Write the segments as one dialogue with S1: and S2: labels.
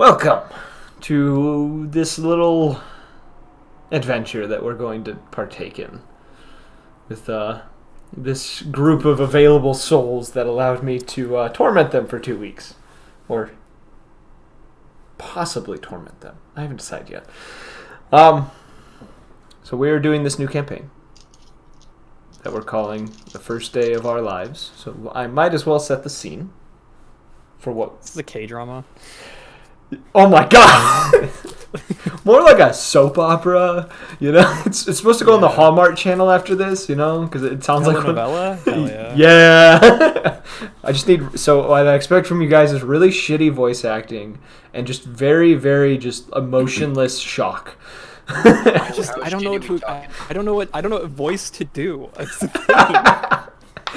S1: Welcome to this little adventure that we're going to partake in with this group of available souls that allowed me to torment them for 2 weeks. Or possibly torment them. I haven't decided yet. So we're doing this new campaign that we're calling The First Day of Our Lives. So I might as well set the scene for what...
S2: This is a K-drama.
S1: Oh my god! More like a soap opera, you know? It's supposed to go on the Hallmark Channel after this, you know? Because it sounds like...
S2: Telenovela? Hell yeah.
S1: Yeah! I just need... So what I expect from you guys is really shitty voice acting and just very, very just emotionless shock.
S2: I don't know what voice to do. That's the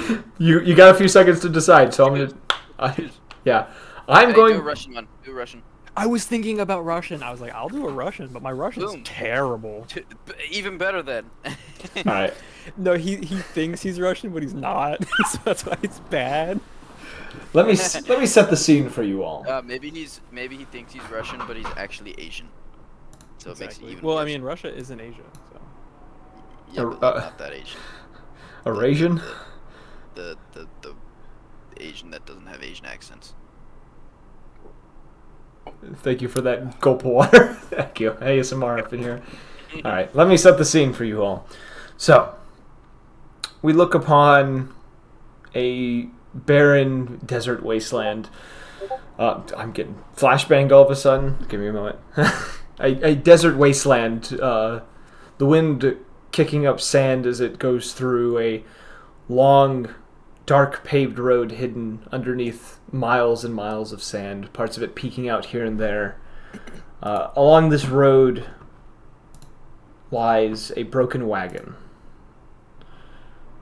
S2: thing.
S1: You got a few seconds to decide, so I'm gonna... I'm going...
S3: Do a Russian one. Do a Russian.
S2: I was thinking about Russian. I was like, I'll do a Russian, but my Russian's terrible.
S3: Even better then.
S1: Alright.
S2: No, he thinks he's Russian, but he's not. So that's why it's bad.
S1: Let me set the scene for you all.
S3: Maybe he thinks he's Russian, but he's actually Asian. So it makes it even
S2: Well,
S3: worse.
S2: I mean, Russia is in Asia, so.
S3: Yeah, but not that Asian.
S1: Eurasian?
S3: The Asian that doesn't have Asian accents.
S1: Thank you for that gulp of water. Thank you. ASMR up in here. Alright, let me set the scene for you all. So, we look upon a barren desert wasteland. I'm getting flashbanged all of a sudden. Give me a moment. a desert wasteland. The wind kicking up sand as it goes through a long, dark paved road hidden underneath miles and miles of sand, parts of it peeking out here and there. Along this road lies a broken wagon.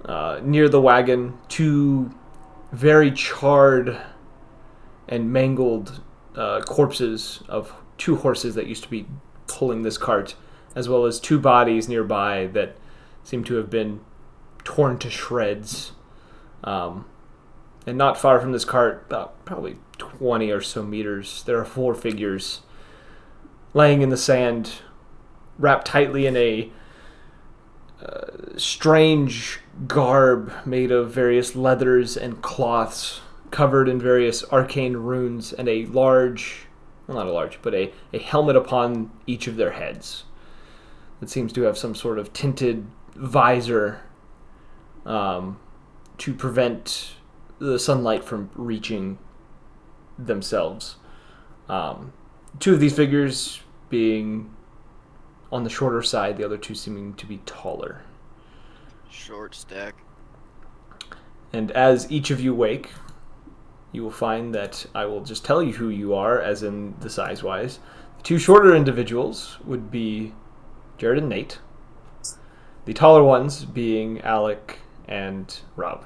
S1: Near the wagon, two very charred and mangled corpses of two horses that used to be pulling this cart, as well as two bodies nearby that seem to have been torn to shreds. And not far from this cart, about probably 20 or so meters, there are four figures laying in the sand, wrapped tightly in a strange garb made of various leathers and cloths, covered in various arcane runes, and a large, well, not a large, but a helmet upon each of their heads that seems to have some sort of tinted visor to prevent the sunlight from reaching themselves. Two of these figures being on the shorter side, the other two seeming to be taller.
S3: Short stack.
S1: And as each of you wake, you will find that I will just tell you who you are, as in the size-wise. The two shorter individuals would be Jared and Nate. The taller ones being Alec and Rob.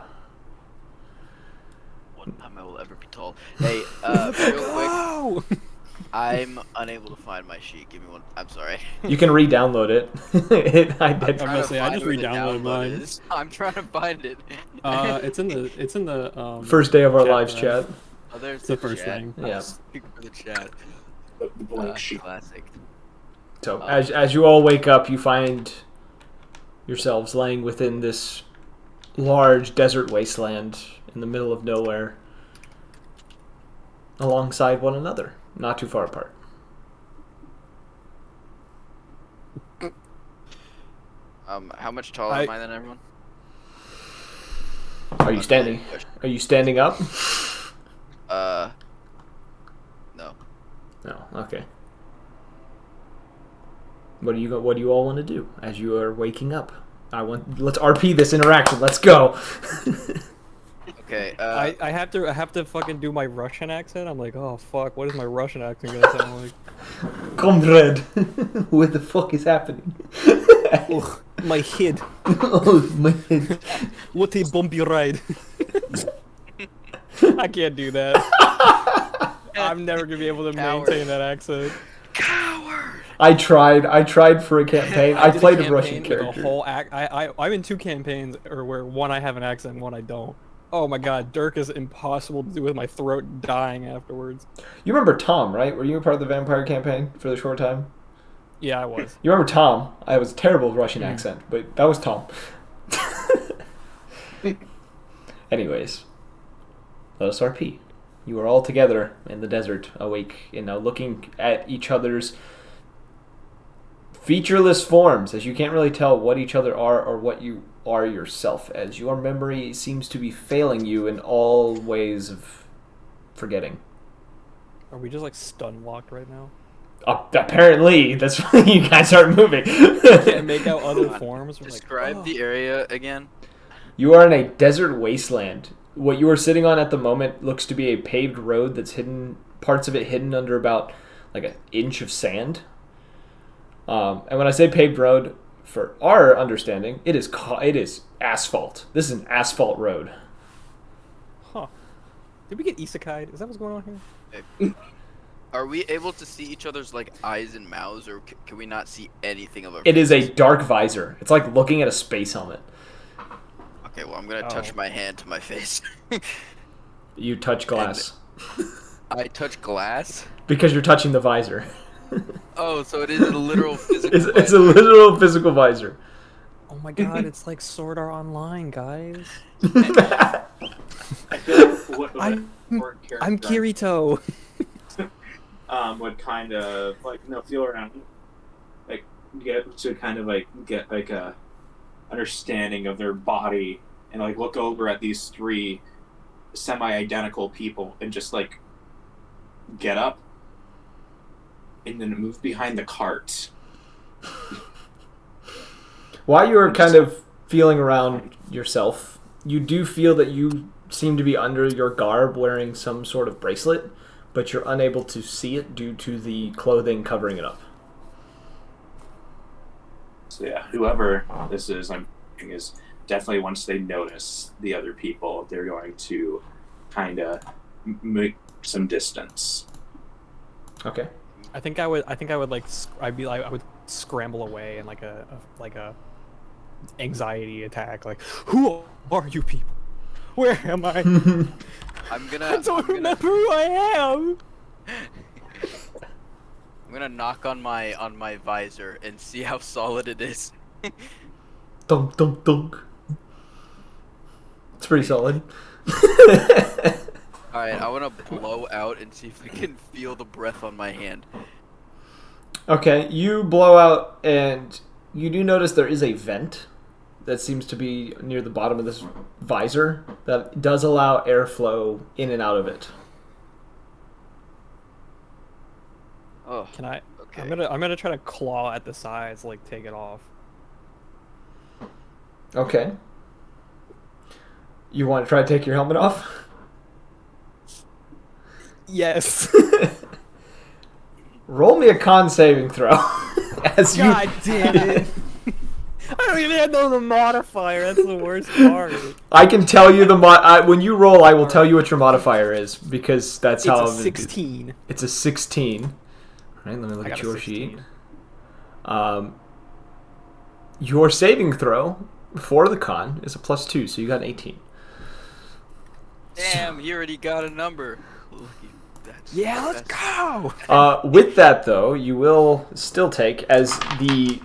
S3: One time I will ever be tall. Hey, real quick.
S2: Oh!
S3: I'm unable to find my sheet. Give me one. I'm sorry.
S1: You can re-download it.
S2: I just re-downloaded mine.
S3: I'm trying to find it.
S2: It's in the
S1: First day of our
S2: chat
S1: lives
S2: thread.
S1: chat.
S3: Oh, there's
S2: the first thing.
S1: Yeah.
S3: For the chat. Classic.
S1: So as you all wake up, you find yourselves laying within this large desert wasteland in the middle of nowhere, alongside one another, not too far apart.
S3: How much taller am I than everyone?
S1: Are you standing? Are you standing up?
S3: No.
S1: No. Okay. What do you all want to do as you are waking up? Let's RP this interaction. Let's go.
S3: Okay.
S2: I have to fucking do my Russian accent. I'm like, oh fuck, what is my Russian accent gonna sound like?
S1: Comrade, what the fuck is happening?
S2: Ugh, my head.
S1: Oh, my head.
S2: What a bumpy ride. I can't do that. I'm never gonna be able to maintain that accent.
S3: Coward.
S1: I tried for a campaign. I played a Russian
S2: campaign with
S1: character.
S2: a whole I'm in two campaigns, or where one I have an accent and one I don't. Oh my god, Dirk is impossible to do with my throat dying afterwards.
S1: You remember Tom, right? Were you a part of the vampire campaign for the short time?
S2: Yeah, I was.
S1: You remember Tom? I was a terrible Russian
S2: Mhm.
S1: accent, but that was Tom. Anyways, let us RP. You are all together in the desert, awake, and now looking at each other's featureless forms, as you can't really tell what each other are or what you are yourself, as your memory seems to be failing you in all ways of forgetting.
S2: Are we just like stun locked right now?
S1: Apparently, that's why you guys aren't moving.
S2: Can't make out other forms. We're like,
S3: Describe
S2: oh.
S3: the area again.
S1: You are in a desert wasteland. What you are sitting on at the moment looks to be a paved road that's hidden, parts of it hidden under about like an inch of sand. And when I say paved road, for our understanding, it is asphalt. This is an asphalt road.
S2: Huh. Did we get isekai? Is that what's going on here?
S3: Are we able to see each other's like eyes and mouths, or can we not see anything of our
S1: It is a
S3: faces?
S1: dark visor. It's like looking at a space helmet.
S3: Okay, well I'm gonna touch my hand to my face.
S1: You touch glass.
S3: I touch glass.
S1: Because you're touching the visor.
S3: Oh, so it is a literal physical.
S1: It's a literal physical visor.
S2: Oh my god, it's like Sword Art Online, guys.
S4: I feel like
S2: I'm
S4: character
S2: Kirito.
S4: would kind of like feel around, like get to kind of like get like a understanding of their body and like look over at these three semi-identical people and just like get up and then move behind the cart.
S1: While you are kind of feeling around yourself, you do feel that you seem to be under your garb wearing some sort of bracelet, but you're unable to see it due to the clothing covering it up.
S4: So yeah, whoever this is, I'm thinking is definitely once they notice the other people, they're going to kind of make some distance.
S1: Okay.
S2: I think I would like I would scramble away in like a anxiety attack. Like, who are you people? Where am I?
S3: I'm gonna.
S2: I don't remember who I am.
S3: I'm gonna knock on my visor and see how solid it is.
S1: Dunk, dunk, dunk. It's pretty solid.
S3: Alright, I wanna blow out and see if I can feel the breath on my hand.
S1: Okay, you blow out, and you do notice there is a vent that seems to be near the bottom of this visor that does allow airflow in and out of it.
S3: Oh,
S2: Can I?
S3: okay.
S2: I'm gonna try to claw at the sides, like take it off.
S1: Okay. You want to try to take your helmet off?
S2: Yes.
S1: Roll me a con saving throw. As you...
S2: God damn it. I don't even know the modifier. That's the worst part.
S1: I can tell you when you roll, I will tell you what your modifier is because that's how
S2: It's a 16.
S1: It's a 16. All right, let me look
S2: I
S1: at
S2: got a
S1: your
S2: 16.
S1: sheet. Your saving throw for the con is a +2, so you got an 18.
S3: Damn, you already got a number.
S2: Yeah, let's go.
S1: With that, though, you will still take, as the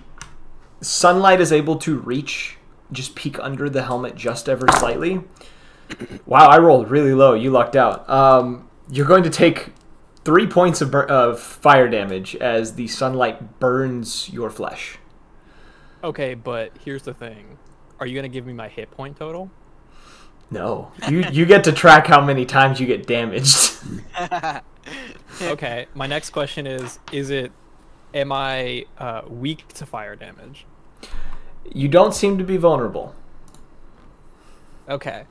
S1: sunlight is able to reach, just peek under the helmet just ever slightly. Wow, I rolled really low. You lucked out. You're going to take 3 points of fire damage as the sunlight burns your flesh.
S2: Okay, but here's the thing. Are you gonna give me my hit point total?
S1: No. You get to track how many times you get damaged.
S2: Okay, my next question is am I weak to fire damage?
S1: You don't seem to be vulnerable.
S2: Okay.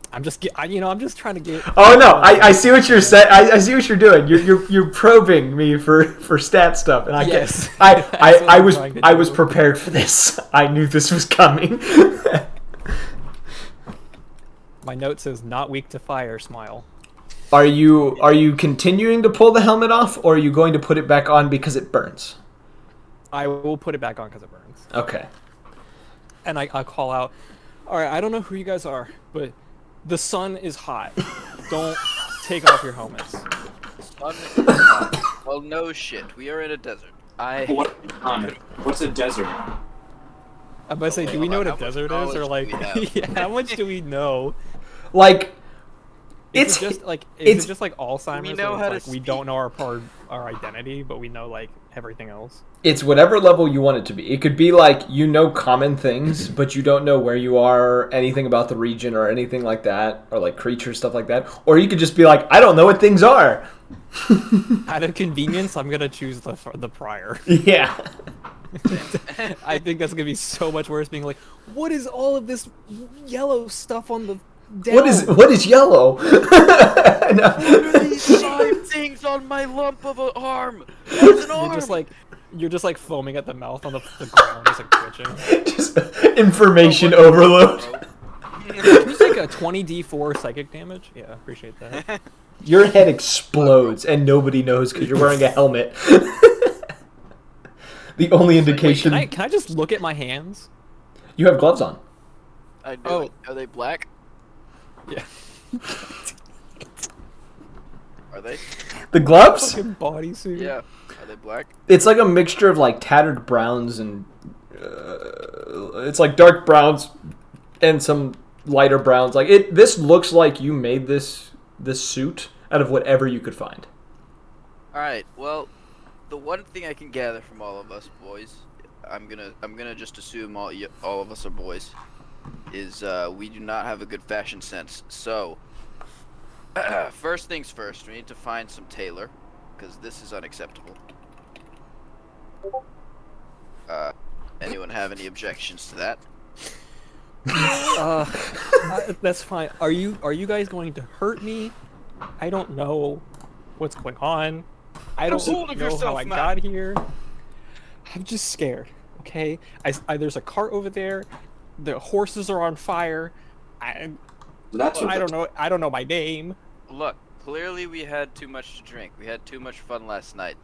S2: I'm just trying to get.
S1: Oh no! I see what you're saying. I see what you're doing. You're probing me for stat stuff, and
S2: Yes.
S1: I was
S2: trying to
S1: I was
S2: do.
S1: prepared for this. I knew this was coming.
S2: My note says not weak to fire. Smile.
S1: Are you continuing to pull the helmet off, or are you going to put it back on because it burns?
S2: I will put it back on because it burns.
S1: Okay.
S2: And I call out. All right, I don't know who you guys are, but The sun is hot. Don't take off your helmets.
S3: Sun is hot. Well, no shit. We are in a desert.
S4: What's a desert?
S2: I'm about to say, do we know what a
S3: How much
S2: desert is, or
S3: knowledge
S2: like,
S3: do we have?
S2: yeah, how much do we know?
S1: Like,
S2: Is
S1: it's
S2: it just like
S1: it's-
S2: is it just like Alzheimer's?
S3: We know
S2: where
S3: how to
S2: it's like we don't know our identity, but we know like everything else.
S1: it's whatever level you want it to be. It could be like you know common things, but you don't know where you are, anything about the region or anything like that, or like creatures, stuff like that. Or you could just be like, I don't know what things are.
S2: Out of convenience, I'm gonna choose the prior.
S1: Yeah.
S2: I think that's gonna be so much worse. Being like, what is all of this yellow stuff on the down?
S1: What is yellow? No.
S3: What are these 5 things on my lump of an arm? What's an arm?
S2: You're just like foaming at the mouth on the ground, just like twitching.
S1: Just information overload.
S2: Can you take a 20d4 psychic damage? Yeah, appreciate that.
S1: Your head explodes and nobody knows because you're wearing a helmet. The only
S2: Wait,
S1: indication
S2: can I just look at my hands?
S1: you have gloves on.
S3: I do.
S2: Oh.
S3: Are they black?
S2: Yeah.
S3: Are they?
S1: The gloves?
S2: Fucking bodysuit.
S3: Yeah. Are they black?
S1: It's like a mixture of like tattered browns and it's like dark browns and some lighter browns. Like this looks like you made this suit out of whatever you could find.
S3: All right. Well, the one thing I can gather from all of us boys, I'm gonna just assume all of us are boys, is we do not have a good fashion sense. So, first things first, we need to find some tailor, because this is unacceptable. Anyone have any objections to that?
S2: That's fine. Are you guys going to hurt me? I don't know what's going on. I don't
S3: hold of
S2: know
S3: yourself,
S2: how I
S3: man.
S2: got here. I'm just scared. Okay, there's a cart over there. The horses are on fire. I don't know. I don't know my name.
S3: Look, clearly we had too much to drink. We had too much fun last night.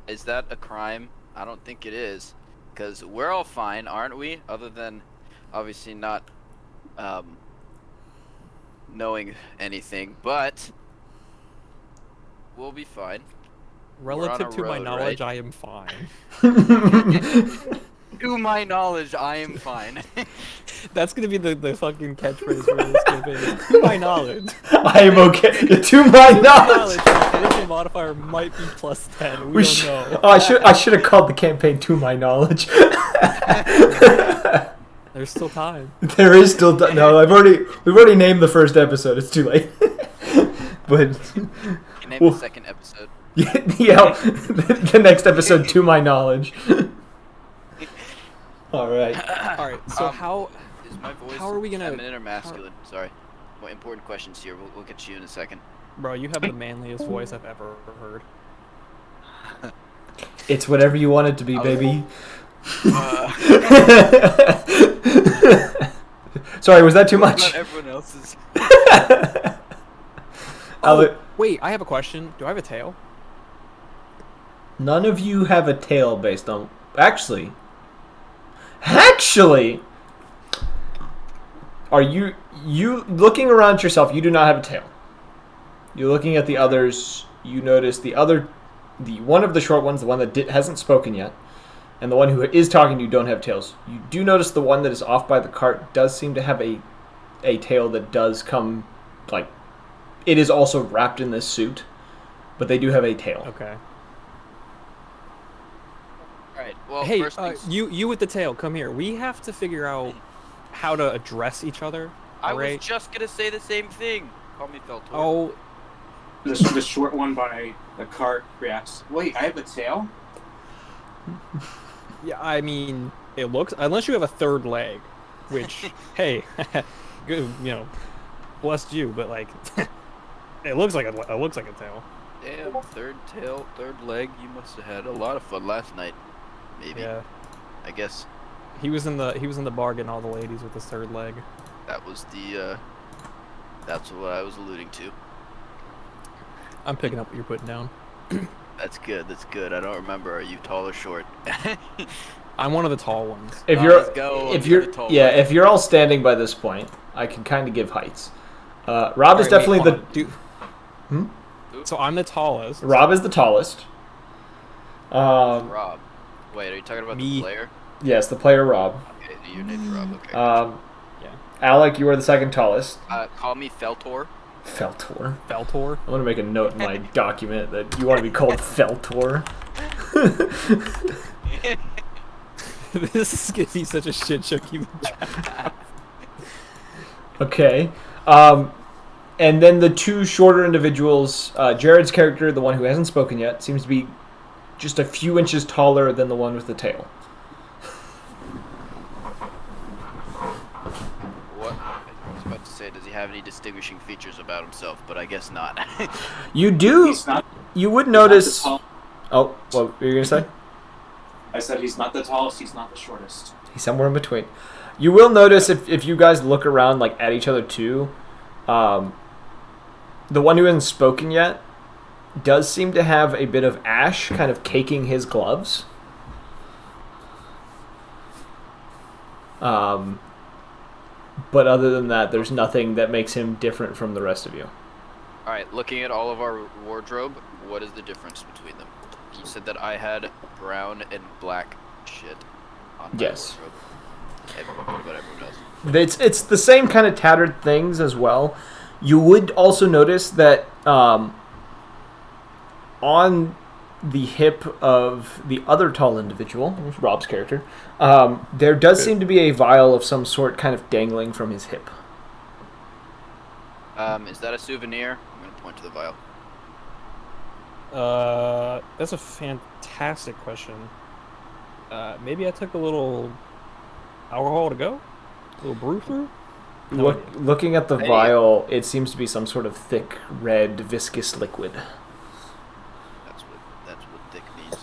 S3: Is that a crime? I don't think it is, because we're all fine, aren't we? Other than, obviously not, knowing anything, but we'll be fine.
S2: Relative to my
S3: road,
S2: knowledge,
S3: right?
S2: I am fine.
S3: To my knowledge, I am fine.
S2: That's gonna be the fucking catchphrase for this campaign. To my knowledge.
S1: I am okay. To my knowledge.
S2: The charisma modifier might be +10. We don't know.
S1: Oh, I should have called the campaign To My Knowledge.
S2: There's still time.
S1: There is still no. We've already named the first episode. It's too late. But
S3: You name the second episode.
S1: yeah, the next episode To My Knowledge. All right.
S2: All right. So
S3: Is my voice
S2: how are we gonna-
S3: feminine or masculine? Sorry. Well, important questions here. We'll get to you in a second.
S2: bro, you have the manliest voice I've ever heard.
S1: It's whatever you want it to be, baby. Sorry, was that too much?
S3: Not everyone else's.
S2: Wait, I have a question. Do I have a tail?
S1: None of you have a tail based on... Actually, are you looking around yourself? You do not have a tail. You're looking at the others. You notice the one of the short ones, the one that hasn't spoken yet, and the one who is talking to you don't have tails. You do notice the one that is off by the cart does seem to have a tail that does come, like, it is also wrapped in this suit, but they do have a tail.
S2: Okay.
S3: Alright, well,
S2: Hey,
S3: first things...
S2: you with the tail, come here. We have to figure out how to address each other.
S3: I
S2: alright?
S3: was just gonna say the same thing. Call me Feltor.
S2: Oh,
S4: The short one by the cart reacts. Wait, I have a tail?
S2: yeah. I mean, it looks, unless you have a third leg, which, hey, good, blessed you, but like, it looks like a tail.
S3: Damn, third leg. You must have had a lot of fun last night. Maybe.
S2: Yeah.
S3: I guess
S2: He was in the bar getting all the ladies with his third leg.
S3: that was the, that's what I was alluding to.
S2: I'm picking up what you're putting down.
S3: That's good, I don't remember. Are you tall or short?
S2: I'm one of the tall ones.
S1: If
S3: Let's
S1: you're
S3: go
S1: if
S3: with
S1: you're
S3: the tall
S1: yeah,
S3: one.
S1: if you're all standing by this point, I can kind of give heights. Rob is definitely the.
S2: So I'm the tallest.
S1: Rob is the tallest.
S3: Rob. Wait, are you talking about the player?
S1: Yes, the player Rob.
S3: Okay, your name's Rob. Okay.
S2: Yeah.
S1: Alec, you are the second tallest.
S3: Call me Feltor.
S1: Feltor.
S2: Feltor.
S1: I'm gonna make a note in my document that you want to be called Feltor.
S2: This is gonna be such a shit show.
S1: Okay. And then the two shorter individuals, Jared's character, the one who hasn't spoken yet, seems to be just a few inches taller than the one with the tail.
S3: What? I was about to say, does he have any distinguishing features about himself? But I guess not.
S1: You do.
S4: He's not.
S1: You would
S4: He's not
S1: notice.
S4: the tall-
S1: Oh, what were you gonna say?
S4: I said he's not the tallest. He's not the shortest.
S1: He's somewhere in between. You will notice if you guys look around like at each other too, the one who hasn't spoken yet does seem to have a bit of ash kind of caking his gloves. But other than that, there's nothing that makes him different from the rest of you.
S3: All right, looking at all of our wardrobe, what is the difference between them? You said that I had brown and black shit on my
S1: Yes.
S3: wardrobe. What about everyone else?
S1: It's the same kind of tattered things as well. You would also notice that on the hip of the other tall individual, Rob's character, there does seem to be a vial of some sort kind of dangling from his hip.
S3: Is that a souvenir? I'm gonna point to the vial.
S2: That's a fantastic question. Maybe I took a little alcohol to go? A little brew through? No idea.
S1: Looking at the
S3: Hey.
S1: vial, it seems to be some sort of thick, red, viscous liquid.
S3: That's what thick means.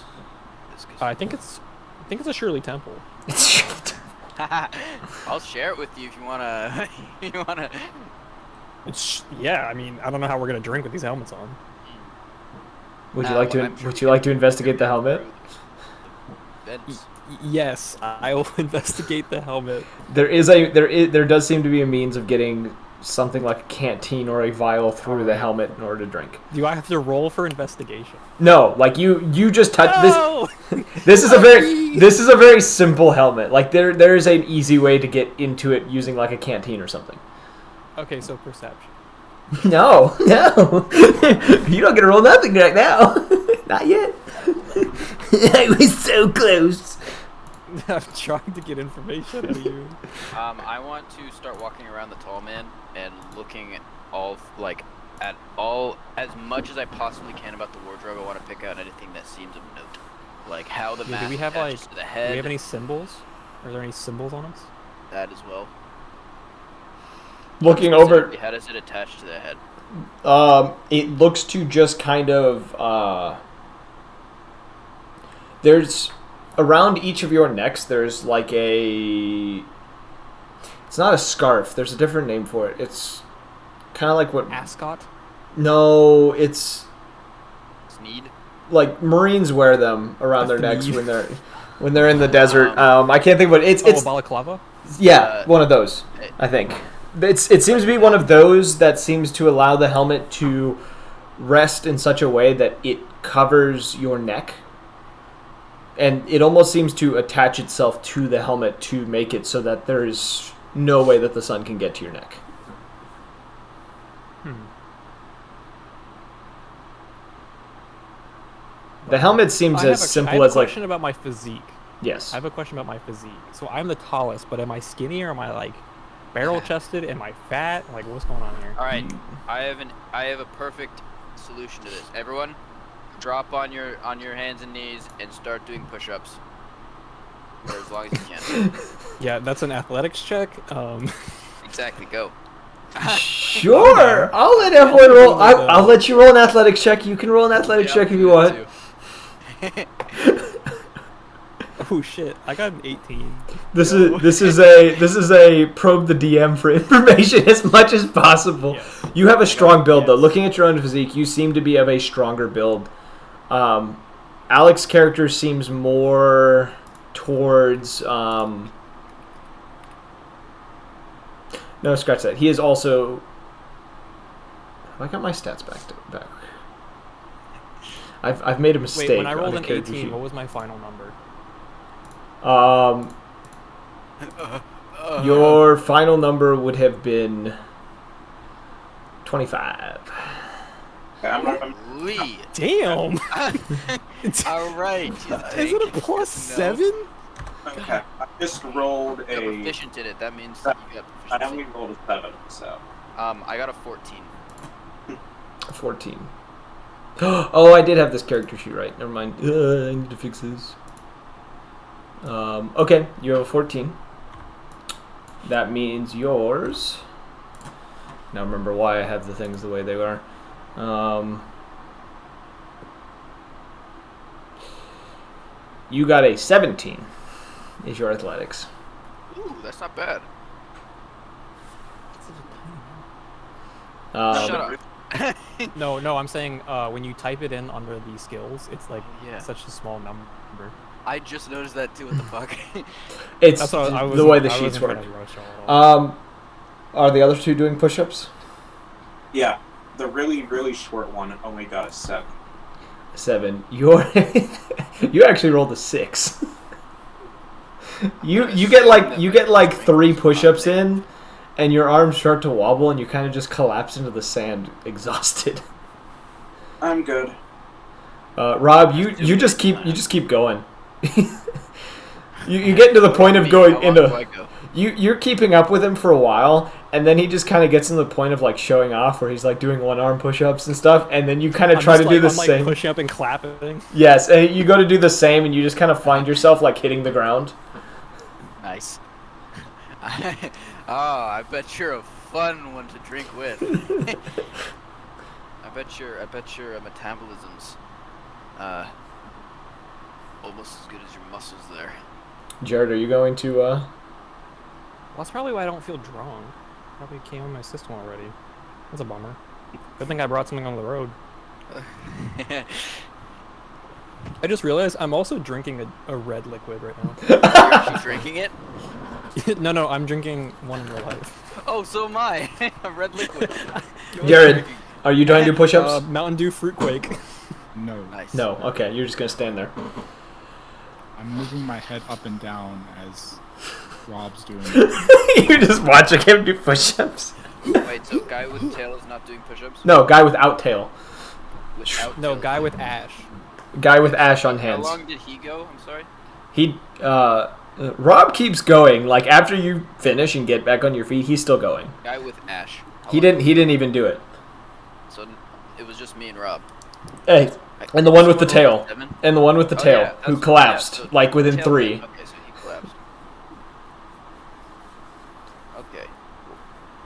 S3: Viscous.
S2: I think it's a Shirley Temple.
S3: I'll share it with you if you wanna. You wanna.
S2: Yeah, I mean, I don't know how we're gonna drink with these helmets on.
S1: Would you like to?
S3: I'm sure
S1: Would
S3: we
S1: you
S3: can
S1: like to investigate the helmet?
S3: Vents.
S2: Yes, I will investigate the helmet.
S1: There does seem to be a means of getting something like a canteen or a vial through the helmet in order to drink.
S2: Do I have to roll for investigation?
S1: No, like you just touch
S2: No!
S1: this is a very simple helmet. Like there is an easy way to get into it using like a canteen or something.
S2: Okay, so perception.
S1: No. You don't get to roll nothing right now. Not yet. I was so close.
S2: I'm trying to get information out of you.
S3: I want to start walking around the tall man and looking at as much as I possibly can about the wardrobe. I want to pick out anything that seems of note, like how the mask
S2: do we have
S3: attaches to the head.
S2: Do we have any symbols? Are there any symbols on us?
S3: That as well.
S1: Looking over,
S3: How does it attach to the head?
S1: it looks to just kind of there's around each of your necks. There's like a. It's not a scarf. There's a different name for it. It's kind of like what.
S2: Ascot?
S1: No, it's
S3: Sneed.
S1: like Marines wear them around their necks
S2: Sneed.
S1: when they're in the desert. I can't think what it's.
S2: Oh, balaclava?
S1: Yeah, one of those. I think it seems to be one of those that seems to allow the helmet to rest in such a way that it covers your neck, and it almost seems to attach itself to the helmet to make it so that there is no way that the sun can get to your neck. The helmet seems as simple as
S2: I have a
S1: like
S2: question about my physique.
S1: yes.
S2: I have a question about my physique. So I'm the tallest, but am I skinny or am I like barrel chested? Am I fat? Like what's going on here?
S3: All right, I have a perfect solution to this. Everyone, drop on your hands and knees and start doing push-ups for as long as you can.
S2: Yeah, that's an athletics check.
S3: Exactly. Go.
S1: Sure, I'll let everyone roll. I'll let you roll an athletics check. You can roll an athletics check if you want.
S2: Oh shit! I got an 18.
S1: This is a probe the DM for information as much as possible.
S2: Yes.
S1: You have a strong build though.
S2: Yes.
S1: Looking at your own physique, you seem to be of a stronger build. Alex's character seems more towards no, scratch that. He is also I got my stats back. I've made a mistake.
S2: Wait, when I
S1: on
S2: rolled
S1: a
S2: an
S1: character
S2: 18,
S1: sheet.
S2: what was my final number?
S1: Your final number would have been 25.
S4: Okay, I'm
S3: Lee.
S2: Damn!
S3: All right.
S2: Is it a plus 7?
S4: okay. I just rolled
S3: You're
S4: a.
S3: proficient in it. That means you got
S4: I
S3: proficiency.
S4: only rolled a 7, so.
S3: I got a 14.
S1: 14. Oh, I did have this character sheet right. Never mind. I need to fix this. Okay, you have a 14. That means yours. Now remember why I have the things the way they are. You got a 17. Is your athletics?
S3: Ooh, that's not bad.
S1: Um,
S3: Shut up.
S2: No, I'm saying when you type it in under the skills, it's like
S3: Yeah.
S2: such a small number.
S3: I just noticed that too. What the fuck?
S1: It's
S2: That's what I was.
S1: the way the sheets work. Are the other two doing push-ups?
S4: Yeah, the really, really short one only got a 7.
S1: 7. You actually rolled a 6. You get like 3 push-ups in, and your arms start to wobble, and you kind of just collapse into the sand, exhausted.
S4: I'm good.
S1: Rob, you just keep going. you get to the point of going
S3: How long do I
S1: into.
S3: go?
S1: You're keeping up with him for a while, and then he just kind of gets to the point of like showing off, where he's like doing one arm push-ups and stuff, and then you kind of try to do the same.
S2: Push up and clapping.
S1: Yes, and you go to do the same, and you just kind of find yourself like hitting the ground.
S3: Nice. Oh, I bet you're a fun one to drink with. I bet your metabolism's almost as good as your muscles there.
S1: Jared, are you going to?
S2: Well, that's probably why I don't feel drunk. Probably came in my system already. That's a bummer. Good thing I brought something on the road. I just realized I'm also drinking a red liquid right now.
S3: You're actually drinking it?
S2: No, I'm drinking one in real life.
S3: Oh, so am I. A red liquid.
S1: Jared, are you trying to do push-ups?
S2: Mountain Dew Fruit Quake.
S5: No.
S3: Nice.
S1: No. Okay, you're just gonna stand there.
S5: I'm moving my head up and down as Rob's doing it.
S1: You're just watching him do push-ups.
S3: Wait, so guy with tail is not doing push-ups?
S1: No, guy without tail.
S3: Without
S2: No,
S3: tail?
S2: guy with ash.
S1: Guy with ash on
S3: How
S1: hands.
S3: long did he go? I'm sorry.
S1: He Rob keeps going. Like after you finish and get back on your feet, he's still going.
S3: Guy with ash. How
S1: He
S3: long?
S1: didn't even do it.
S3: So it was just me and Rob.
S1: Hey, and the one with the
S3: Total
S1: tail.
S3: 7?
S1: And the one with the
S3: Oh,
S1: tail
S3: yeah,
S1: who
S3: that's-
S1: collapsed
S3: yeah, so
S1: like within
S3: tail
S1: 3.
S3: thing. Okay, so he collapsed. Okay.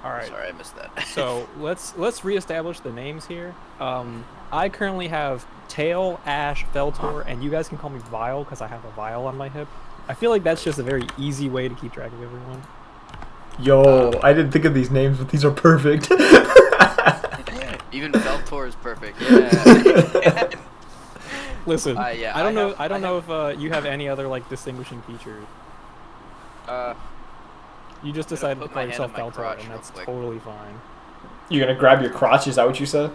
S2: All right.
S3: Sorry, I missed that.
S2: So let's reestablish the names here. I currently have Tail, Ash, Feltor, and you guys can call me Vile because I have a vial on my hip. I feel like that's just a very easy way to keep track of everyone.
S1: Yo, I didn't think of these names, but these are perfect.
S3: Even Beltor is perfect. Yeah.
S2: Listen,
S3: Yeah,
S2: I don't know.
S3: I
S2: I don't know if you have any other like distinguishing features. You just
S3: I'm gonna
S2: decided to
S3: put
S2: call
S3: my hand
S2: yourself
S3: on my
S2: Feltor,
S3: crotch
S2: and
S3: real
S2: that's
S3: quick.
S2: totally fine.
S1: You're gonna grab your crotch? Is that what you said?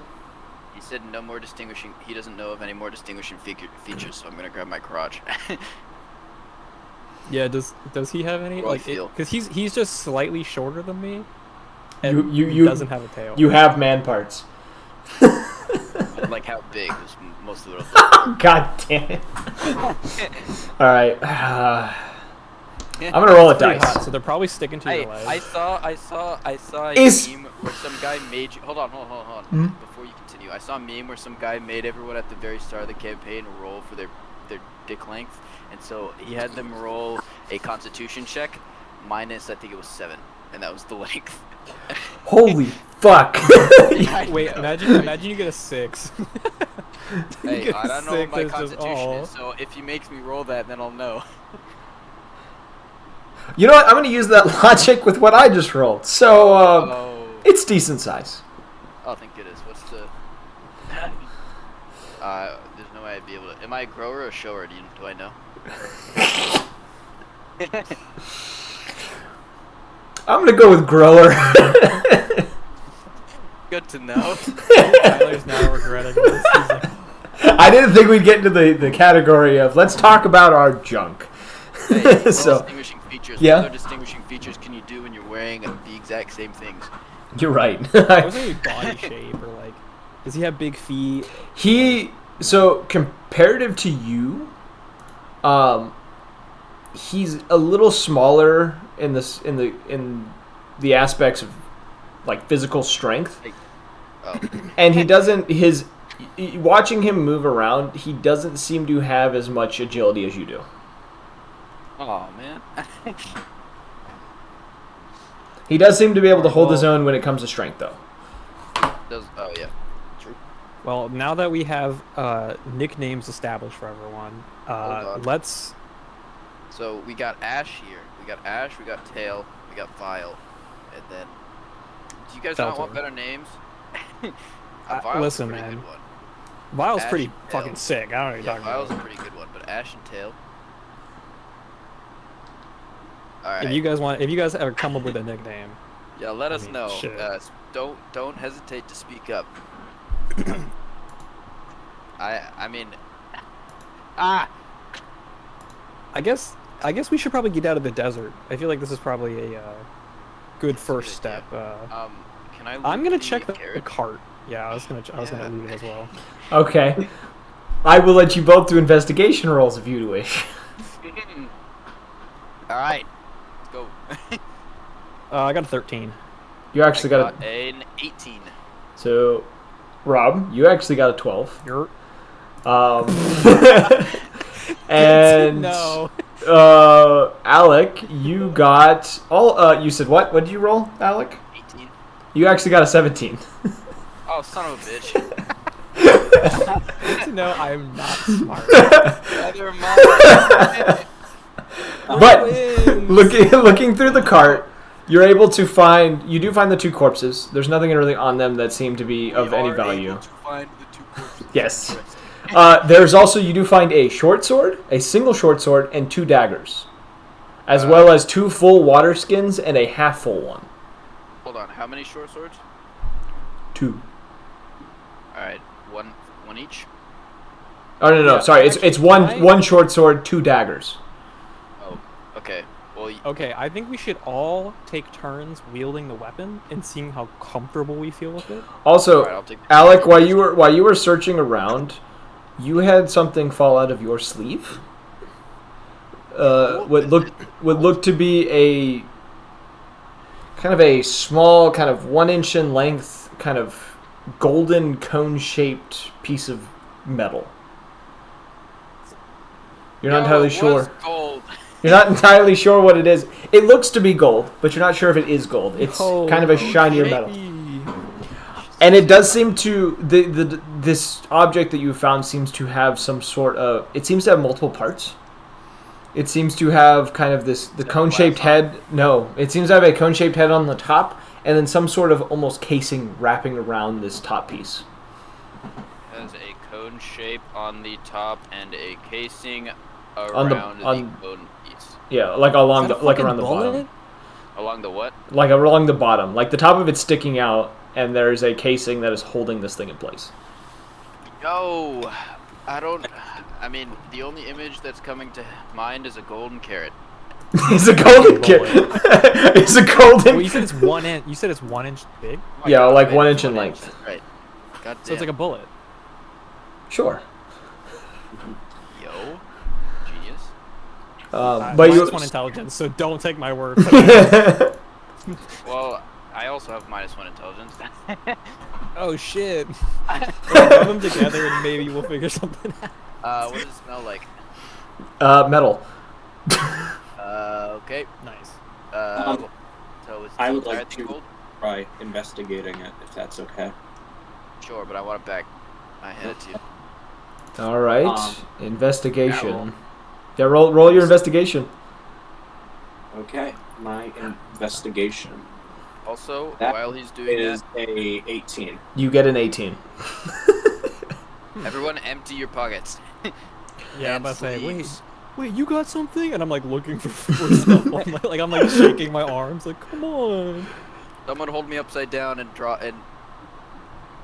S3: He said no more distinguishing. He doesn't know of any more distinguishing features, so I'm gonna grab my crotch.
S2: Yeah. Does he have any?
S3: How do I
S2: Like,
S3: feel?
S2: because he's just slightly shorter than me. And
S1: You
S2: doesn't have a tail.
S1: You have man parts.
S3: Like how big was mostly what I was
S1: God damn it. Alright. I'm gonna roll a
S2: Pretty
S1: dice.
S2: hot, so they're probably sticking to
S3: Hey,
S2: your leg.
S3: I saw a
S1: Is-
S3: meme where some guy made you. Hold on.
S1: Hmm?
S3: Before you continue, I saw a meme where some guy made everyone at the very start of the campaign roll for their dick length, and so he had them roll a Constitution check, minus I think it was 7, and that was the length.
S1: Holy fuck.
S2: Wait, imagine you get a 6.
S3: Hey,
S2: get
S3: I don't know what
S2: 6,
S3: my
S2: it's just,
S3: Constitution
S2: oh.
S3: is, so if he makes me roll that, then I'll know.
S1: You know what? I'm gonna use that logic with what I just rolled. So, it's decent size.
S3: I think it is. What's the? There's no way I'd be able to. Am I a grower or a shower? Do I know?
S1: I'm gonna go with grower.
S3: Good to know.
S2: Tyler's now regretting this. He's like,
S1: I didn't think we'd get into the category of let's talk about our junk.
S3: Hey, well,
S1: So
S3: distinguishing features.
S1: yeah.
S3: What other distinguishing features can you do when you're wearing the exact same things?
S1: you're right.
S2: was he body shape or like? Does he have big feet?
S1: So comparative to you, he's a little smaller in the aspects of like physical strength,
S3: Oh,
S1: and he doesn't watching him move around, he doesn't seem to have as much agility as you do.
S3: oh man.
S1: He does seem to be able to hold his own when it comes to strength, though.
S3: Oh yeah, true.
S2: Well, now that we have nicknames established for everyone,
S3: Hold on.
S2: let's.
S3: So we got Ash here. We got Ash. We got Tail. We got Vile. And then, do you guys not want
S2: Feltor.
S3: better names?
S2: Listen,
S3: a pretty
S2: man.
S3: good one.
S2: Vile's
S3: Ash
S2: pretty
S3: and Tail.
S2: fucking sick. I don't know what you're
S3: Yeah,
S2: talking
S3: Vile's a
S2: about.
S3: pretty good one, but Ash and Tail. All right.
S2: If you guys ever come up with a nickname,
S3: Yeah, let us
S2: mean,
S3: know.
S2: shit.
S3: Don't hesitate to speak up. I mean,
S2: I guess we should probably get out of the desert. I feel like this is probably a good first
S3: idea.
S2: step.
S3: can I?
S2: I'm
S3: loot
S2: gonna check the
S3: carrot?
S2: cart. Yeah, I was gonna
S3: Yeah.
S2: loot it as well.
S1: Okay. I will let you both do investigation rolls if you wish.
S3: All right, let's go.
S2: I got a 13.
S1: You actually got
S3: an 18.
S1: So, Rob, you actually got a 12.
S2: You're
S1: And
S2: no.
S1: Alec, you got all. You said what? What did you roll, Alec?
S3: 18.
S1: You actually got a 17.
S3: Oh, son of a bitch.
S2: No, I'm not smart.
S3: Never mind.
S1: But
S2: Wins.
S1: looking through the cart, you're able to find. You do find the two corpses. There's nothing really on them that seem to be of any value.
S3: Able to find the two corpses.
S1: Yes. There's also, you do find a short sword, a single short sword, and 2 daggers, as well as 2 full water skins and a half full one.
S3: Hold on, how many short swords?
S1: 2.
S3: All right, one each.
S1: Oh no,
S2: Yeah,
S1: sorry, it's
S2: actually,
S1: one one short sword, 2 daggers.
S3: Oh, okay. Well,
S2: Okay, I think we should all take turns wielding the weapon and seeing how comfortable we feel with it.
S1: Also,
S3: Alright, I'll take the
S1: Alec,
S3: two.
S1: while you were searching around, you had something fall out of your sleeve. What looked to be a kind of a small, kind of 1 inch in length, kind of golden cone-shaped piece of metal. You're not entirely sure.
S3: Was gold.
S1: You're not entirely sure what it is. It looks to be gold, but you're not sure if it is gold. It's kind of a shinier metal. And it does seem to this object that you found seems to have some sort of. It seems to have multiple parts. It seems to have kind of the cone-shaped head. No, it seems to have a cone-shaped head on the top, and then some sort of almost casing wrapping around this top piece.
S3: Has a cone shape on the top and a casing
S1: On the-
S3: around
S1: on-
S3: the cone piece.
S1: Yeah, like around the bottom.
S3: Along the what?
S1: Like along the bottom, like the top of it's sticking out, and there's a casing that is holding this thing in place.
S3: Yo, I mean, the only image that's coming to mind is a golden carrot.
S1: It's a golden kid. It's a golden.
S2: Well, you said it's 1 inch. You said it's 1 inch big,
S3: Oh my
S1: Yeah,
S3: God,
S1: like
S3: man,
S1: 1
S3: it's
S1: inch in
S3: 1
S1: length.
S3: That's right. God damn.
S2: so it's like a bullet.
S1: Sure.
S3: Yo, genius.
S1: But you.
S2: -1 intelligence, so don't take my word for that.
S3: Well, I also have -1 intelligence.
S2: Oh shit. Rub them together and maybe we'll figure something out.
S3: What does it smell like?
S1: Metal.
S3: Okay.
S2: Nice.
S3: So it's
S4: I would
S3: I
S4: like
S3: think
S4: to
S3: gold?
S4: try investigating it, if that's okay.
S3: Sure, but I want it back. I hand it to you.
S1: All right.
S4: Um,
S1: Investigation. Yeah, roll your investigation.
S4: Okay, my investigation
S3: Also,
S4: That
S3: while he's doing
S4: is a 18.
S1: You get an 18.
S3: that, everyone empty your pockets.
S2: Yeah, I'm
S3: And
S2: about to say,
S3: sleeves.
S2: wait, you got something? And I'm like looking for stuff. I'm like shaking my arms, like, come on.
S3: Someone hold me upside down and draw and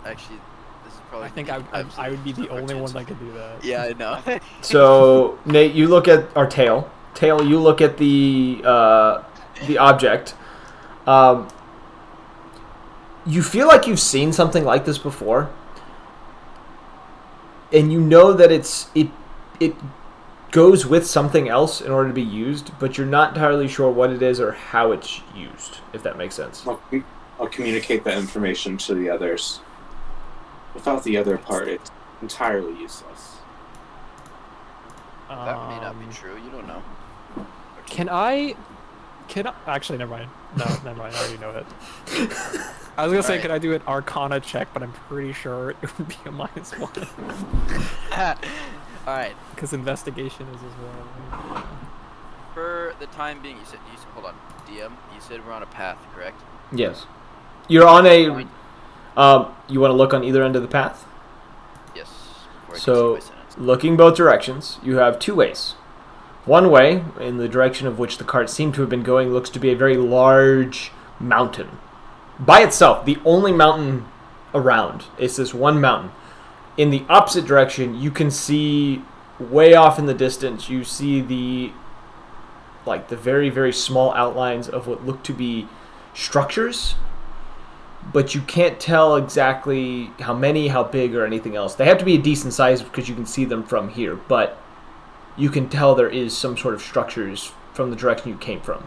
S3: Actually, this is probably.
S2: I think
S3: the
S2: I would be the only
S3: cartoons.
S2: one that could do that.
S3: Yeah, I know.
S1: So Nate, you look at our tail. Tail, you look at the object. You feel like you've seen something like this before, and you know that it goes with something else in order to be used, but you're not entirely sure what it is or how it's used. If that makes sense.
S4: I'll communicate that information to the others. Without the other part, it's entirely useless.
S3: That may not be true. You don't know.
S2: Can I? Actually, never mind. No, never mind. I already know it. I was gonna say, can I do an Arcana check? But I'm pretty sure it would be a -1.
S3: Alright.
S2: Because investigation is as well.
S3: For the time being, you said hold on, DM. You said we're on a path, correct?
S1: Yes. You're on a. You want to look on either end of the path?
S3: Yes. before I
S1: So,
S3: continue my sentence.
S1: looking both directions, you have two ways. One way, in the direction of which the cart seemed to have been going, looks to be a very large mountain. By itself, the only mountain around is this one mountain. In the opposite direction, you can see way off in the distance, you see the very, very small outlines of what look to be structures, but you can't tell exactly how many, how big, or anything else. They have to be a decent size because you can see them from here, but you can tell there is some sort of structures from the direction you came from.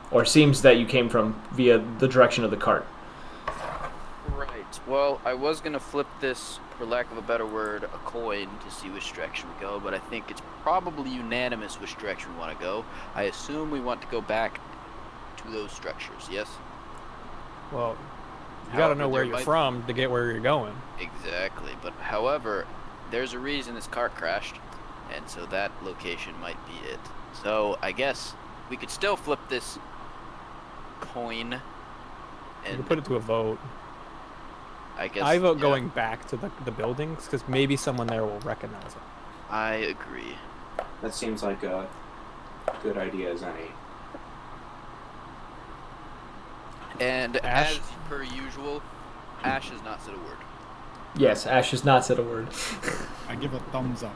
S1: Or seems that you came from via the direction of the cart.
S3: Right. Well, I was going to flip this, for lack of a better word, a coin to see which direction we go, but I think it's probably unanimous which direction we want to go. I assume we want to go back to those structures, yes?
S2: Well, you gotta know where you're from to get where you're going.
S3: Exactly, but however, there's a reason this car crashed, and so that location might be it. So I guess we could still flip this coin,
S2: You
S3: and
S2: can put it to a vote.
S3: I guess
S2: I vote
S3: yeah,
S2: going back to the buildings, because maybe someone there will recognize it.
S3: I agree.
S4: That seems like a good idea as any.
S3: And
S2: Ash?
S3: as per usual, Ash has not said a word.
S1: Yes, Ash has not said a word.
S5: I give a thumbs up.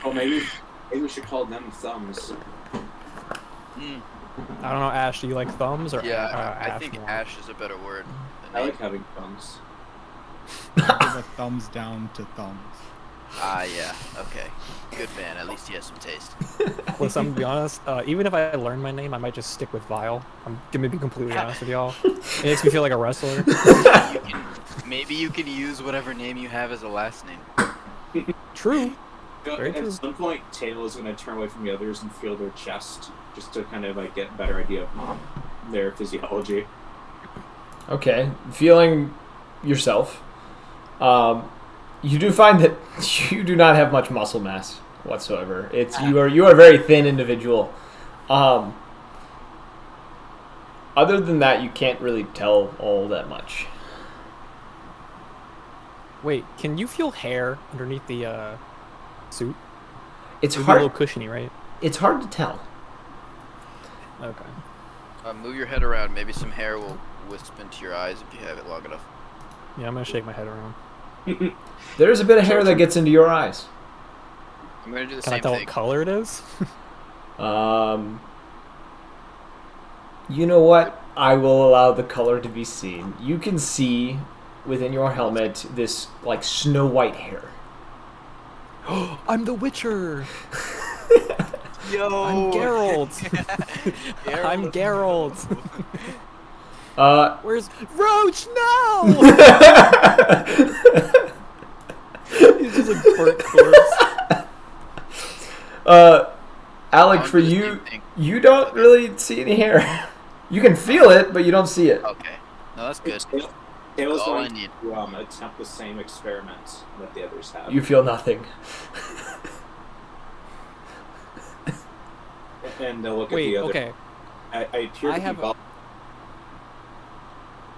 S4: Oh, maybe we should call them thumbs.
S2: I don't know, Ash, do you like thumbs or
S3: Yeah, I
S2: Ash
S3: think
S2: more?
S3: Ash is a better word.
S4: I like having thumbs.
S5: I give a thumbs down to thumbs.
S3: Ah, yeah. Okay. Good man. At least he has some taste.
S2: Listen, I'm gonna be honest, even if I learn my name, I might just stick with Vile. I'm gonna be completely honest with y'all. It makes me feel like a wrestler.
S3: Maybe you can use whatever name you have as a last name.
S2: True.
S4: So
S2: Very
S4: at
S2: true.
S4: some point, Tail is going to turn away from the others and feel their chest, just to kind of like get a better idea of their physiology.
S1: Okay, feeling yourself. You do find that you do not have much muscle mass whatsoever. You are a very thin individual. Other than that, you can't really tell all that much.
S2: Wait, can you feel hair underneath the suit?
S1: It's
S2: It'd be a little
S1: hard.
S2: cushiony, right?
S1: It's hard to tell.
S2: Okay.
S3: Move your head around. Maybe some hair will wisp into your eyes if you have it long enough.
S2: Yeah, I'm gonna shake my head around.
S1: There is a bit of hair that gets into your eyes.
S3: I'm going to do the
S2: Can I
S3: same
S2: tell
S3: thing.
S2: what color it is?
S1: You know what? I will allow the color to be seen. You can see within your helmet this like snow white hair.
S2: I'm the Witcher!
S3: Yo!
S2: I'm Geralt! I'm Geralt! Where's Roach? No! He's just a burnt corpse.
S1: Alec,
S3: I'm
S1: for
S3: just
S1: you,
S3: thinking-
S1: you don't really see any hair. You can feel it, but you don't see it.
S3: Okay. No, that's good.
S4: Tail's
S3: All I
S4: going
S3: need.
S4: to attempt the same experiment that the others have.
S1: You feel nothing.
S4: And they'll look at
S2: Wait,
S4: the other.
S2: okay.
S4: I appear
S2: I
S4: to
S2: have
S4: be
S2: a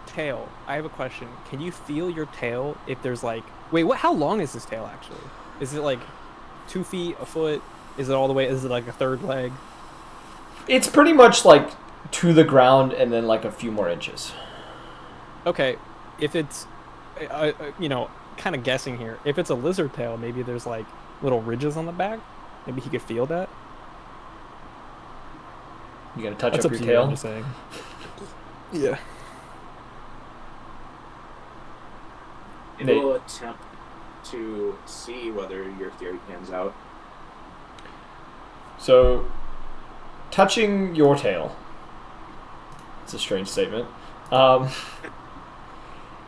S2: tail. I have a question. Can you feel your tail if there's like... Wait, what? How long is this tail, actually? Is it like 2 feet, a foot? Is it all the way... Is it like a third leg?
S1: It's pretty much like to the ground and then like a few more inches.
S2: Okay. if it's, kind of guessing here. If it's a lizard tail, maybe there's like little ridges on the back. Maybe he could feel that.
S1: You gonna touch
S2: That's
S1: up
S2: up
S1: your
S2: to you, I'm
S1: tail?
S2: just saying. Yeah.
S4: And
S1: Nate.
S4: we'll attempt to see whether your theory pans out.
S1: So, touching your tail. It's a strange statement.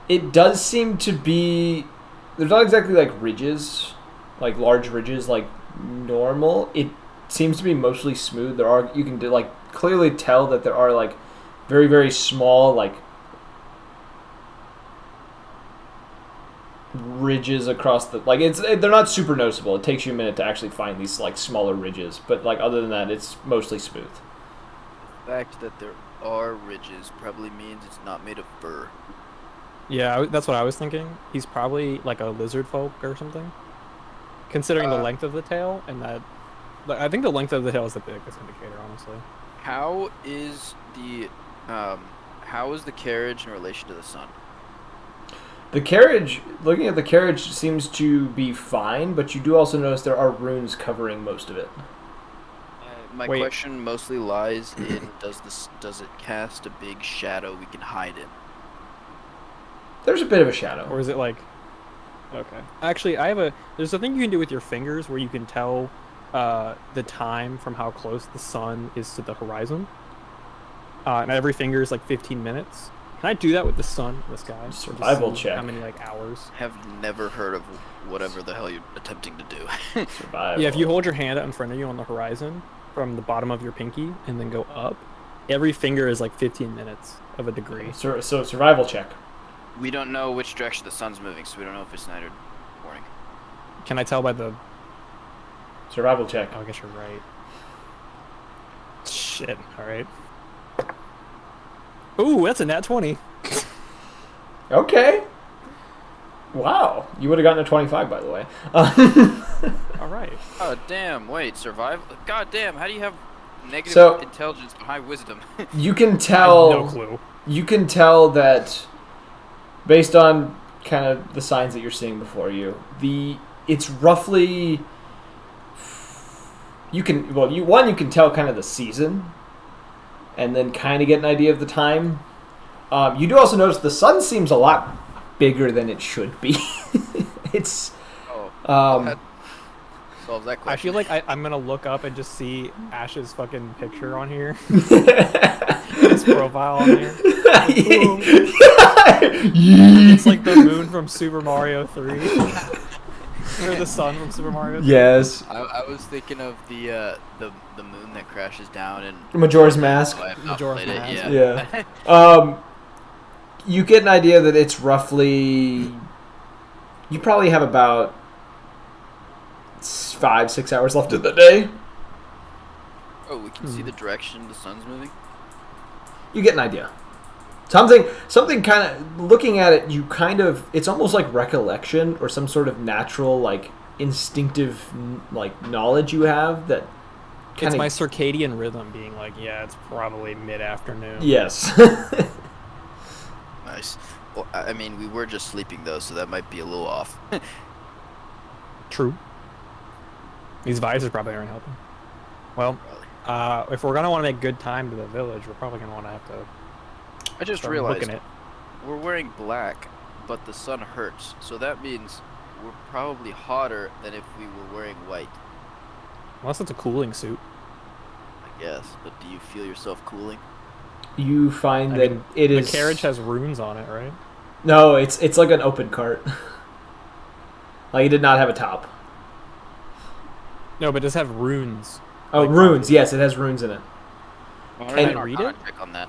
S1: It does seem to be. There's not exactly like ridges, like large ridges, like normal. It seems to be mostly smooth. You can like clearly tell that there are like very, very small like ridges across the they're not super noticeable. It takes you a minute to actually find these like smaller ridges, but like other than that, it's mostly smooth.
S3: The fact that there are ridges probably means it's not made of fur.
S2: Yeah, that's what I was thinking. He's probably like a lizard folk or something. Considering the length of the tail and that, I think the length of the tail is the biggest indicator, honestly.
S3: How is the carriage in relation to the sun?
S1: The carriage, looking at the carriage, seems to be fine, but you do also notice there are runes covering most of it.
S3: My
S2: Wait.
S3: question mostly lies in does it cast a big shadow we can hide in?
S1: There's a bit of a shadow.
S2: Or is it like... Okay. Actually, there's a thing you can do with your fingers where you can tell the time from how close the sun is to the horizon. And every finger is like 15 minutes. Can I do that with the sun in the sky?
S1: Survival
S2: Just see
S1: check.
S2: How many like hours?
S3: Have never heard of whatever the hell you're attempting to do.
S1: Survival.
S2: Yeah, if you hold your hand out in front of you on the horizon from the bottom of your pinky and then go up, every finger is like 15 minutes of a degree.
S1: So survival check.
S3: We don't know which direction the sun's moving, so we don't know if it's night or morning.
S2: Can I tell by the...
S1: Survival check.
S2: Oh, I guess you're right. Shit, alright. Ooh, that's a nat 20.
S1: Okay. Wow. You would have gotten a 25, by the way.
S2: Alright.
S3: Oh damn! Wait, survival? God damn! How do you have negative
S1: So-
S3: intelligence but high wisdom?
S1: You can
S2: I have
S1: tell.
S2: no clue.
S1: You can tell that, based on kind of the signs that you're seeing before you, it's roughly. You can tell kind of the season, and then kind of get an idea of the time. You do also notice the sun seems a lot bigger than it should be. It's.
S3: Oh, that solves that
S2: I
S3: question.
S2: feel like I'm gonna look up and just see Ash's fucking picture on here. His profile on here. It's like the moon from Super Mario 3. Or the sun from Super Mario 3.
S1: Yes.
S3: I was thinking of the moon that crashes down and
S1: Majora's Mask.
S3: I have not
S2: Majora's
S3: played
S2: Mask.
S3: it.
S1: Yeah. You get an idea that it's roughly. You probably have about 5-6 hours left of the day.
S3: Oh, we can see the direction the sun's moving.
S1: You get an idea. Something kind of looking at it. You kind of. It's almost like recollection or some sort of natural, like instinctive, like knowledge you have that.
S2: It's my circadian rhythm being like, yeah, it's probably mid-afternoon.
S1: Yes.
S3: Nice. Well, I mean, we were just sleeping though, so that might be a little off.
S2: True. These visors probably aren't helping. Well,
S3: Probably.
S2: if we're gonna want to make good time to the village, we're probably gonna want to have to
S3: I just
S2: start
S3: realized
S2: booking it.
S3: we're wearing black, but the sun hurts, so that means we're probably hotter than if we were wearing white.
S2: Unless it's a cooling suit.
S3: I guess. But do you feel yourself cooling?
S1: You find
S2: I
S1: that
S2: mean,
S1: it is.
S2: The carriage has runes on it, right?
S1: No, it's like an open cart. Like it did not have a top.
S2: No, but it does have runes.
S1: Oh,
S2: Like-
S1: runes. Yes, it has runes in it.
S3: Can
S2: I read it?
S3: Check on that.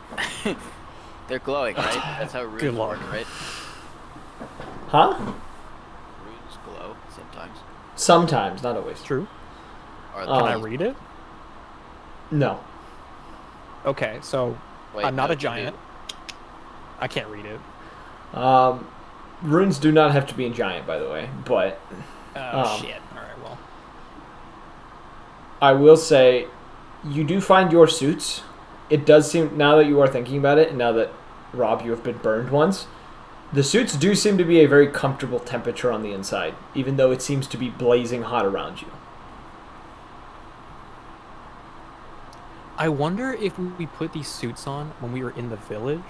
S3: They're glowing, right? That's how runes
S2: Good lord.
S3: work, right?
S1: Huh?
S3: Runes glow sometimes.
S1: Sometimes, not always.
S2: True.
S3: Are
S1: Oh.
S2: Can I read it?
S1: No.
S2: Okay, so
S3: Wait,
S2: I'm not
S3: no,
S2: a giant. I can't read it.
S1: Runes do not have to be in giant, by the way. But
S2: Oh, shit. Alright, well.
S1: I will say, you do find your suits. It does seem, now that you are thinking about it, and now that, Rob, you have been burned once, The suits do seem to be a very comfortable temperature on the inside, even though it seems to be blazing hot around you.
S2: I wonder if we put these suits on when we were in the village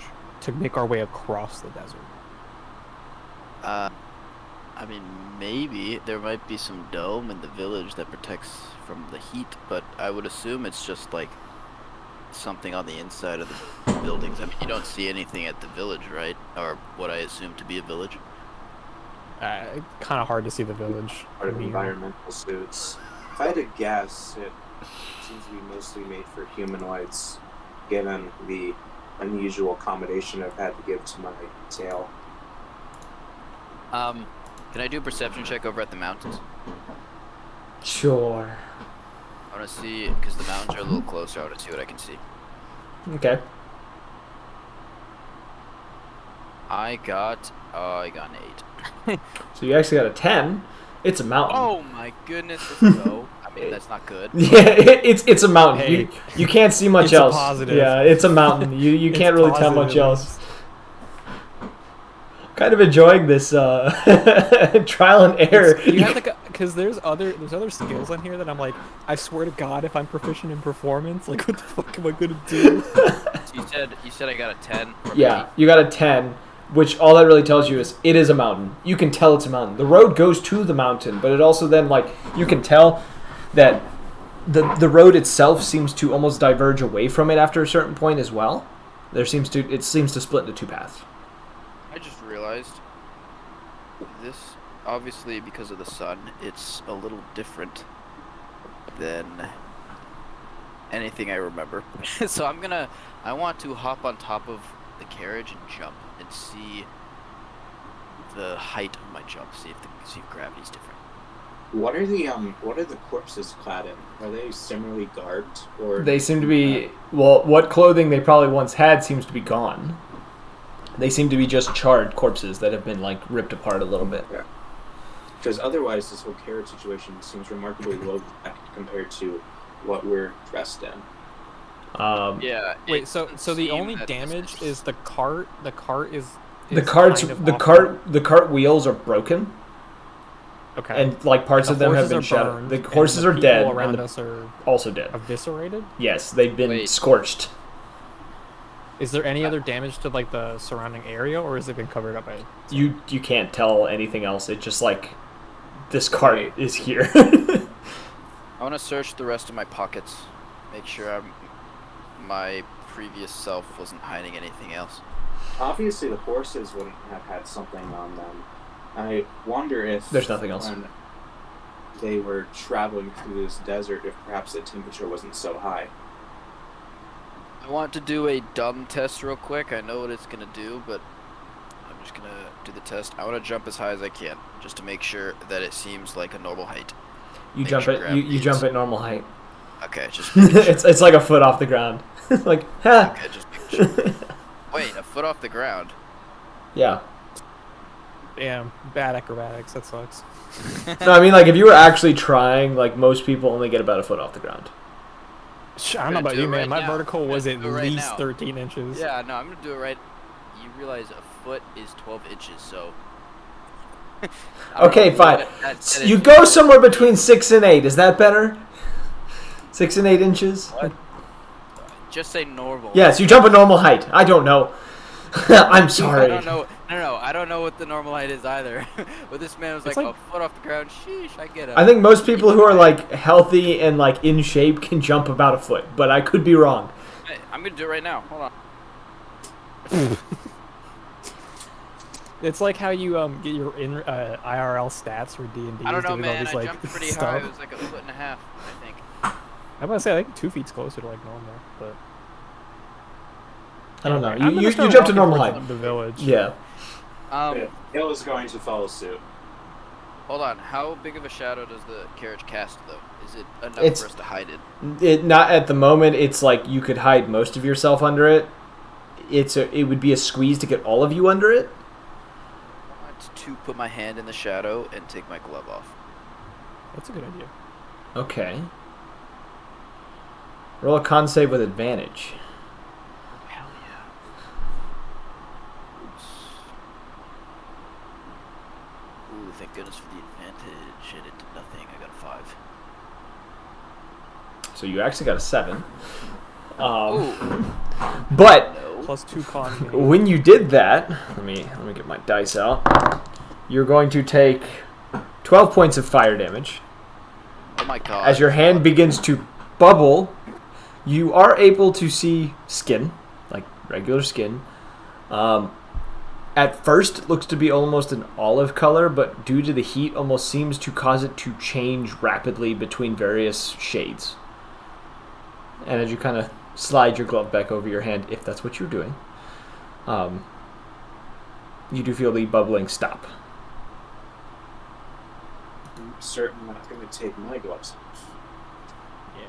S2: to make our way across the desert.
S3: I mean, maybe there might be some dome in the village that protects from the heat, but I would assume it's just like something on the inside of the buildings. I mean, you don't see anything at the village, right? Or what I assume to be a village.
S2: Kind of hard to see the village.
S4: Part of
S2: from here.
S4: environmental suits. If I had to guess, it seems to be mostly made for humanoids, given the unusual accommodation I've had to give to my tail.
S3: Can I do a perception check over at the mountains?
S1: Sure.
S3: I want to see, because the mountains are a little closer, I want to see what I can see.
S1: Okay.
S3: I got an 8.
S1: So you actually got a 10. It's a mountain.
S3: Oh my goodness, let's go. I mean, that's not good.
S1: Yeah, it's a mountain.
S2: Hey,
S1: you can't see much
S2: it's a
S1: else.
S2: positive.
S1: Yeah, it's a mountain. You
S2: It's
S1: can't really tell much
S2: positive.
S1: else. Kind of enjoying this trial and error.
S2: You have like, because there's other skills on here that I'm like, I swear to God, if I'm proficient in performance, like, what the fuck am I gonna do?
S3: So you said I got a 10. From
S1: Yeah, you got a 10, which all that really tells you is it is a mountain. You can tell it's a mountain. The road goes to the mountain, but it also then, like, you can tell that the road itself seems to almost diverge away from it after a certain point as well. It seems to split into two paths.
S3: I just realized this, obviously because of the sun, it's a little different than anything I remember. So I want to hop on top of the carriage and jump and see the height of my jump, see if gravity's different.
S4: What are the corpses clad in? Are they similarly garbed, or
S1: They seem to be, well, what clothing they probably once had seems to be gone. They seem to be just charred corpses that have been, like, ripped apart a little bit.
S4: Yeah. Because otherwise, this whole carriage situation seems remarkably low tech compared to what we're dressed in.
S3: Yeah.
S2: Wait, so the only damage is the cart. The cart is
S1: The cart wheels are broken,
S2: Okay.
S1: and like parts
S2: The
S1: of them have
S2: horses
S1: been
S2: are
S1: shattered.
S2: burned,
S1: The
S2: and
S1: horses
S2: the
S1: are
S2: people
S1: dead,
S2: around
S1: and
S2: us are
S1: also dead.
S2: eviscerated.
S1: Yes, they've been
S3: Wait.
S1: scorched.
S2: Is there any other damage to like the surrounding area, or has it been covered up by?
S1: You can't tell anything else. It's just like this cart
S4: Right.
S1: is here.
S3: I want to search the rest of my pockets, make sure my previous self wasn't hiding anything else.
S4: Obviously, the horses wouldn't have had something on them. I wonder if
S1: There's nothing else.
S4: when they were traveling through this desert, if perhaps the temperature wasn't so high.
S3: I want to do a dumb test real quick. I know what it's gonna do, but I'm just gonna do the test. I want to jump as high as I can, just to make sure that it seems like a normal height.
S1: You
S3: Make
S1: jump
S3: sure
S1: at
S3: gravity
S1: you
S3: is-
S1: jump at normal height.
S3: Okay, just making sure.
S1: it's like a foot off the ground. Like, ha.
S3: Okay, just making sure. Wait, a foot off the ground.
S1: Yeah.
S2: Damn, bad acrobatics. That sucks.
S1: No, I mean, like, if you were actually trying, like, most people only get about a foot off the ground.
S2: I don't know
S3: gonna
S2: about
S3: do
S2: you,
S3: it
S2: man.
S3: right
S2: My
S3: now.
S2: vertical
S3: I'm
S2: was
S3: gonna
S2: at
S3: do it right
S2: least
S3: now.
S2: 13 inches.
S3: Yeah, no, I'm gonna do it right. You realize a foot is 12 inches, so. I don't
S1: Okay,
S3: know
S1: fine.
S3: that
S1: You
S3: is-
S1: go somewhere between 6 and 8. Is that better? 6 and 8 inches?
S3: What? Just say normal.
S1: Yes, you jump a normal height. I don't know. I'm
S3: I
S1: sorry.
S3: don't know. No, I don't know what the normal height is either. But this man was
S2: It's
S3: like,
S2: like-
S3: a foot off the ground. Sheesh, I get it.
S1: I think most people who are, like, healthy and, like, in shape can jump about a foot, but I could be wrong.
S3: Hey, I'm gonna do it right now. Hold on.
S2: It's like how you get your IRL stats for D&D.
S3: I don't know,
S2: doing all
S3: man.
S2: these,
S3: I
S2: like,
S3: jumped pretty
S2: stuff.
S3: high. It was like a foot and a half, I think.
S2: I'm gonna say I think 2 feet's closer to like normal, but
S1: I don't know.
S2: I'm gonna
S1: You
S2: start
S1: jumped to
S2: walking
S1: normal
S2: towards
S1: height.
S2: The village.
S1: Yeah.
S4: Yeah, Hill is going to follow suit.
S3: Hold on. How big of a shadow does the carriage cast, though? Is it enough
S1: It's-
S3: for us to hide it?
S1: It not at the moment. It's like you could hide most of yourself under it. It would be a squeeze to get all of you under it.
S3: I want to put my hand in the shadow and take my glove off.
S2: That's a good idea.
S1: Okay. Roll a con save with advantage.
S3: Hell yeah. goodness for the advantage, and it did nothing. I got a 5.
S1: So you actually got a 7.
S3: Oh,
S1: But
S3: no.
S2: Plus 2 con.
S1: when you did that, let me get my dice out. You're going to take 12 points of fire damage.
S3: Oh my god.
S1: As your hand begins to bubble, you are able to see skin, like regular skin. At first, it looks to be almost an olive color, but due to the heat, almost seems to cause it to change rapidly between various shades. And as you kind of slide your glove back over your hand, if that's what you're doing, you do feel the bubbling stop.
S4: I'm certainly not going to take my gloves off.
S2: Yeah,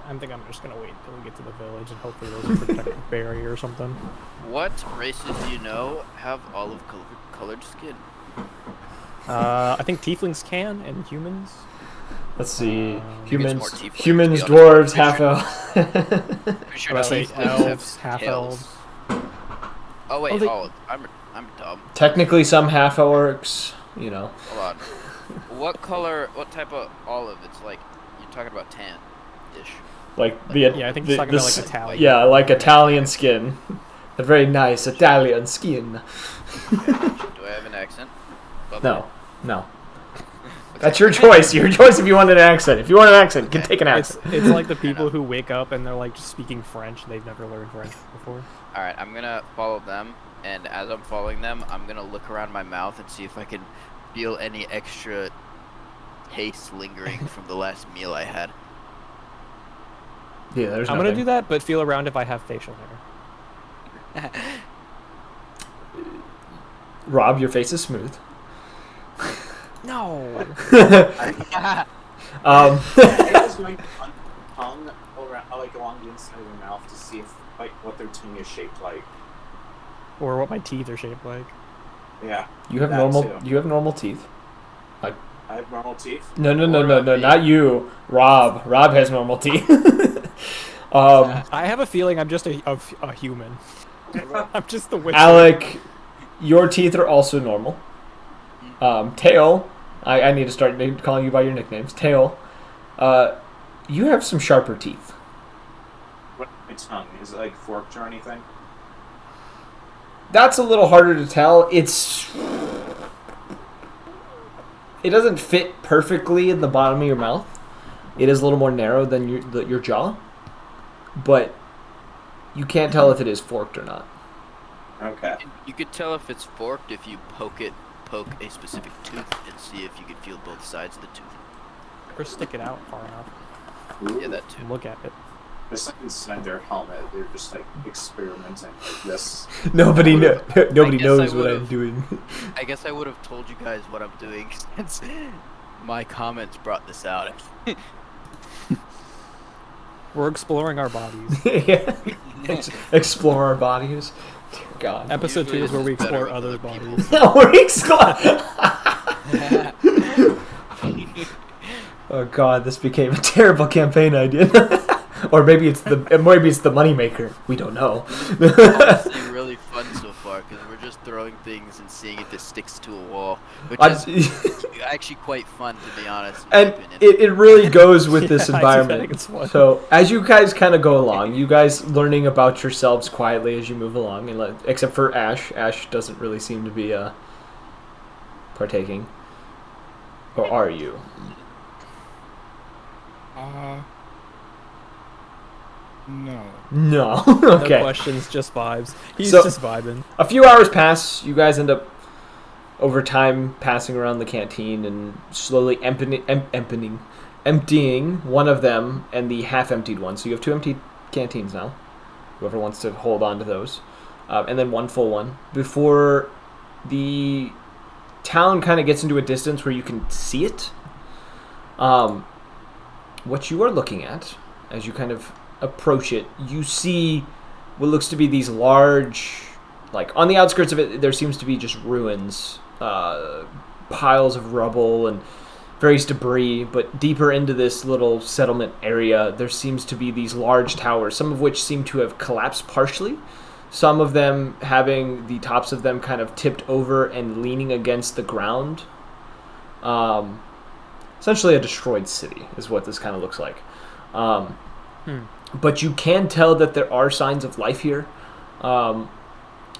S2: I think I'm just gonna wait until we get to the village and hopefully there's a protective barrier or something.
S3: What races do you know have olive colored skin?
S2: I think tieflings can, and humans.
S1: Let's see.
S3: Maybe it's
S1: Humans,
S3: more tiefling, to
S1: humans,
S3: be honest.
S1: dwarves, half elf.
S3: Pretty sure
S2: I was gonna say
S3: tieflings have
S2: elves, half
S3: tails.
S2: elves.
S3: Oh wait,
S2: Oh,
S3: I'm dumb.
S1: Technically, some half orcs. You know.
S3: Hold on. What color? What type of olive? It's like you're talking about tan-ish.
S1: Like the
S2: Yeah, I think it's talking about like
S1: s-
S2: Italian.
S1: Yeah, like Italian skin. A very nice Italian skin.
S3: Do I have an accent?
S1: No, no. That's your choice. Your choice if you want an accent. If you want an accent, you can take an
S2: It's
S1: accent.
S2: it's like the people who wake up and they're like just speaking French. They've never learned French before.
S3: All right, I'm gonna follow them, and as I'm following them, I'm gonna look around my mouth and see if I can feel any extra taste lingering from the last meal I had.
S1: Yeah, there's
S2: I'm
S1: nothing.
S2: gonna do that, but feel around if I have facial hair.
S1: Rob, your face is smooth.
S2: No.
S4: I was going to tongue around, like along the inside of their mouth to see if, like, what their tongue is shaped like.
S2: Or what my teeth are shaped like.
S4: Yeah,
S1: You have
S4: that
S1: normal.
S4: too.
S1: You have normal teeth.
S4: I have normal teeth.
S1: No,
S3: Or,
S1: not you. Rob. Rob has normal teeth.
S2: I have a feeling I'm just a human. I'm just the witcher.
S1: Alec, your teeth are also normal. Tail, I need to start calling you by your nicknames. Tail, you have some sharper teeth.
S4: What my tongue is it like forked or anything?
S1: That's a little harder to tell. It doesn't fit perfectly in the bottom of your mouth. It is a little more narrow than your jaw, but you can't tell if it is forked or not.
S4: Okay.
S3: You could tell if it's forked if you poke a specific tooth and see if you can feel both sides of the tooth.
S2: Or stick it out far enough
S3: Yeah, that too.
S2: and look at it.
S4: It's like inside their helmet. They're just like experimenting like this.
S1: Nobody
S3: guess I
S1: knows what I'm
S3: would've-
S1: doing.
S3: I guess I would have told you guys what I'm doing since my comments brought this out.
S2: We're exploring our bodies.
S1: Yeah. Explore our bodies. Dear God.
S2: Episode 2
S3: Usually
S2: is where we
S3: this is better
S2: explore
S3: with
S2: other
S3: other
S2: bodies.
S1: No, we're Oh God, this became a terrible campaign idea. Or maybe it's the moneymaker. We don't know.
S3: Honestly, really fun so far because we're just throwing things and seeing if this sticks to a wall, which is actually quite fun to be honest. In
S1: And
S3: my opinion.
S1: it really goes with this
S2: Yeah, I do think
S1: environment.
S2: it's fun.
S1: So as you guys kind of go along, you guys learning about yourselves quietly as you move along, and except for Ash. Ash doesn't really seem to be partaking. Or are you?
S5: No.
S1: No.
S2: No
S1: Okay.
S2: questions, just vibes. He's
S1: So-
S2: just vibing.
S1: A few hours pass. You guys end up, over time, passing around the canteen and slowly emptying one of them and the half-emptied one. So you have 2 empty canteens now. Whoever wants to hold on to those, and then 1 full one before the town kind of gets into a distance where you can see it. What you are looking at as you kind of approach it, you see what looks to be these large, like on the outskirts of it, there seems to be just ruins, piles of rubble and various debris, but deeper into this little settlement area, there seems to be these large towers, some of which seem to have collapsed partially, some of them having the tops of them kind of tipped over and leaning against the ground. Essentially a destroyed city is what this kind of looks like. But you can tell that there are signs of life here.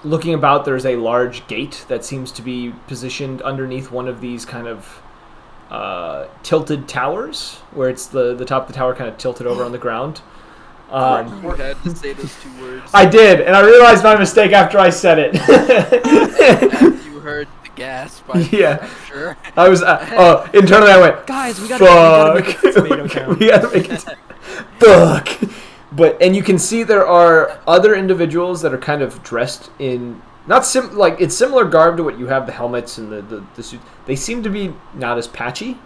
S1: Looking about, there's a large gate that seems to be positioned underneath one of these kind of tilted towers, where it's the top of the tower kind of tilted over on the ground.
S3: You had to say those 2 words.
S1: I did, and I realized my mistake after I said it.
S3: After you heard the gasp, I'm sure.
S1: I was internally I went,
S2: Guys, we gotta make it tomato town.
S1: we gotta make it. Fuck. And you can see there are other individuals that are kind of dressed in it's similar garb to what you have, the helmets and the suits. They seem to be not as patchy.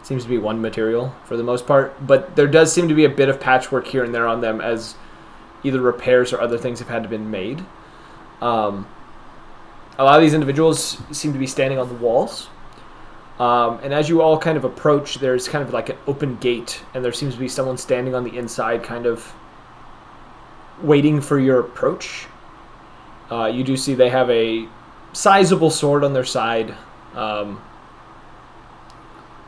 S1: Seems to be one material for the most part, but there does seem to be a bit of patchwork here and there on them as either repairs or other things have had to been made. A lot of these individuals seem to be standing on the walls. And as you all kind of approach, there's kind of like an open gate, and there seems to be someone standing on the inside kind of waiting for your approach. You do see they have a sizable sword on their side,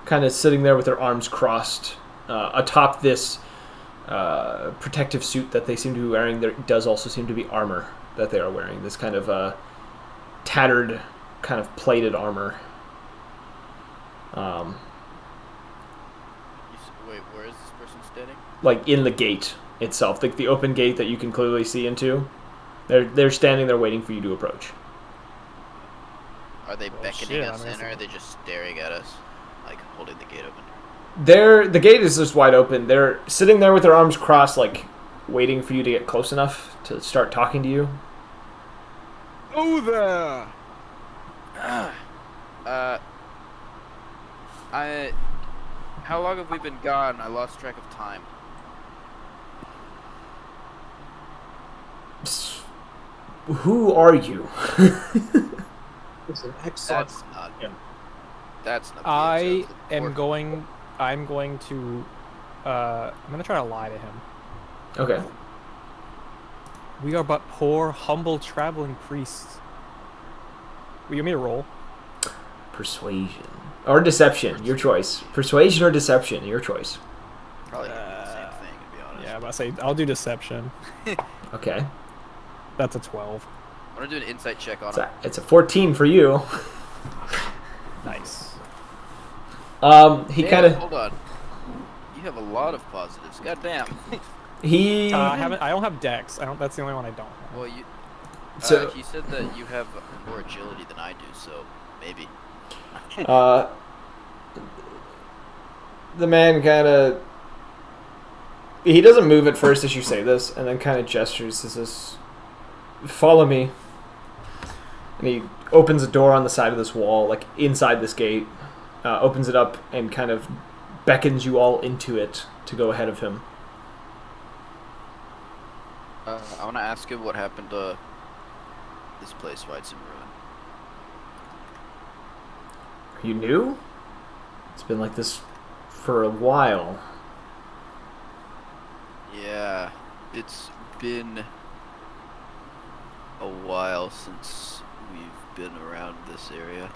S1: kind of sitting there with their arms crossed. Atop this protective suit that they seem to be wearing, there does also seem to be armor that they are wearing. This kind of tattered, kind of plated armor.
S3: Wait, where is this person standing?
S1: Like in the gate itself, like the open gate that you can clearly see into. They're standing there waiting for you to approach.
S3: Are they beckoning us in, or are they just staring at us, like holding the gate open?
S1: The gate is just wide open. They're sitting there with their arms crossed, like waiting for you to get close enough to start talking to you.
S3: Oh there. How long have we been gone? I lost track of time.
S1: Who are you?
S4: It's an excellent.
S3: That's not.
S2: I'm going to try to lie to him.
S1: Okay.
S2: We are but poor, humble traveling priests. Will you want me to roll?
S1: Persuasion. Or deception, your choice. Persuasion or deception, your choice.
S3: Probably gonna do the same thing, to be honest.
S2: Yeah, I'm about to say I'll do deception.
S1: Okay.
S2: That's a 12.
S3: I want to do an insight check on him.
S1: It's a 14 for you.
S2: Nice.
S1: He kind of.
S3: Hold on. You have a lot of positives. Goddamn.
S1: He.
S2: I don't have dex. That's the only one I don't have.
S3: Well, you.
S1: So
S3: he said that you have more agility than I do, so maybe.
S1: The man kind of. He doesn't move at first as you say this, and then kind of gestures and says, "Follow me." And he opens a door on the side of this wall, like inside this gate, opens it up and kind of beckons you all into it to go ahead of him.
S3: I want to ask him what happened to this place, why it's in ruin.
S1: Are you new? It's been like this for a while.
S3: Yeah, it's been a while since we've been around this area.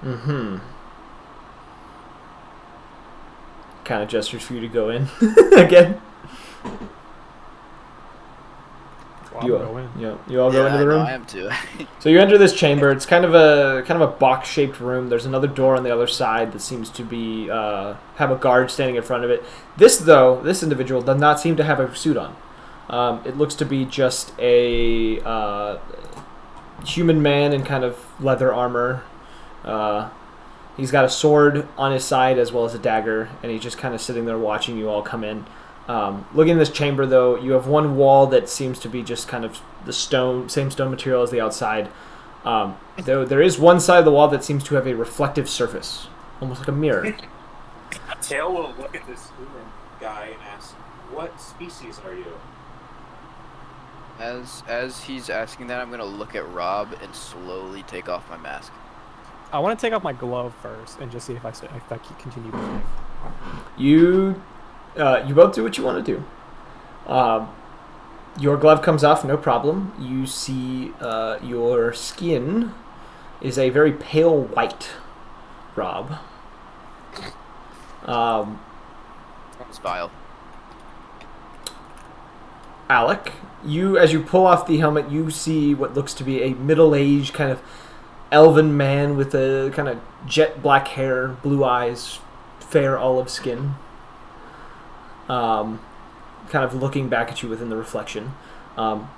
S1: Mm-hmm. Kind of gestures for you to go in again.
S2: Well,
S1: You
S2: I'll
S1: all,
S2: go in.
S1: you all go into the room.
S3: I am too.
S1: So you enter this chamber. It's kind of a box-shaped room. There's another door on the other side that seems to be have a guard standing in front of it. This individual does not seem to have a suit on. It looks to be just a human man in kind of leather armor. He's got a sword on his side as well as a dagger, and he's just kind of sitting there watching you all come in. Looking in this chamber, though, you have one wall that seems to be just kind of the same stone material as the outside. Though there is one side of the wall that seems to have a reflective surface, almost like a mirror.
S4: Tail will look at this human guy and ask, "What species are you?"
S3: As he's asking that, I'm gonna look at Rob and slowly take off my mask.
S2: I want to take off my glove first and just see if I can continue breathing.
S1: You both do what you want to do. Your glove comes off, no problem. You see your skin is a very pale white, Rob.
S3: It's vile.
S1: Alec, as you pull off the helmet, you see what looks to be a middle-aged kind of elven man with a kind of jet black hair, blue eyes, fair olive skin. Kind of looking back at you within the reflection.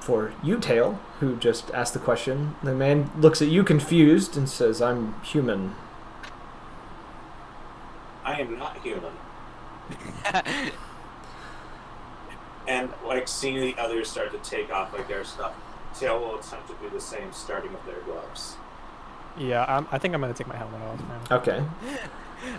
S1: For you, Tail, who just asked the question, the man looks at you confused and says, "I'm human."
S4: I am not human. And like seeing the others start to take off like their stuff, Tail will attempt to do the same, starting with their gloves.
S2: Yeah, I think I'm gonna take my helmet off now.
S1: Okay.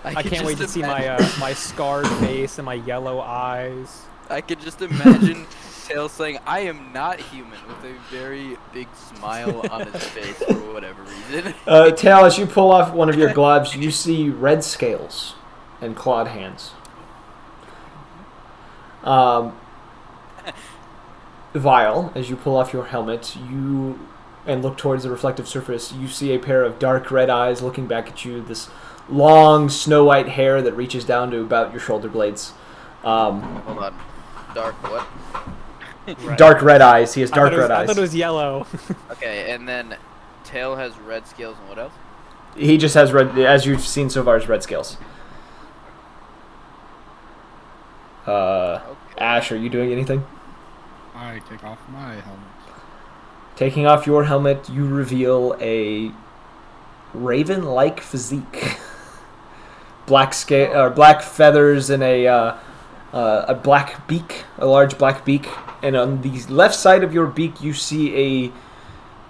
S2: I can't wait to see my my scarred face and my yellow eyes.
S3: I could just imagine Tail saying, "I am not human," with a very big smile on his face for whatever reason.
S1: Tail, as you pull off one of your gloves, you see red scales and clawed hands. Vile, as you pull off your helmet, and look towards the reflective surface, you see a pair of dark red eyes looking back at you, this long snow white hair that reaches down to about your shoulder blades.
S3: Hold on. Dark what?
S2: Red.
S1: Dark red eyes. He has dark red eyes.
S2: I thought it was yellow.
S3: Okay, and then Tail has red scales and what else?
S1: He just has red, as you've seen so far, is red scales.
S3: Okay.
S1: Ash, are you doing anything?
S5: I take off my helmet.
S1: Taking off your helmet, you reveal a raven-like physique. Black feathers and a black beak, a large black beak. And on the left side of your beak, you see a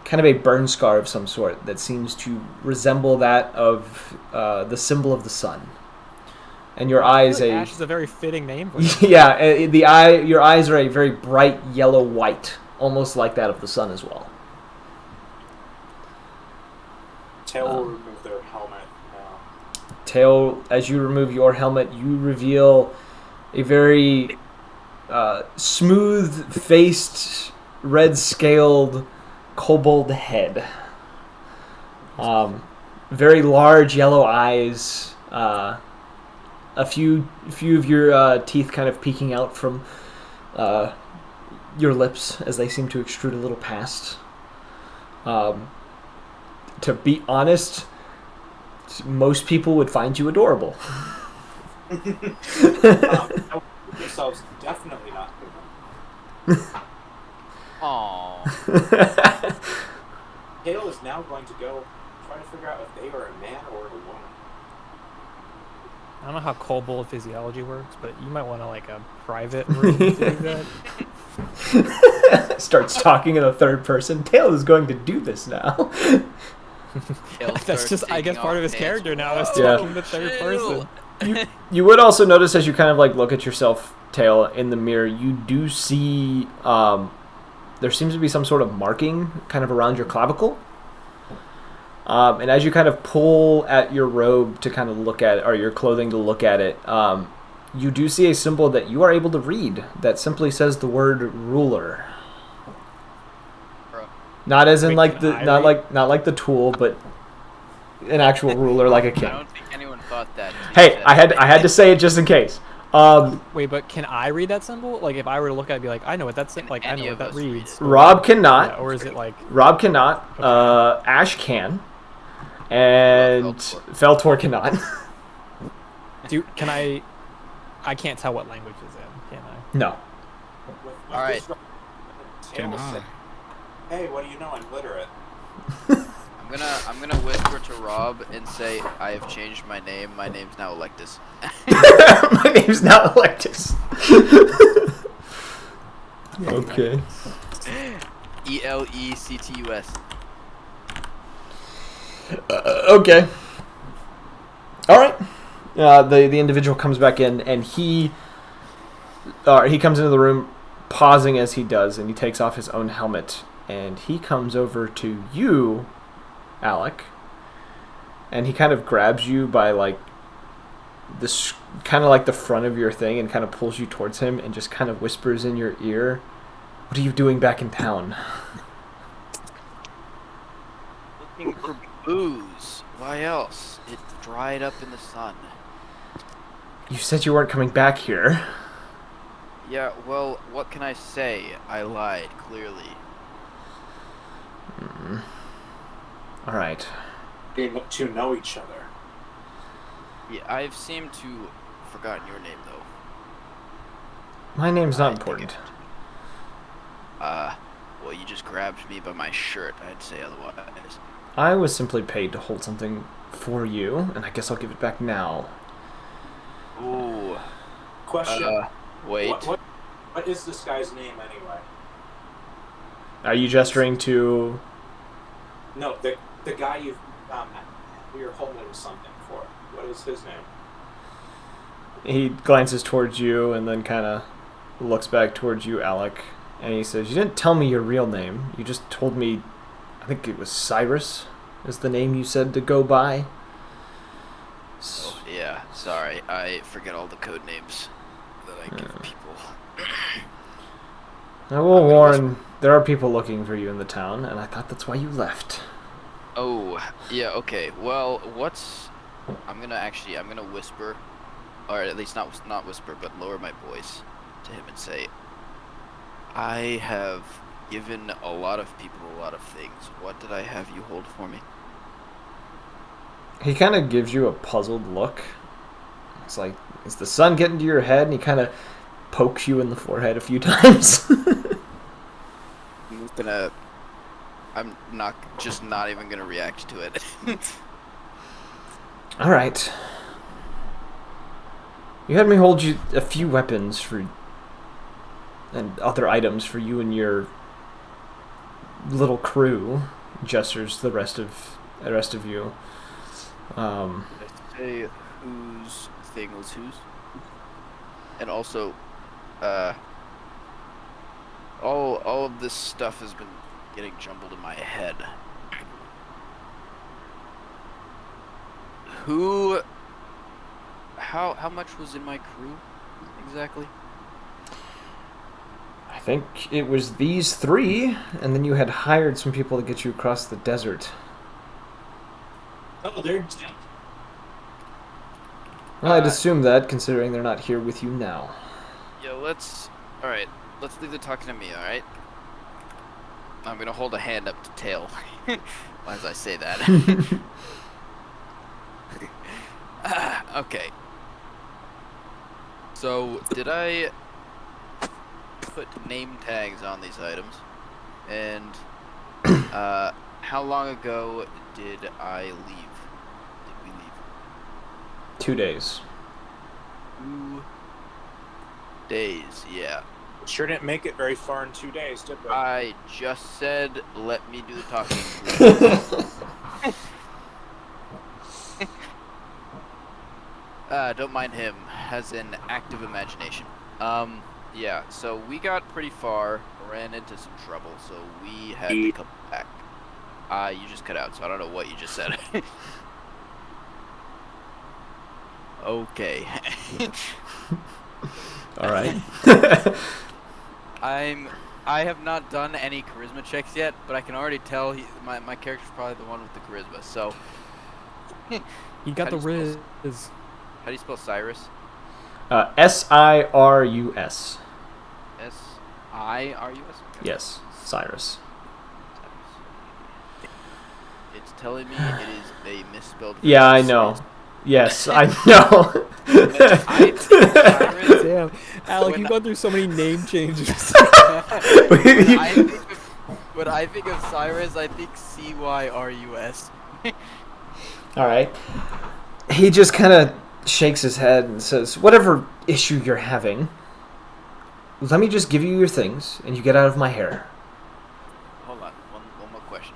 S1: kind of a burn scar of some sort that seems to resemble that of the symbol of the sun. And your eyes,
S2: Ash is a very fitting name for it.
S1: yeah, your eyes are a very bright yellow white, almost like that of the sun as well.
S4: Tail will remove their helmet now.
S1: Tail, as you remove your helmet, you reveal a very smooth-faced, red-scaled kobold head. Very large yellow eyes. A few of your teeth kind of peeking out from your lips as they seem to extrude a little past. To be honest, most people would find you adorable.
S4: Yourselves definitely not human.
S3: Aww.
S4: Tail is now going to go try to figure out if they are a man or a woman.
S2: I don't know how kobold physiology works, but you might want to like a private room to do that.
S1: Starts talking in the third person. Tail is going to do this now.
S2: That's just, I guess, part of his character now is
S1: Yeah.
S2: talking in the third person.
S1: You would also notice as you kind of like look at yourself, Tail, in the mirror, you do see there seems to be some sort of marking kind of around your clavicle. And as you kind of pull at your robe to kind of look at it, or your clothing to look at it, you do see a symbol that you are able to read that simply says the word ruler. Not as in
S2: Wait,
S1: like
S2: can
S1: not
S2: I
S1: like the tool, but an actual ruler like a
S3: I
S1: king.
S3: don't think anyone thought that.
S1: Hey, I had to say it just in case.
S2: Wait, but can I read that symbol? Like, if I were to look at it, be like, I know what that's
S3: Can
S2: like. I
S3: any
S2: know
S3: of
S2: what that
S3: us read
S2: reads.
S3: it?
S1: Rob cannot.
S2: Yeah, or is it like?
S1: Rob cannot. Ash can, and Feltor cannot.
S2: Can I? I can't tell what language is in. Can I?
S1: No.
S4: With
S3: All right.
S4: this, Tail
S5: Can
S4: will
S5: I?
S4: say, "Hey, what do you know? I'm literate."
S3: I'm gonna whisper to Rob and say I have changed my name. My name's now Electus.
S1: My name's now Electus. Okay.
S3: ELECTUS.
S1: Okay. All right. The individual comes back in, and he comes into the room, pausing as he does, and he takes off his own helmet, and he comes over to you, Alec, and he kind of grabs you by like this, kind of like the front of your thing, and kind of pulls you towards him, and just kind of whispers in your ear, "What are you doing back in town?"
S3: Looking for Booze. Why else? It dried up in the sun.
S1: You said you weren't coming back here.
S3: Yeah, well, what can I say? I lied, clearly.
S1: All right.
S4: They two know each other.
S3: Yeah, I've seemed to forgotten your name, though.
S1: My name's not
S3: I
S1: important.
S3: think well, you just grabbed me by my shirt, I'd say otherwise.
S1: I was simply paid to hold something for you, and I guess I'll give it back now.
S3: Ooh.
S4: Question.
S3: Wait.
S4: What is this guy's name anyway?
S1: Are you gesturing to...
S4: No, the guy you're holding something for. What is his name?
S1: He glances towards you and then kind of looks back towards you, Alec, and he says, "You didn't tell me your real name. You just told me, I think it was Cyrus is the name you said to go by."
S3: Oh, yeah, sorry. I forget all the code names that I give people.
S1: I will warn, there are people looking for you in the town, and I thought that's why you left.
S3: Oh, yeah, okay. Well, I'm gonna whisper, or at least not whisper, but lower my voice to him and say, I have given a lot of people a lot of things. What did I have you hold for me?
S1: He kind of gives you a puzzled look. It's like, is the sun getting to your head? And he kind of pokes you in the forehead a few times.
S3: I'm not even gonna react to it.
S1: All right. You had me hold you a few weapons and other items for you and your little crew. Gestures the rest of you.
S3: I say whose thing was whose, and also, all of this stuff has been getting jumbled in my head. How much was in my crew exactly?
S1: I think it was these three, and then you had hired some people to get you across the desert.
S4: Oh, they're...
S1: Well, I'd assume that, considering they're not here with you now.
S3: Yeah, alright, let's leave the talking to me, alright? I'm gonna hold a hand up to tail as I say that. Okay. So, did I put name tags on these items? And, how long ago did I leave? Did we leave?
S1: 2 days.
S3: 2 days, yeah.
S4: Sure didn't make it very far in 2 days, did we?
S3: I just said, let me do the talking. Don't mind him. Has an active imagination. Yeah, so we got pretty far, ran into some trouble, so we had to come back. You just cut out, so I don't know what you just said. Okay.
S1: All right.
S3: I have not done any charisma checks yet, but I can already tell my character's probably the one with the charisma, so...
S2: You got the riz.
S3: How do you spell Cyrus?
S1: S-I-R-U-S.
S3: S-I-R-U-S? Okay.
S1: Yes, Cyrus.
S3: It's telling me it is a misspelled...
S1: Yeah, I know. Yes, I know.
S2: Damn, Alec, you've gone through so many name changes.
S3: When I think of Cyrus, I think C-Y-R-U-S.
S1: All right. He just kind of shakes his head and says, "Whatever issue you're having, let me just give you your things and you get out of my hair."
S3: Hold on, one more question.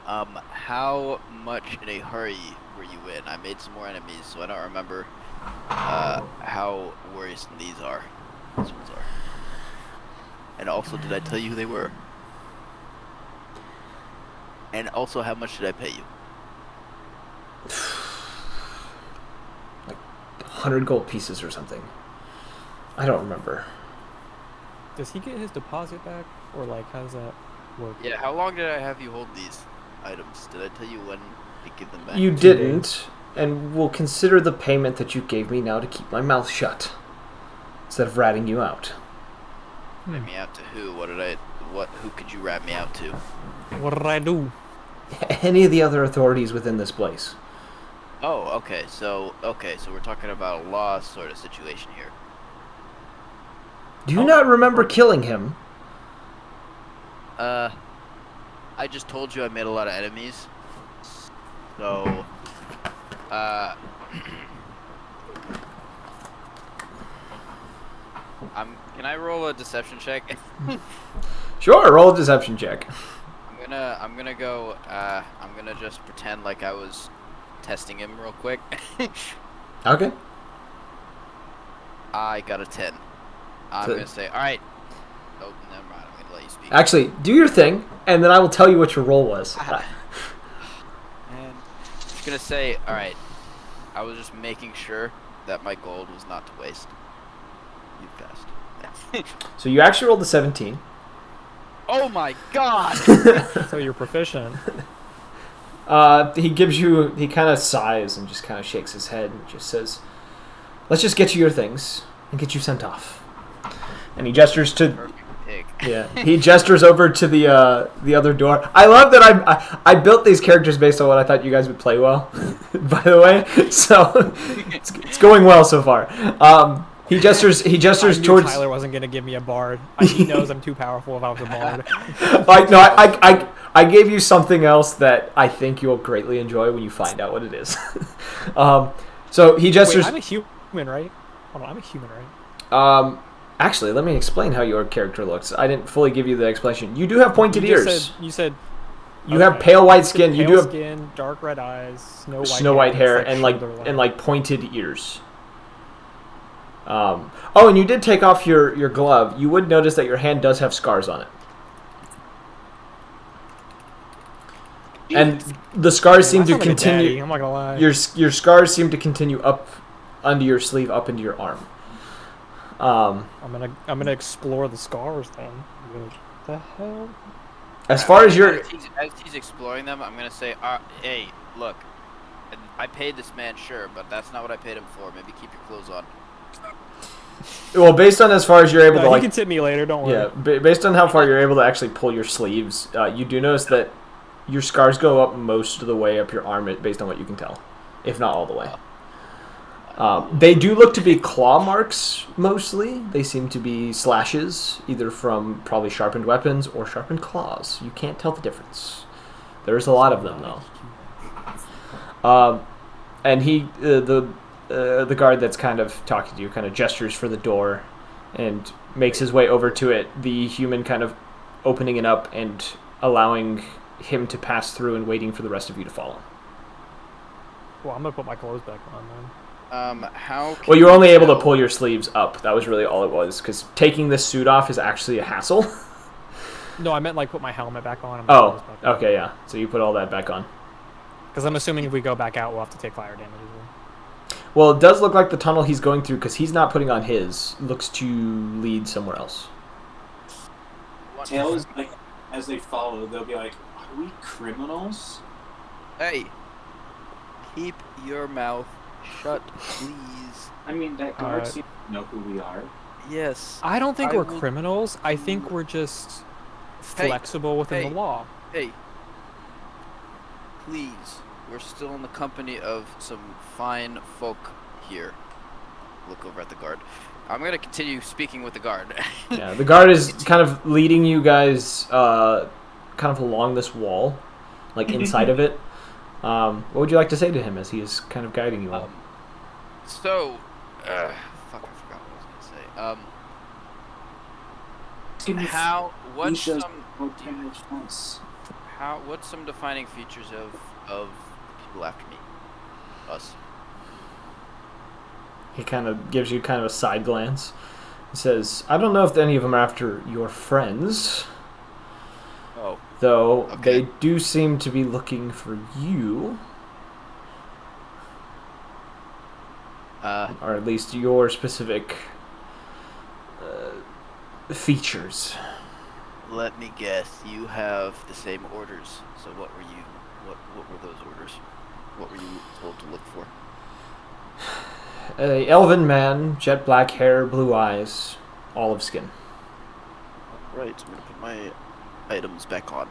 S3: How much in a hurry were you in? I made some more enemies, so I don't remember how worrisome these ones are. And also, did I tell you who they were? And also, how much did I pay you?
S1: Like 100 gold pieces or something. I don't remember.
S2: Does he get his deposit back, or like how does that work?
S3: Yeah, how long did I have you hold these items? Did I tell you when to give them back.
S1: You
S2: 2
S1: didn't, and will consider the payment that you gave me now to keep my mouth shut, instead of ratting you out.
S3: Rat me out to who? Who could you rat me out to?
S2: What did I do?
S1: Any of the other authorities within this place.
S3: Oh, okay. So we're talking about a law sort of situation here.
S1: Do you not remember killing him?
S3: I just told you I made a lot of enemies. So, can I roll a deception check?
S1: Sure, roll a deception check.
S3: I'm gonna just pretend like I was testing him real quick.
S1: Okay.
S3: I got a 10. I'm
S1: So-
S3: gonna say, alright. Oh, never mind. I'm gonna let you speak.
S1: Actually, do your thing, and then I will tell you what your roll was.
S3: And I'm just gonna say, alright. I was just making sure that my gold was not to waste. You passed.
S1: So you actually rolled a 17.
S3: Oh my god!
S2: So you're proficient.
S1: He kind of sighs and just kind of shakes his head and just says, "Let's just get you your things and get you sent off." And he gestures to,
S3: Perfect pig.
S1: yeah, he gestures over to the other door. I love that I built these characters based on what I thought you guys would play well, by the way. So it's going well so far. He gestures
S2: I knew
S1: towards.
S2: Tyler wasn't gonna give me a bard. He knows I'm too powerful if I was a bard.
S1: I gave you something else that I think you'll greatly enjoy when you find out what it is. So he gestures.
S2: Wait, I'm a human, right? Hold on, I'm a human, right?
S1: Actually, let me explain how your character looks. I didn't fully give you the explanation. You do have pointed
S2: You just
S1: ears.
S2: You said
S1: You have pale white skin. You do
S2: pale
S1: have
S2: skin, dark red eyes,
S1: snow white hair,
S2: it's
S1: and
S2: shoulder length.
S1: like pointed ears. Oh, and you did take off your glove. You would notice that your hand does have scars on it. And the scars seem to
S2: That's not like a daddy,
S1: continue.
S2: I'm not gonna lie.
S1: Your scars seem to continue up under your sleeve, up into your arm.
S2: I'm gonna explore the scars then. What the hell?
S1: As far as your
S3: As he's exploring them, I'm gonna say, hey, look, I paid this man, sure, but that's not what I paid him for. Maybe keep your clothes on.
S1: well, based on as far as you're able
S2: No,
S1: to
S2: you
S1: like,
S2: can tip me later. Don't worry.
S1: yeah, based on how far you're able to actually pull your sleeves, you do notice that your scars go up most of the way up your arm, based on what you can tell, if not all the way. They do look to be claw marks mostly. They seem to be slashes, either from probably sharpened weapons or sharpened claws. You can't tell the difference. There's a lot of them though. And the guard that's kind of talking to you kind of gestures for the door and makes his way over to it. The human kind of opening it up and allowing him to pass through and waiting for the rest of you to follow.
S2: Well, I'm gonna put my clothes back on then.
S3: How?
S1: Well, you were only able to
S3: tell-
S1: pull your sleeves up. That was really all it was, because taking this suit off is actually a hassle.
S2: No, I meant like put my helmet back on. And my
S1: Oh,
S2: clothes back on.
S1: okay, yeah. So you put all that back on.
S2: Because I'm assuming if we go back out, we'll have to take fire damage as well.
S1: Well, it does look like the tunnel he's going through, because he's not putting on his, looks to lead somewhere else.
S4: Tails, like, as they follow, they'll be like, "Are we criminals?"
S3: Hey, keep your mouth shut, please.
S4: I mean, that guard
S2: Alright.
S4: seems to know who we are.
S3: Yes.
S2: I don't think
S3: I
S2: we're
S3: will-
S2: criminals. I think we're just
S3: Hey,
S2: flexible within
S3: hey.
S2: the law.
S3: Hey, please. We're still in the company of some fine folk here. Look over at the guard. I'm gonna continue speaking with the guard.
S1: Yeah, the guard is kind of leading you guys kind of along this wall, like inside of it. What would you like to say to him as he is kind of guiding you all?
S3: So, fuck, I forgot what I was gonna say.
S4: Give me
S3: What's
S4: Isha's
S3: some,
S4: broken response.
S3: what's some defining features of people after me? Us.
S1: He kind of gives you kind of a side glance. He says, "I don't know if any of them are after your friends,
S3: Oh,
S1: though
S3: Okay.
S1: they do seem to be looking for you, or at least your specific features."
S3: let me guess. You have the same orders. So what were you? What were those orders? What were you told to look for?
S1: A elven man, jet black hair, blue eyes, olive skin.
S3: Right, I'm gonna put my items back on.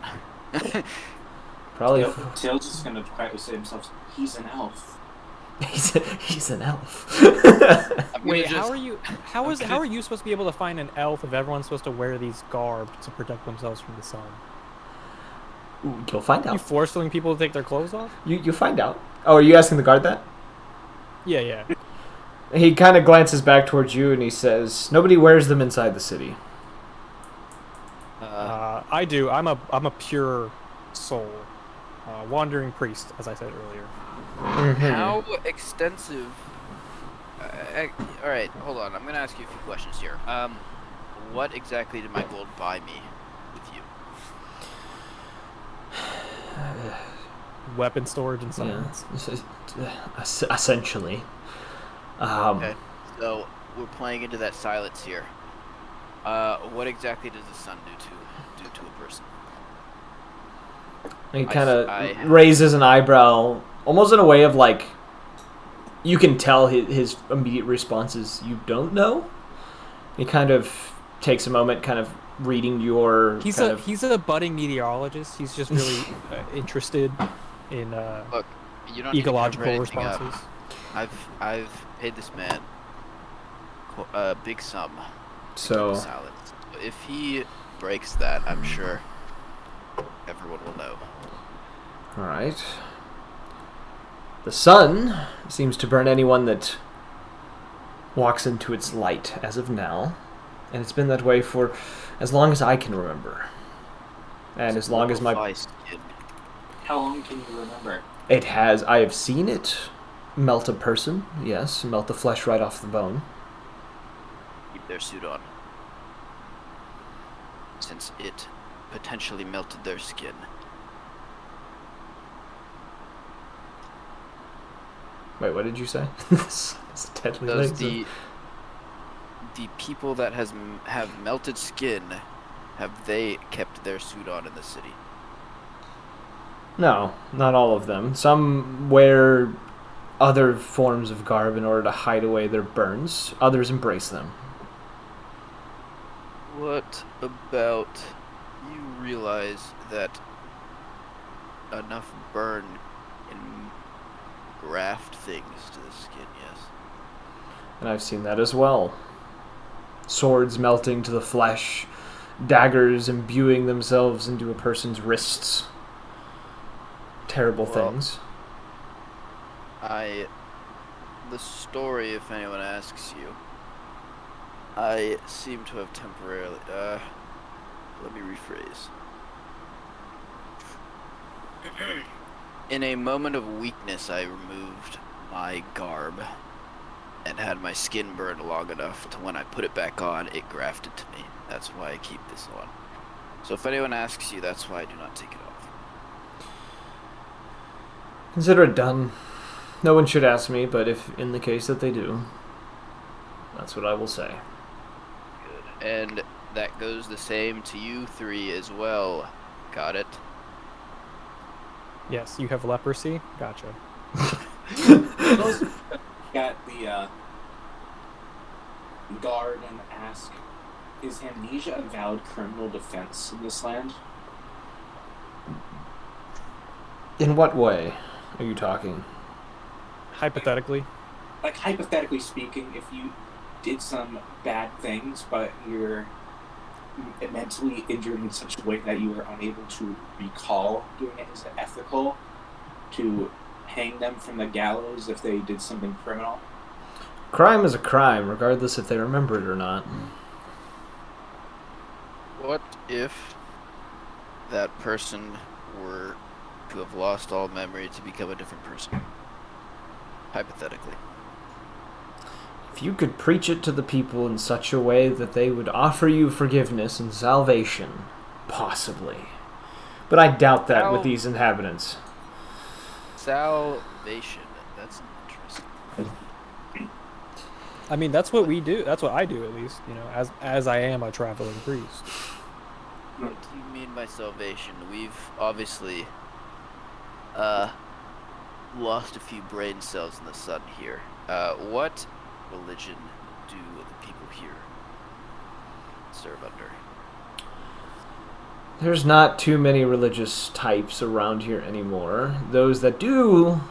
S1: Probably.
S4: Tails is gonna quietly say to himself, "He's an elf."
S1: He's an elf.
S2: Wait, how are you supposed to be able to find an elf if everyone's supposed to wear these garbs to protect themselves from the sun?
S1: Ooh, you'll find
S2: You
S1: out.
S2: forcing people to take their clothes off?
S1: You'll find out. Oh, are you asking the guard that?
S2: Yeah, yeah.
S1: He kind of glances back towards you and he says, "Nobody wears them inside the city."
S2: I do. I'm a pure soul, wandering priest, as I said earlier.
S3: How extensive? All right, hold on. I'm gonna ask you a few questions here. What exactly did my gold buy me with you?
S2: Weapon storage and silence.
S1: Essentially.
S3: Okay, so we're playing into that silence here. What exactly does the sun do to a person?
S1: He kind of raises an eyebrow, almost in a way of like, you can tell his immediate response is, "You don't know?" He kind of takes a moment, kind of reading your...
S2: He's a budding meteorologist. He's just really interested in
S3: Look, you don't
S2: ecological
S3: need to cover anything
S2: responses.
S3: up. I've paid this man a big sum.
S1: So,
S3: Silence. If he breaks that, I'm sure everyone will know.
S1: alright. The sun seems to burn anyone that walks into its light as of now. And it's been that way for as long as I can remember. And as long as my...
S4: How long can you remember?
S1: It has... I have seen it melt a person, yes. Melt the flesh right off the bone.
S3: Keep their suit on. Since it potentially melted their skin.
S1: Wait, what did you say? It's deadly
S3: Does
S1: laser.
S3: the people that have melted skin, have they kept their suit on in the city?
S1: No, not all of them. Some wear other forms of garb in order to hide away their burns. Others embrace them.
S3: What about you realize that enough burn can graft things to the skin, yes?
S1: And I've seen that as well. Swords melting to the flesh, daggers imbuing themselves into a person's wrists. Terrible things.
S3: The story, if anyone asks you, I seem to have temporarily, let me rephrase. In a moment of weakness, I removed my garb and had my skin burned long enough to when I put it back on, it grafted to me. That's why I keep this on. So if anyone asks you, that's why I do not take it off.
S1: Consider it done. No one should ask me, but if in the case that they do, that's what I will say.
S3: Good. And that goes the same to you three as well. Got it?
S2: Yes, you have leprosy? Gotcha.
S4: Got the guard and ask, is amnesia a valid criminal defense in this land?
S1: In what way are you talking?
S2: Hypothetically.
S4: Like, hypothetically speaking, if you did some bad things, but you're mentally injured in such a way that you were unable to recall doing it, is it ethical to hang them from the gallows if they did something criminal?
S1: Crime is a crime, regardless if they remember it or not.
S3: What if that person were to have lost all memory to become a different person? Hypothetically.
S1: If you could preach it to the people in such a way that they would offer you forgiveness and salvation, possibly. But I doubt that with these inhabitants.
S3: Salvation. That's interesting.
S2: I mean, that's what we do. That's what I do, at least. You know, as I am a traveling priest.
S3: What do you mean by salvation? We've obviously lost a few brain cells in the sun here. What religion do the people here serve under?
S1: There's not too many religious types around here anymore. Those that do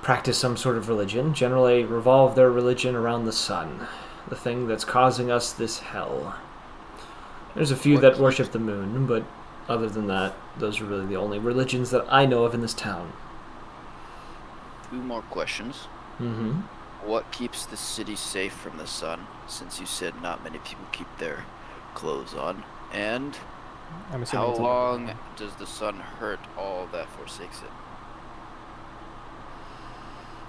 S1: practice some sort of religion generally revolve their religion around the sun, the thing that's causing us this hell. There's a few that worship the moon, but other than that, those are really the only religions that I know of in this town.
S3: 2 more questions.
S1: Mm-hmm.
S3: What keeps the city safe from the sun, since you said not many people keep their clothes on? And
S2: I'm assuming
S3: how
S2: it's
S3: long does the sun hurt all that forsakes it?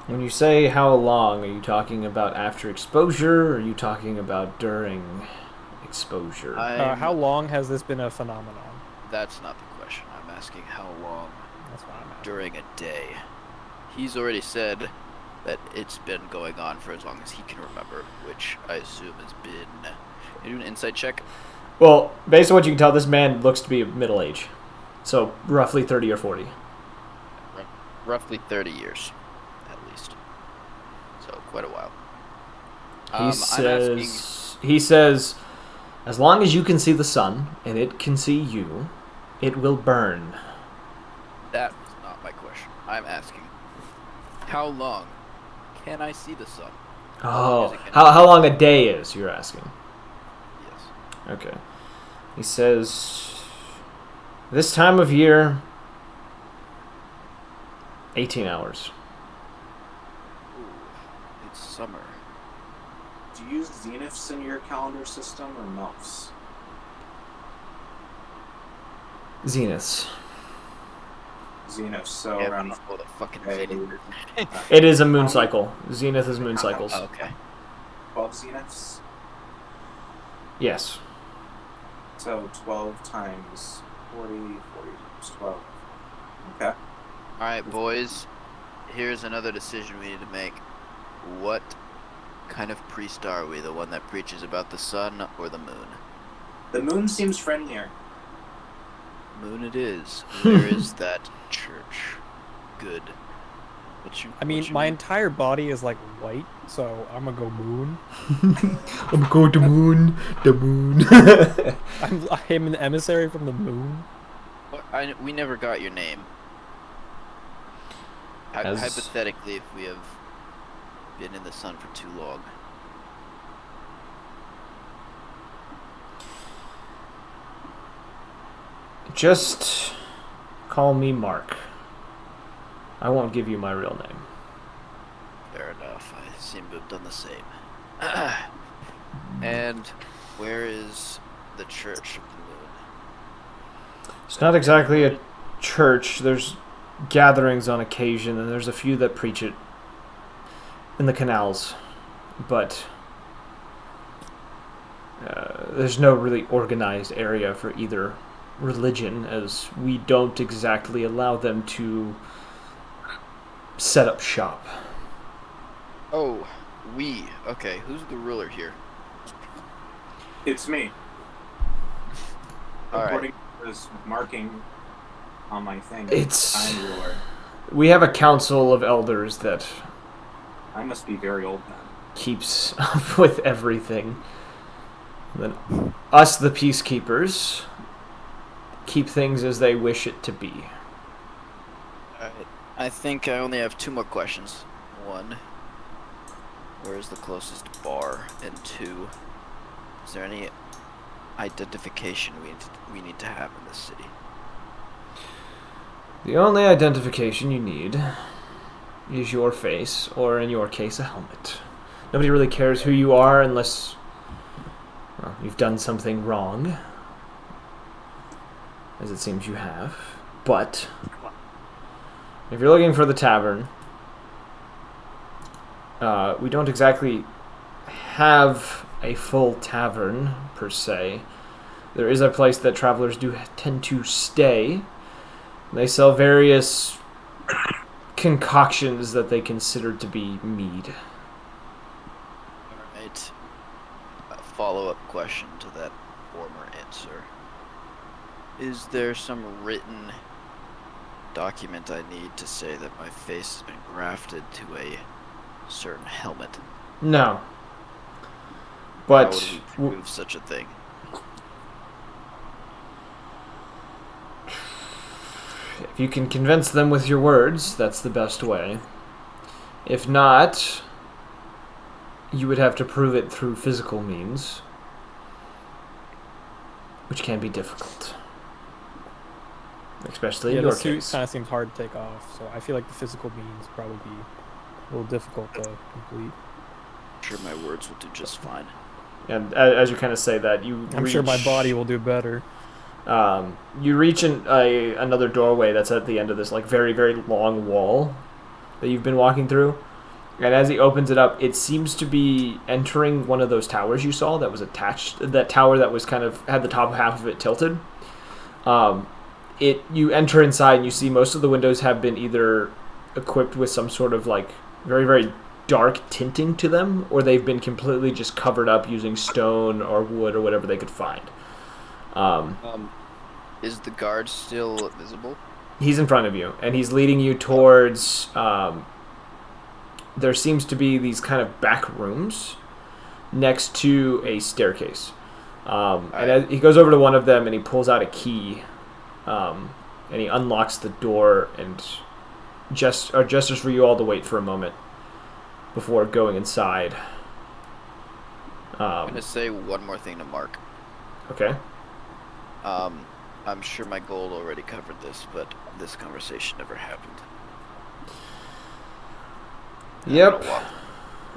S1: When you say how long, are you talking about after exposure, or are you talking about during exposure?
S2: How long has this been a phenomenon?
S3: That's not the question. I'm asking how long
S2: That's what I'm asking.
S3: during a day. He's already said that it's been going on for as long as he can remember, which I assume has been... Can you do an insight check?
S1: Well, based on what you can tell, this man looks to be middle age. So, roughly 30 or 40.
S3: Roughly 30 years, at least. So, quite a while.
S1: He says, as long as you can see the sun, and it can see you, it will burn.
S3: That was not my question. I'm asking, how long can I see the sun?
S1: Oh, how long a day is, you're asking?
S3: Yes.
S1: Okay. He says, this time of year, 18 hours.
S3: Ooh, it's summer.
S4: Do you use zeniths in your calendar system or months?
S1: Zeniths.
S4: Zeniths, so
S3: Yeah,
S4: around
S3: before the fucking
S4: Hey,
S3: zenith.
S1: It is a moon cycle. Zenith is moon cycles.
S3: Oh, okay.
S4: 12 zeniths.
S1: Yes.
S4: So 12 times 40, 40 times 12. Okay.
S3: Alright, boys. Here's another decision we need to make. What kind of priest are we? The one that preaches about the sun or the moon?
S4: The moon seems friendlier.
S3: Moon it is. Where is that church? Good.
S2: My entire body is like white, so I'm gonna go moon.
S1: I'm going to moon. The moon.
S2: I'm an emissary from the moon.
S3: We never got your name. Hypothetically, if we have been in the sun for too long.
S1: Just call me Mark. I won't give you my real name.
S3: Fair enough. I seem to have done the same. And where is the Church of the Moon?
S1: It's not exactly a church. There's gatherings on occasion, and there's a few that preach it in the canals. But there's no really organized area for either religion, as we don't exactly allow them to set up shop.
S3: Oh, we. Okay, who's the ruler here?
S4: It's me.
S3: All right.
S4: According to this marking on my thing,
S1: It's-
S4: I'm ruler.
S1: We have a council of elders that
S4: I must be very old then.
S1: keeps up with everything. And then us, the peacekeepers, keep things as they wish it to be.
S3: Alright. I think I only have 2 more questions. 1, where is the closest bar? And 2, is there any identification we need to have in this city?
S1: The only identification you need is your face, or in your case, a helmet. Nobody really cares who you are unless, well, you've done something wrong, as it seems you have. But if you're looking for the tavern, we don't exactly have a full tavern per se. There is a place that travelers do tend to stay. They sell various concoctions that they consider to be mead.
S3: Alright. A follow-up question to that former answer. Is there some written document I need to say that my face has been grafted to a certain helmet?
S1: No.
S3: How
S1: But
S3: would we prove such a thing?
S1: if you can convince them with your words, that's the best way. If not, you would have to prove it through physical means, which can be difficult. Especially
S2: Yeah,
S1: in
S2: the
S1: your
S2: suit
S1: case.
S2: kind of seems hard to take off, so I feel like the physical means probably be a little difficult to complete.
S3: I'm sure my words will do just fine.
S1: And as you kind of say that,
S2: I'm sure my body will do better.
S1: You reach another doorway that's at the end of this like very, very long wall that you've been walking through. And as he opens it up, it seems to be entering one of those towers you saw that was attached. That tower that was kind of had the top half of it tilted. You enter inside and you see most of the windows have been either equipped with some sort of like very, very dark tinting to them, or they've been completely just covered up using stone or wood or whatever they could find.
S3: Is the guard still visible?
S1: He's in front of you, and he's leading you towards. There seems to be these kind of back rooms next to a staircase. And as he goes over to one of them, and he pulls out a key, and he unlocks the door, and gestures for you all to wait for a moment before going inside.
S3: I'm gonna say one more thing to Mark.
S1: Okay.
S3: I'm sure my gold already covered this, but this conversation never happened.
S1: Yep.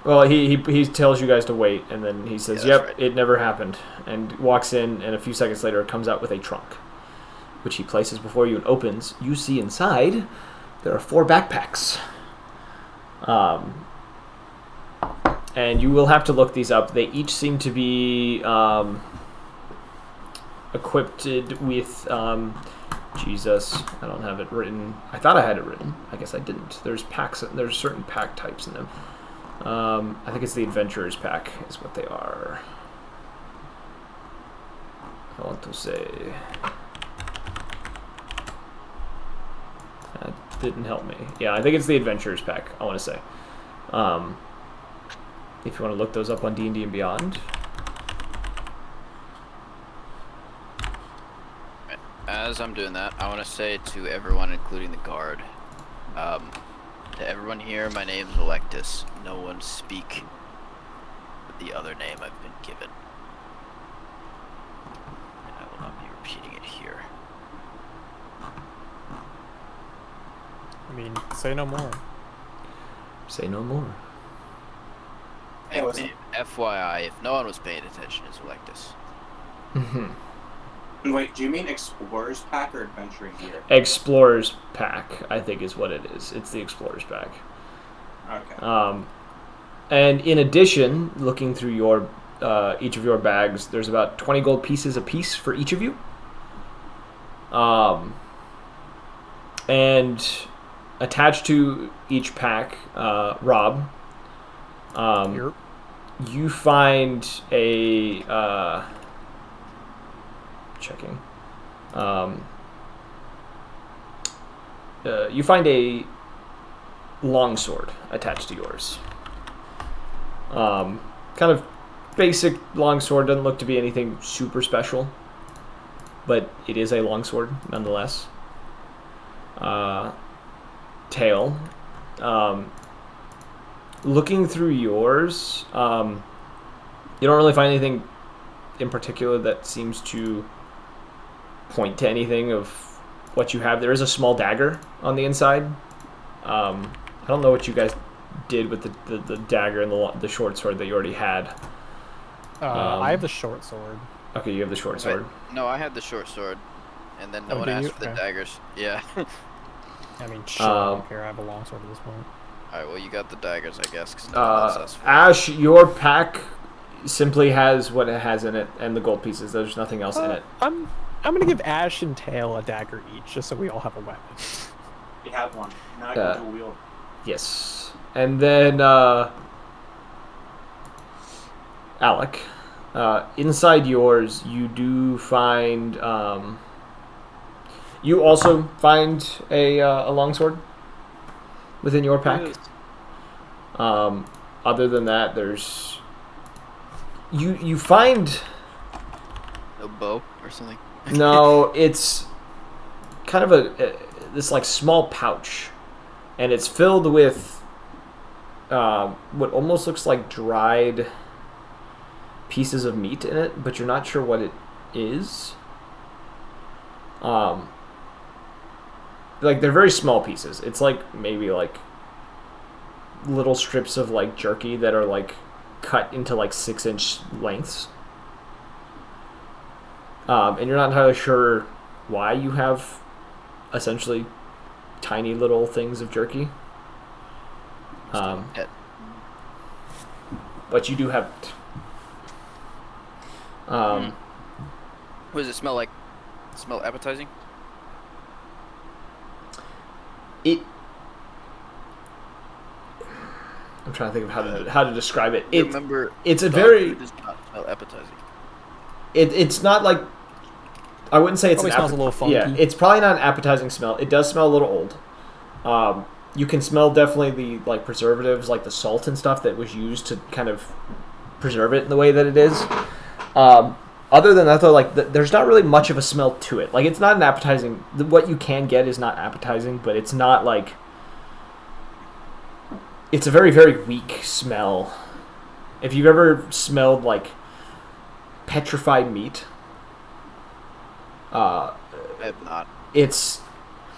S1: Well, he tells you guys to wait, and then he says,
S3: Yeah,
S1: "Yep,
S3: right.
S1: it never happened," and walks in. And a few seconds later, comes out with a trunk, which he places before you and opens. You see inside there are 4 backpacks. And you will have to look these up. They each seem to be equipped with. Jesus, I don't have it written. I thought I had it written. I guess I didn't. There's packs. There's certain pack types in them. I think it's the Adventurer's pack is what they are. I want to say. That didn't help me. Yeah, I think it's the Adventurer's pack. I want to say. If you want to look those up on D&D and Beyond.
S3: As I'm doing that, I want to say to everyone, including the guard, to everyone here, my name's Electus. No one speak the other name I've been given. And I will not be repeating it here.
S2: I mean, say no more.
S1: Say no more.
S4: Hey, listen.
S3: Name, FYI, if no one was paying attention, is Electus.
S4: Wait, do you mean Explorer's Pack or Adventuring Gear?
S1: Explorer's pack, I think, is what it is. It's the Explorer's pack.
S4: Okay.
S1: And in addition, looking through your each of your bags, there's about 20 gold pieces apiece for each of you. And attached to each pack, Rob,
S2: Yep.
S1: you find a checking. You find a longsword attached to yours. Kind of basic longsword, doesn't look to be anything super special, but it is a longsword nonetheless. Tail. Looking through yours, you don't really find anything in particular that seems to point to anything of what you have. There is a small dagger on the inside. I don't know what you guys did with the dagger and the short sword that you already had.
S2: I have the short sword.
S1: Okay, you have the short sword.
S3: No, I had the short sword, and then no
S2: Oh,
S3: one
S2: do
S3: asked
S2: you?
S3: for the
S2: Okay.
S3: daggers. Yeah.
S2: I mean, sure, I don't care. I have a long sword at this point.
S3: Alright, well, you got the daggers, I guess, because no one else asked for it.
S1: Ash, your pack simply has what it has in it and the gold pieces. There's nothing else in it.
S2: I'm gonna give Ash and Tail a dagger each, just so we all have a weapon.
S4: You have one. Now I
S1: Yeah.
S4: can dual wield.
S1: Yes. And then, Alec, inside yours, you do find, You also find a longsword within your pack. Other than that, there's you find
S3: A bow or something.
S1: no. It's kind of this like small pouch, and it's filled with what almost looks like dried pieces of meat in it, but you're not sure what it is. Like they're very small pieces. It's like maybe like little strips of like jerky that are like cut into like 6-inch lengths. And you're not entirely sure why you have essentially tiny little things of jerky.
S3: Pet.
S1: But you do have it.
S3: What does it smell like? Smell appetizing?
S1: I'm trying to think of how to describe it.
S3: Remember,
S1: it's a
S3: dog
S1: very.
S3: food does not smell appetizing.
S1: It's not like. I wouldn't say it's
S2: Probably smells a little funky.
S1: Yeah, it's probably not an appetizing smell. It does smell a little old. You can smell definitely the like preservatives, like the salt and stuff that was used to kind of preserve it in the way that it is. Other than that, though, like there's not really much of a smell to it. Like it's not an appetizing. What you can get is not appetizing, but it's not like. It's a very, very weak smell. If you've ever smelled like petrified meat,
S3: I have not.
S1: it's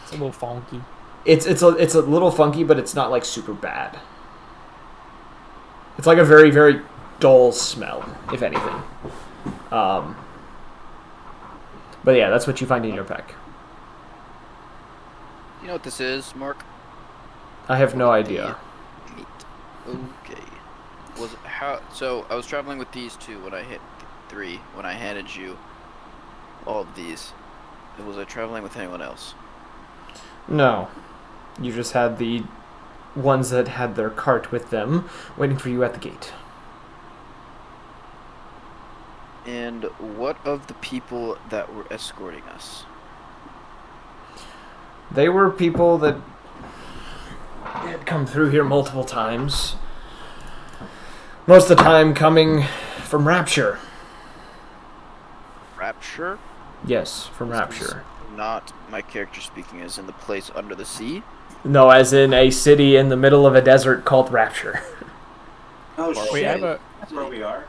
S2: a little funky.
S1: it's a little funky, but it's not like super bad. It's like a very, very dull smell, if anything. But yeah, that's what you find in your pack.
S3: You know what this is, Mark?
S1: I have no idea.
S3: Meat. Okay. Was it how? So I was traveling with these two when I hit 3. When I handed you all of these, was I traveling with anyone else?
S1: No. You just had the ones that had their cart with them waiting for you at the gate.
S3: And what of the people that were escorting us?
S1: They were people that had come through here multiple times. Most of the time coming from Rapture.
S3: Rapture?
S1: Yes, from
S3: This
S1: Rapture.
S3: is not my character speaking, as in the place under the sea.
S1: No, as in a city in the middle of a desert called Rapture.
S4: Oh
S3: Wait,
S4: shit!
S2: I have a-
S4: That's where we are.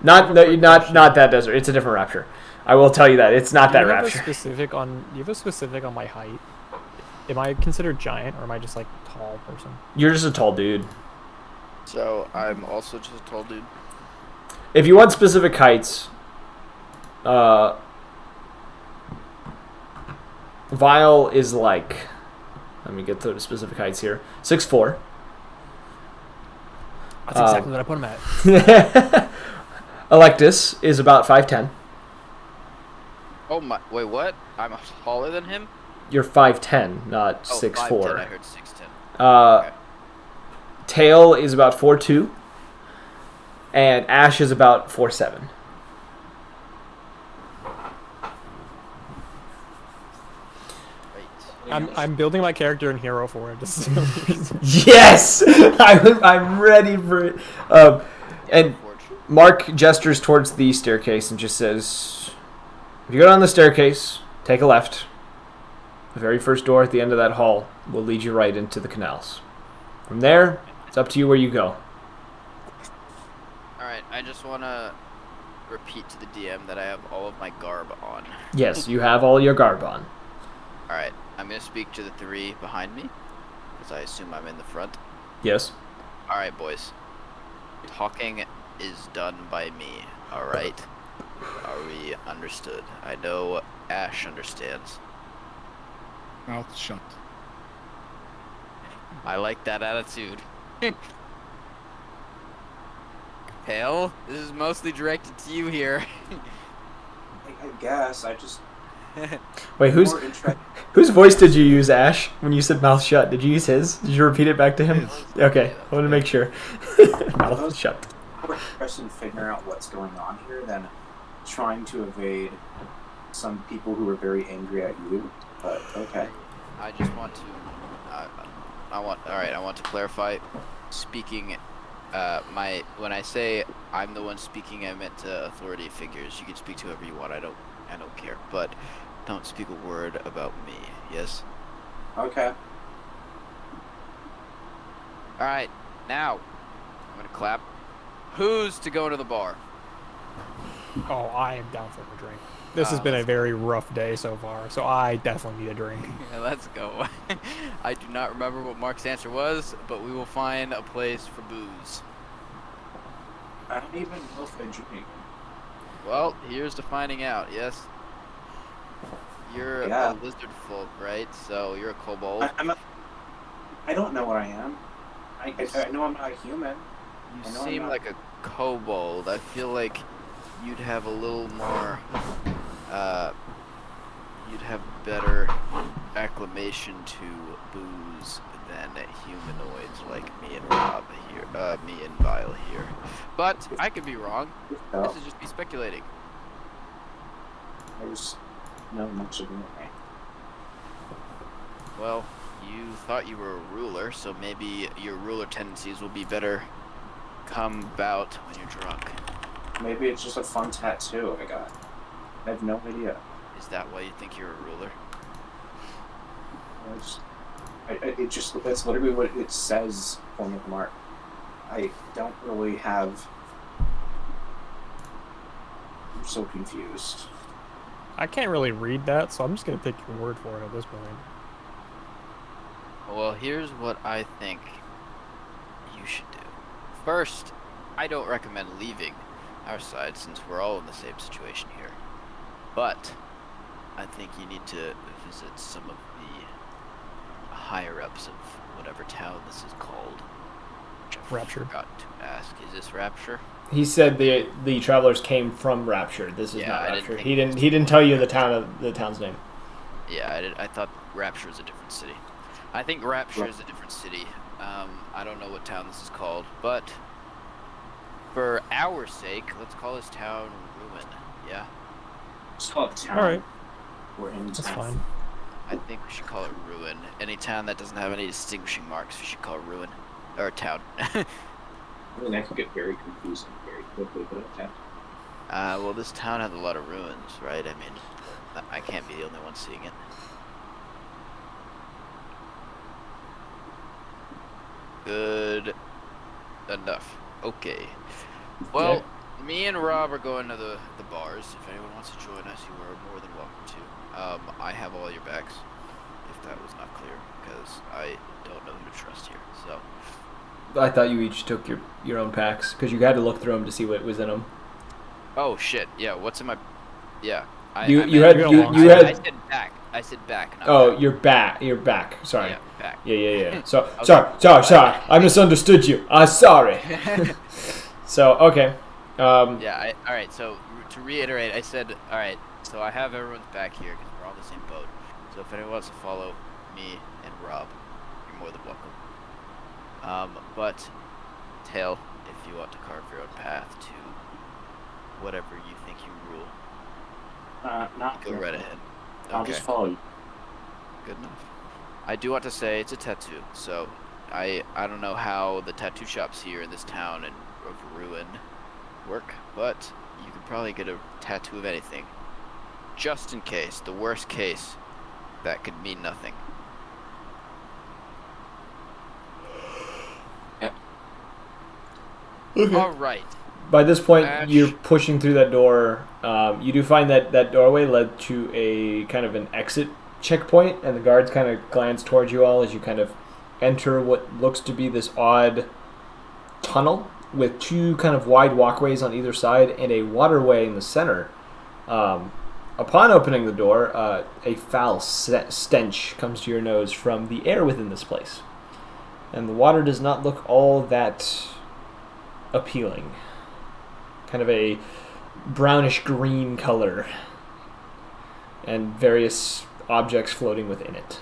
S1: Not that desert. It's a different Rapture. I will tell you that. It's not that
S2: Do you have a
S1: Rapture.
S2: specific on? Do you have a specific on my height? Am I considered giant, or am I just like tall person?
S1: You're just a tall dude.
S3: So I'm also just a tall dude.
S1: If you want specific heights, Vile is like, let me get to the specific heights here. 6'4".
S2: That's exactly what I put him at.
S1: Electus is about 5'10".
S3: Oh my! Wait, what? I'm taller than him.
S1: You're 5'10", not
S3: Oh,
S1: 6'4".
S3: 5'10", I heard 6'10". Okay.
S1: Tail is about 4'2", and Ash is about 4'7".
S3: Right.
S2: I'm building my character in Hero 4. Just
S1: Yes, I'm ready for it. And Mark gestures towards the staircase and just says, "If you go down the staircase, take a left. The very first door at the end of that hall will lead you right into the canals. From there, it's up to you where you go."
S3: Alright, I just want to repeat to the DM that I have all of my garb on.
S1: Yes, you have all your garb on.
S3: Alright, I'm going to speak to the 3 behind me, because I assume I'm in the front.
S1: Yes.
S3: Alright, boys. Talking is done by me, alright? Are we understood? I know Ash understands.
S5: Mouth shut.
S3: I like that attitude. Pale, this is mostly directed to you here.
S4: I guess I just.
S1: Wait, whose voice did you use, Ash, when you said mouth shut? Did you use his? Did you repeat it back to him?
S5: His.
S1: Okay, I want to make sure. Mouth shut.
S4: More interested in figuring out what's going on here than trying to evade some people who were very angry at you, but okay.
S3: I just want to. I want to clarify. Speaking, when I say I'm the one speaking, I meant authority figures. You can speak to whoever you want. I don't care. But don't speak a word about me. Yes.
S4: Okay.
S3: All right. Now, I'm gonna clap. Who's to go to the bar?
S2: Oh, I am down for a drink. This has been a very rough day so far, so I definitely need a drink.
S3: Yeah, let's go. I do not remember what Mark's answer was, but we will find a place for booze.
S4: I don't even know if I drink.
S3: Well, here's to finding out. Yes. You're a lizard folk, right? So you're a kobold.
S4: I don't know what I am. I know I'm not a human.
S3: You seem like a kobold. I feel like you'd have a little more, you'd have better acclimation to booze than humanoids like me and Rob here, me and Vile here. But I could be wrong. This is just me speculating.
S4: I just know much of it.
S3: Well, you thought you were a ruler, so maybe your ruler tendencies will be better come about when you're drunk.
S4: Maybe it's just a fun tattoo I got. I have no idea.
S3: Is that why you think you're a ruler?
S4: That's literally what it says on the mark. I don't really have. I'm so confused.
S2: I can't really read that, so I'm just gonna take your word for it at this point.
S3: Well, here's what I think you should do. First, I don't recommend leaving our side since we're all in the same situation here. But I think you need to visit some of the higher-ups of whatever town this is called. Which I
S2: Rapture.
S3: forgot to ask. Is this Rapture?
S1: He said the travelers came from Rapture. This is not Rapture. He didn't tell you the town's name.
S3: Yeah, I thought Rapture is a different city. I think Rapture is a different city. I don't know what town this is called, but for our sake, let's call this town Ruin. Yeah.
S4: Just call it town.
S2: All right.
S4: We're in
S2: That's
S4: town.
S2: fine.
S3: I think we should call it Ruin. Any town that doesn't have any distinguishing marks, we should call it Ruin. Or town.
S4: I mean, that could get very confusing very quickly, but okay.
S3: Well, this town has a lot of ruins, right? I mean, I can't be the only one seeing it. Good enough. Okay. Well, me and Rob are going to the bars. If anyone wants to join us, you are more than welcome to. I have all your bags, if that was not clear, because I don't know who to trust here. So.
S1: I thought you each took your own packs because you had to look through them to see what was in them.
S3: Oh shit! Yeah, what's in my? Yeah.
S1: I said
S3: back. I said back. Not
S1: oh,
S3: back.
S1: You're back. Sorry.
S3: Yeah, back.
S1: Yeah. So sorry. I misunderstood you. I'm sorry. So okay.
S3: Yeah. All right. So to reiterate, I said all right. So I have everyone's back here because we're all in the same boat. So if anyone wants to follow me and Rob, you're more than welcome. But Tail, if you want to carve your own path to whatever you think you rule,
S4: Not
S3: go right ahead.
S4: I'll just follow you.
S3: Good enough. I do want to say it's a tattoo, so I don't know how the tattoo shops here in this town and of Ruin work, but you could probably get a tattoo of anything. Just in case, the worst case, that could mean nothing.
S1: Okay.
S3: All right.
S1: By this point,
S3: Ash.
S1: you're pushing through that door. You do find that doorway led to a kind of an exit checkpoint, and the guards kind of glance towards you all as you kind of enter what looks to be this odd tunnel with two kind of wide walkways on either side and a waterway in the center. Upon opening the door, a foul stench comes to your nose from the air within this place. And the water does not look all that appealing. Kind of a brownish green color. And various objects floating within it.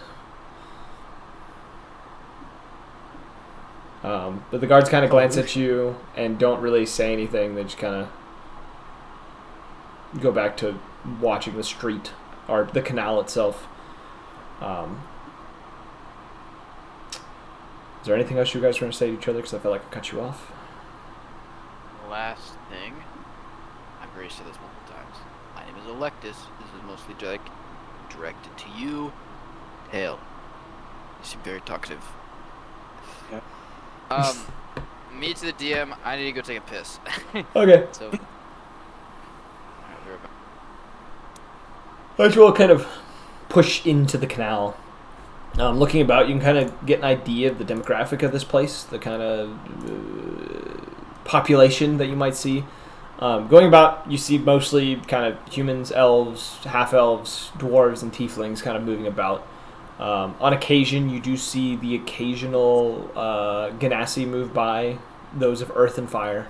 S1: But the guards kind of glance at you and don't really say anything. They just kind of go back to watching the street or the canal itself. Is there anything else you guys are going to say to each other? Because I feel like I cut you off.
S3: Last thing, I've already said this multiple times. My name is Electus. This is mostly directed to you, Hale. You seem very talkative.
S4: Yeah.
S3: Me to the DM. I need to go take a piss.
S1: Okay.
S3: So, alright, we're back.
S1: As you all kind of push into the canal, looking about, you can kind of get an idea of the demographic of this place, the kind of population that you might see. Going about, you see mostly kind of humans, elves, half-elves, dwarves, and tieflings kind of moving about. On occasion, you do see the occasional Ganassi move by, those of earth and fire,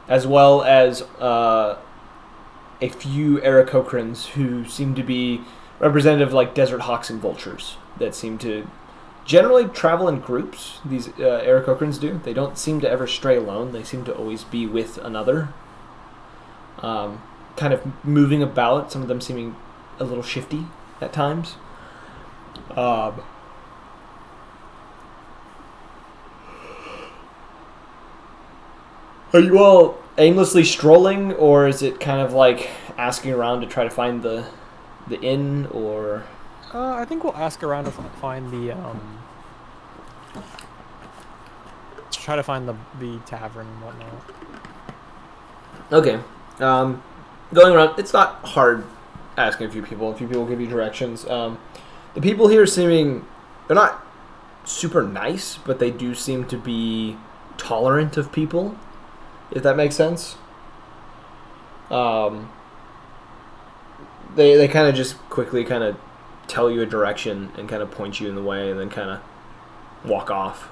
S1: as well as a few Aarakocrans who seem to be representative like desert hawks and vultures that seem to generally travel in groups. These Aarakocrans do. They don't seem to ever stray alone. They seem to always be with another. Kind of moving about, some of them seeming a little shifty at times. Are you all aimlessly strolling, or is it kind of like asking around to try to find the inn, or?
S2: I think we'll ask around to find the to try to find the tavern and whatnot.
S1: Okay. Going around, it's not hard asking a few people. A few people give you directions. The people here they're not super nice, but they do seem to be tolerant of people, if that makes sense. They kind of just quickly kind of tell you a direction and kind of point you in the way and then kind of walk off.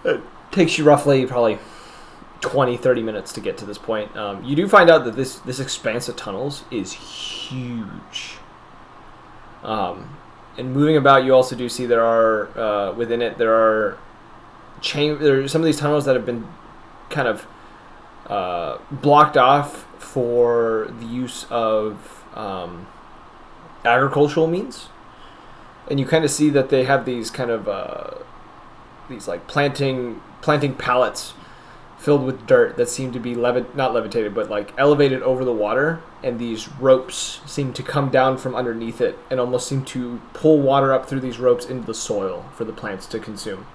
S1: It takes you roughly probably 20-30 minutes to get to this point. You do find out that this expanse of tunnels is huge. And moving about, you also do see there are within it there are some of these tunnels that have been kind of blocked off for the use of agricultural means, and you kind of see that they have these kind of these like planting pallets filled with dirt that seem to be not levitated, but like elevated over the water, and these ropes seem to come down from underneath it and almost seem to pull water up through these ropes into the soil for the plants to consume.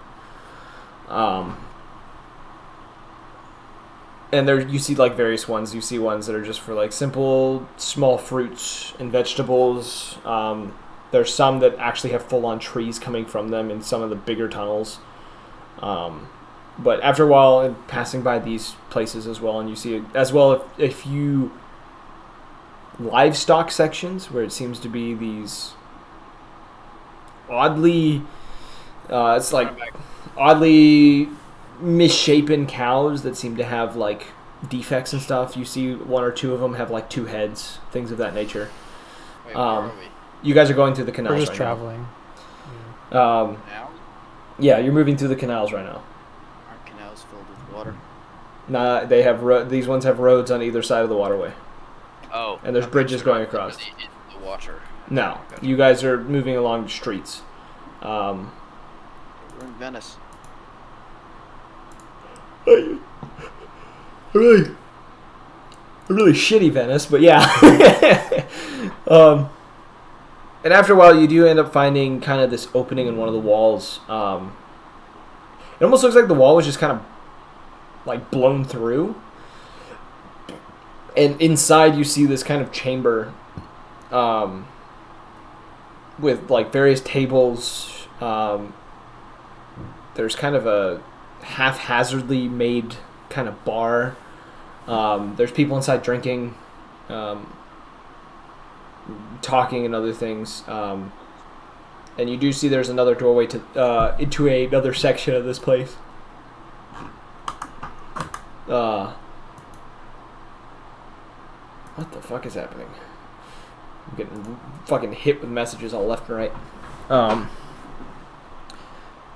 S1: And there you see like various ones. You see ones that are just for like simple small fruits and vegetables. There's some that actually have full-on trees coming from them in some of the bigger tunnels. But after a while, and passing by these places as well, and you see as well a few livestock sections where it seems to be these oddly, it's like oddly misshapen cows that seem to have like defects and stuff. You see one or two of them have like two heads, things of that nature.
S3: Wait, where are we?
S1: You guys are going through the canals.
S2: We're just
S1: right
S2: traveling.
S3: Now?
S1: Yeah, you're moving through the canals right now.
S3: Aren't canals filled with water?
S1: Nah, they have these ones have roads on either side of the waterway.
S3: Oh.
S1: And there's bridges going across.
S3: The water.
S1: No,
S3: Gotcha.
S1: you guys are moving along the streets.
S3: We're in Venice.
S1: A really shitty Venice, but yeah. And after a while, you do end up finding kind of this opening in one of the walls. It almost looks like the wall was just kind of like blown through. And inside, you see this kind of chamber with like various tables. There's kind of a haphazardly made kind of bar. There's people inside drinking, talking and other things. And you do see there's another doorway to into another section of this place. What the fuck is happening? I'm getting fucking hit with messages all left and right.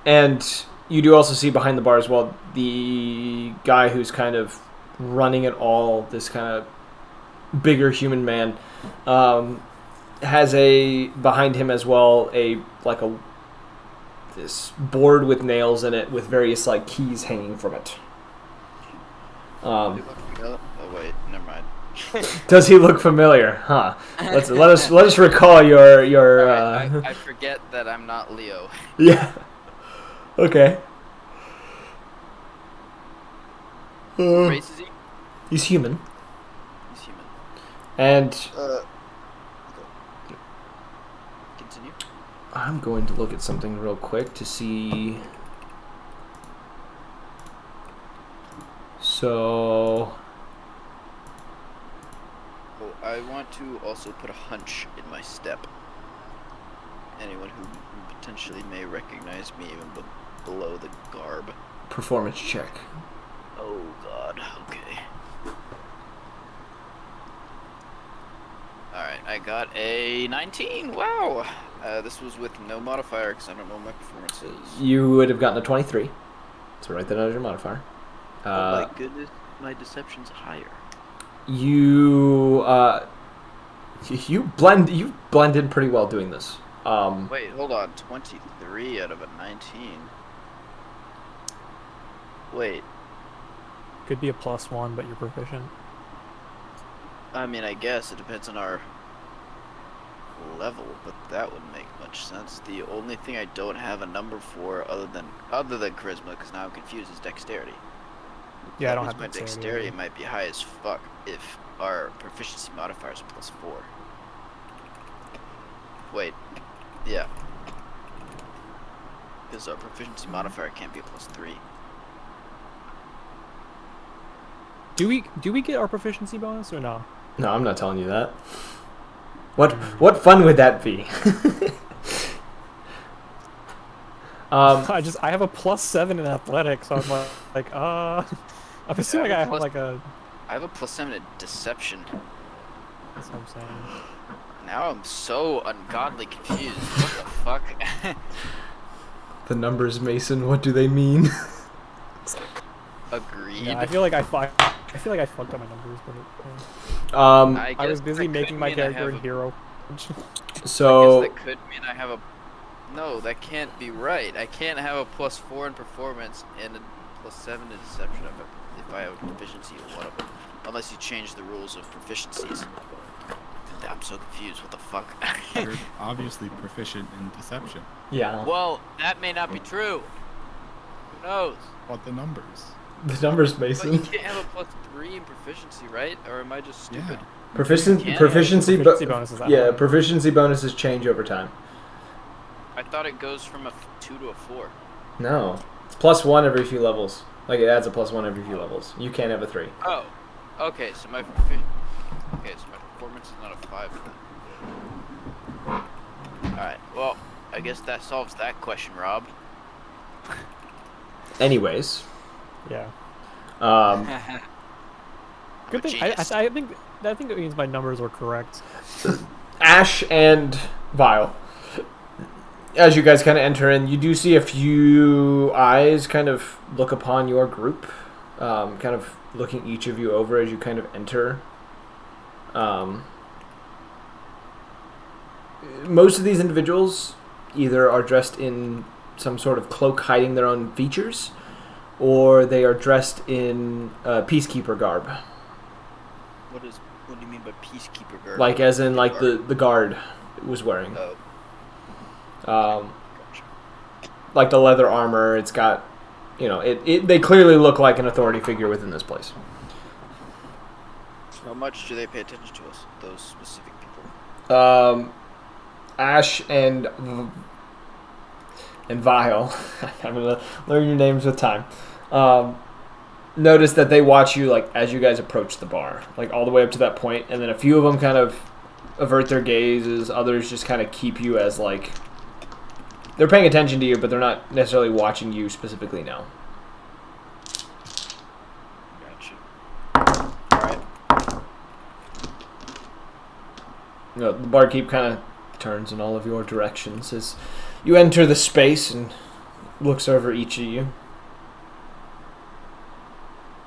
S1: And you do also see behind the bar as well the guy who's kind of running it all. This kind of bigger human man has behind him as well this board with nails in it with various like keys hanging from it.
S3: Oh wait, never mind.
S1: Does he look familiar? Huh. Let us recall your.
S3: Right, I forget that I'm not Leo.
S1: Yeah. Okay.
S3: What race is he?
S1: He's human.
S3: He's human.
S1: And
S3: Continue.
S1: I'm going to look at something real quick to see. So.
S3: Oh, I want to also put a hunch in my step. Anyone who potentially may recognize me even below the garb.
S1: Performance check.
S3: Oh god, okay. Alright, I got a 19, wow! This was with no modifier because I don't know what my performance is.
S1: You would have gotten a 23. So write that as your modifier.
S3: Oh my goodness, my deception's higher.
S1: You blend in pretty well doing this.
S3: Wait, hold on, 23 out of a 19. Wait,
S2: Could be a +1, but you're proficient.
S3: I mean, I guess it depends on our level, but that wouldn't make much sense. The only thing I don't have a number for other than charisma, because now I'm confused, is dexterity.
S2: Yeah, I don't
S3: That
S2: have
S3: means my
S2: dexterity
S3: dexterity
S2: either.
S3: might be high as fuck if our proficiency modifier is +4. Wait, yeah. Because our proficiency modifier can't be a +3.
S2: Do we get our proficiency bonus or no?
S1: No, I'm not telling you that. What fun would that be?
S2: I have a +7 in athletics, so I'm I'm assuming I have like a.
S3: I have a +7 in deception.
S2: That's what I'm saying.
S3: Now I'm so ungodly confused. What the fuck?
S1: The numbers, Mason. What do they mean?
S3: Agreed.
S2: Yeah, I feel like I fucked up my numbers, but I was
S3: guess
S2: busy
S3: that
S2: making
S3: could
S2: my
S3: mean I
S2: character
S3: have
S2: in
S3: a-
S2: hero.
S1: So
S3: I guess that could mean I have a. No, that can't be right. I can't have a +4 in performance and a +7 in deception if I have a proficiency in one of them. Unless you change the rules of proficiencies. I'm so confused. What the fuck?
S5: You're obviously proficient in deception.
S1: yeah,
S3: Well, that may not be true. Who knows?
S5: What the numbers?
S1: the numbers,
S3: But you
S1: Mason.
S3: can't have a +3 in proficiency, right? Or am I just stupid?
S5: Yeah.
S1: Proficiency,
S3: Yeah,
S1: proficiency,
S2: proficiency bonuses, I
S1: yeah,
S2: don't know.
S1: proficiency bonuses change over time.
S3: I thought it goes from a 2 to a 4.
S1: No, it's +1 every few levels. Like it adds a +1 every few levels. You can't have a 3.
S3: Oh, okay. So my performance is not a 5. All right. Well, I guess that solves that question, Rob.
S1: Anyways,
S2: Yeah. Good thing.
S3: Genius.
S2: I think it means my numbers were correct.
S1: Ash and Vile. As you guys kind of enter in, you do see a few eyes kind of look upon your group, kind of looking each of you over as you kind of enter. Most of these individuals either are dressed in some sort of cloak hiding their own features, or they are dressed in peacekeeper garb.
S3: What do you mean by peacekeeper guard?
S1: Like as in like the guard was wearing.
S3: Oh,
S1: Um,
S3: gotcha.
S1: like the leather armor, it's got, they clearly look like an authority figure within this place.
S3: How much do they pay attention to us? Those specific people.
S1: Ash and Vile, I'm gonna learn your names with time. Notice that they watch you like as you guys approach the bar, like all the way up to that point, and then a few of them kind of avert their gazes. Others just kind of keep you as like they're paying attention to you, but they're not necessarily watching you specifically now.
S3: Gotcha. All right.
S1: The barkeep kind of turns in all of your directions as you enter the space, and looks over each of you,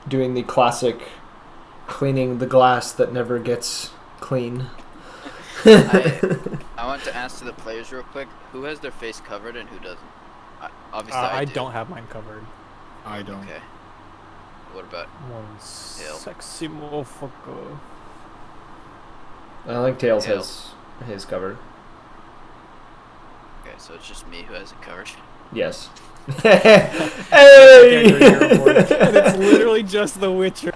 S1: doing the classic cleaning the glass that never gets clean.
S3: I want to ask to the players real quick, who has their face covered and who doesn't? Obviously,
S2: I
S3: do.
S2: don't have mine covered.
S5: I don't.
S3: Okay. What about?
S2: One
S3: Tail.
S2: sexy motherfucker.
S1: I don't think Tails
S3: Tail.
S1: has his covered.
S3: Okay, so it's just me who has it covered.
S1: Yes.
S2: And
S1: Hey!
S2: it's literally just The Witcher.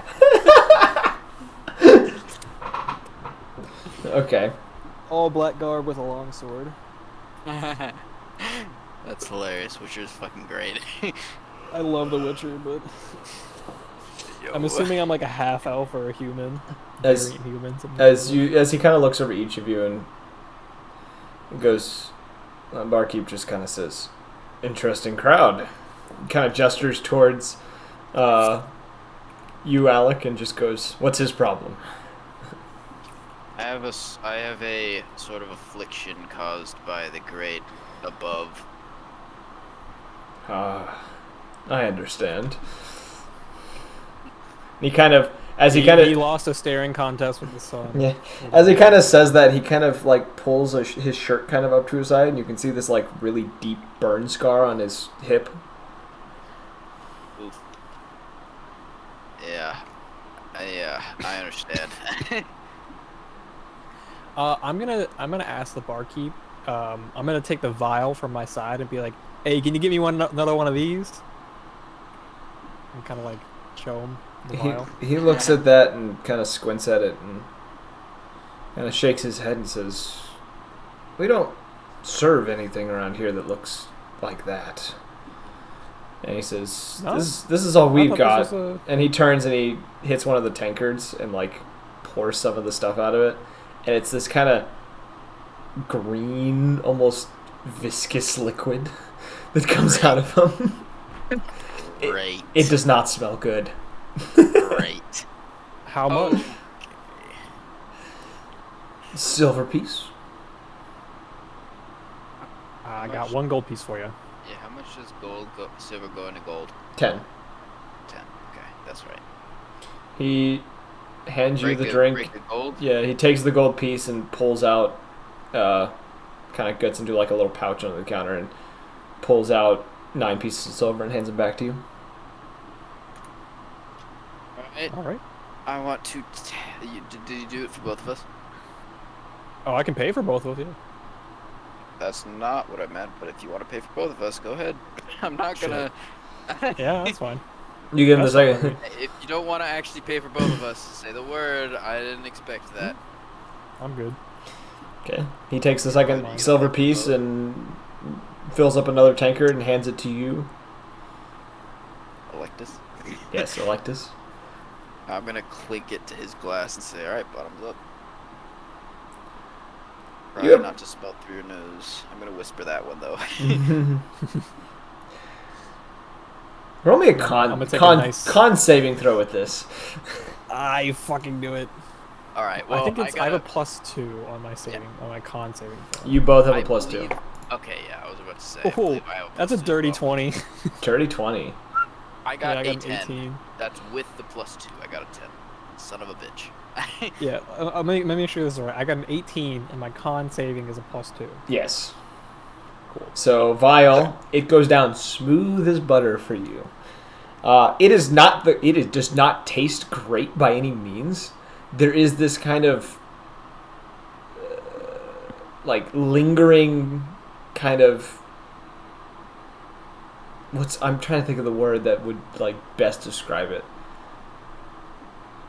S1: Okay.
S2: All black garb with a long sword.
S3: That's hilarious. Witcher's fucking great.
S2: I love The Witcher, but
S3: Yo.
S2: I'm assuming I'm like a half elf or a human.
S1: As-
S2: Variant human, something
S1: As
S2: like
S1: you, as he kind of looks over each of you and goes, barkeep just kind of says, "Interesting crowd." Kind of gestures towards you, Alec, and just goes, "What's his problem?"
S3: I have a sort of affliction caused by the great above.
S1: I understand. He kind of, as he
S2: that.
S1: kind
S2: He
S1: of,
S2: lost a staring contest with the sun.
S1: yeah, as he kind of says that, he kind of like pulls his shirt kind of up to his side, and you can see this like really deep burn scar on his hip.
S3: Oof. Yeah. I understand.
S2: I'm gonna ask the barkeep. I'm gonna take the vial from my side and be like, "Hey, can you give me another one of these?" And kind of like show him the vial.
S1: He looks at that and kind of squints at it and kind of shakes his head and says, "We don't serve anything around here that looks like that." And he says,
S2: No?
S1: "This is all
S2: I
S1: we've
S2: thought
S1: got."
S2: this was
S1: And he turns and he hits one of the tankards and like pours some of the stuff out of it, and it's this kind of green, almost viscous liquid that comes out of him.
S3: Great.
S1: It does not smell good.
S3: Great.
S2: How much?
S1: Silver piece.
S2: I got one gold piece for you.
S3: Yeah, how much does silver go into gold?
S1: 10.
S3: 10. Okay, that's right.
S1: He hands you
S3: Break
S1: the
S3: it-
S1: drink.
S3: break the gold?
S1: Yeah, he takes the gold piece and pulls out, kind of gets into like a little pouch under the counter and pulls out 9 pieces of silver and hands it back to you.
S3: Alright.
S2: All right.
S3: I want to. Did you do it for both of us?
S2: Oh, I can pay for both of you.
S3: That's not what I meant, but if you want to pay for both of us, go ahead. I'm not gonna.
S2: Yeah, that's fine.
S1: You give him the
S2: That's
S1: second.
S3: If you don't want to actually pay for both of us, say the word. I didn't expect that.
S2: I'm good.
S1: Okay. He takes the second
S2: Mine.
S1: silver piece and fills up another tankard and hands it to you.
S3: Electus.
S1: Yes, Electus.
S3: I'm gonna clink it to his glass and say, "All right, bottoms up." Try
S1: Yep.
S3: not to smell through your nose. I'm gonna whisper that one though.
S1: Roll me a
S2: I'm gonna take a
S1: con
S2: nice-
S1: saving throw with this.
S2: I fucking do it.
S3: All right. Well,
S2: I think it's. I have
S3: gotta,
S2: a +2 on my saving, on my con saving. throw.
S1: You both have
S3: I
S1: a +2.
S3: believe- Okay, yeah, I was about to say. I
S2: Oh,
S3: believe I have
S2: that's a
S3: +2 as
S2: dirty
S3: well.
S2: 20.
S1: Dirty 20.
S3: I got,
S2: Yeah, I got
S3: a
S2: an
S3: 10.
S2: 18.
S3: That's with the +2. I got a 10. Son of a bitch.
S2: Yeah, let me make sure this is right. I got an 18, and my con saving is a +2.
S1: Yes. Cool. So vial, it goes down smooth as butter for you. It is not it does not taste great by any means. There is this kind of like lingering kind of I'm trying to think of the word that would like best describe it.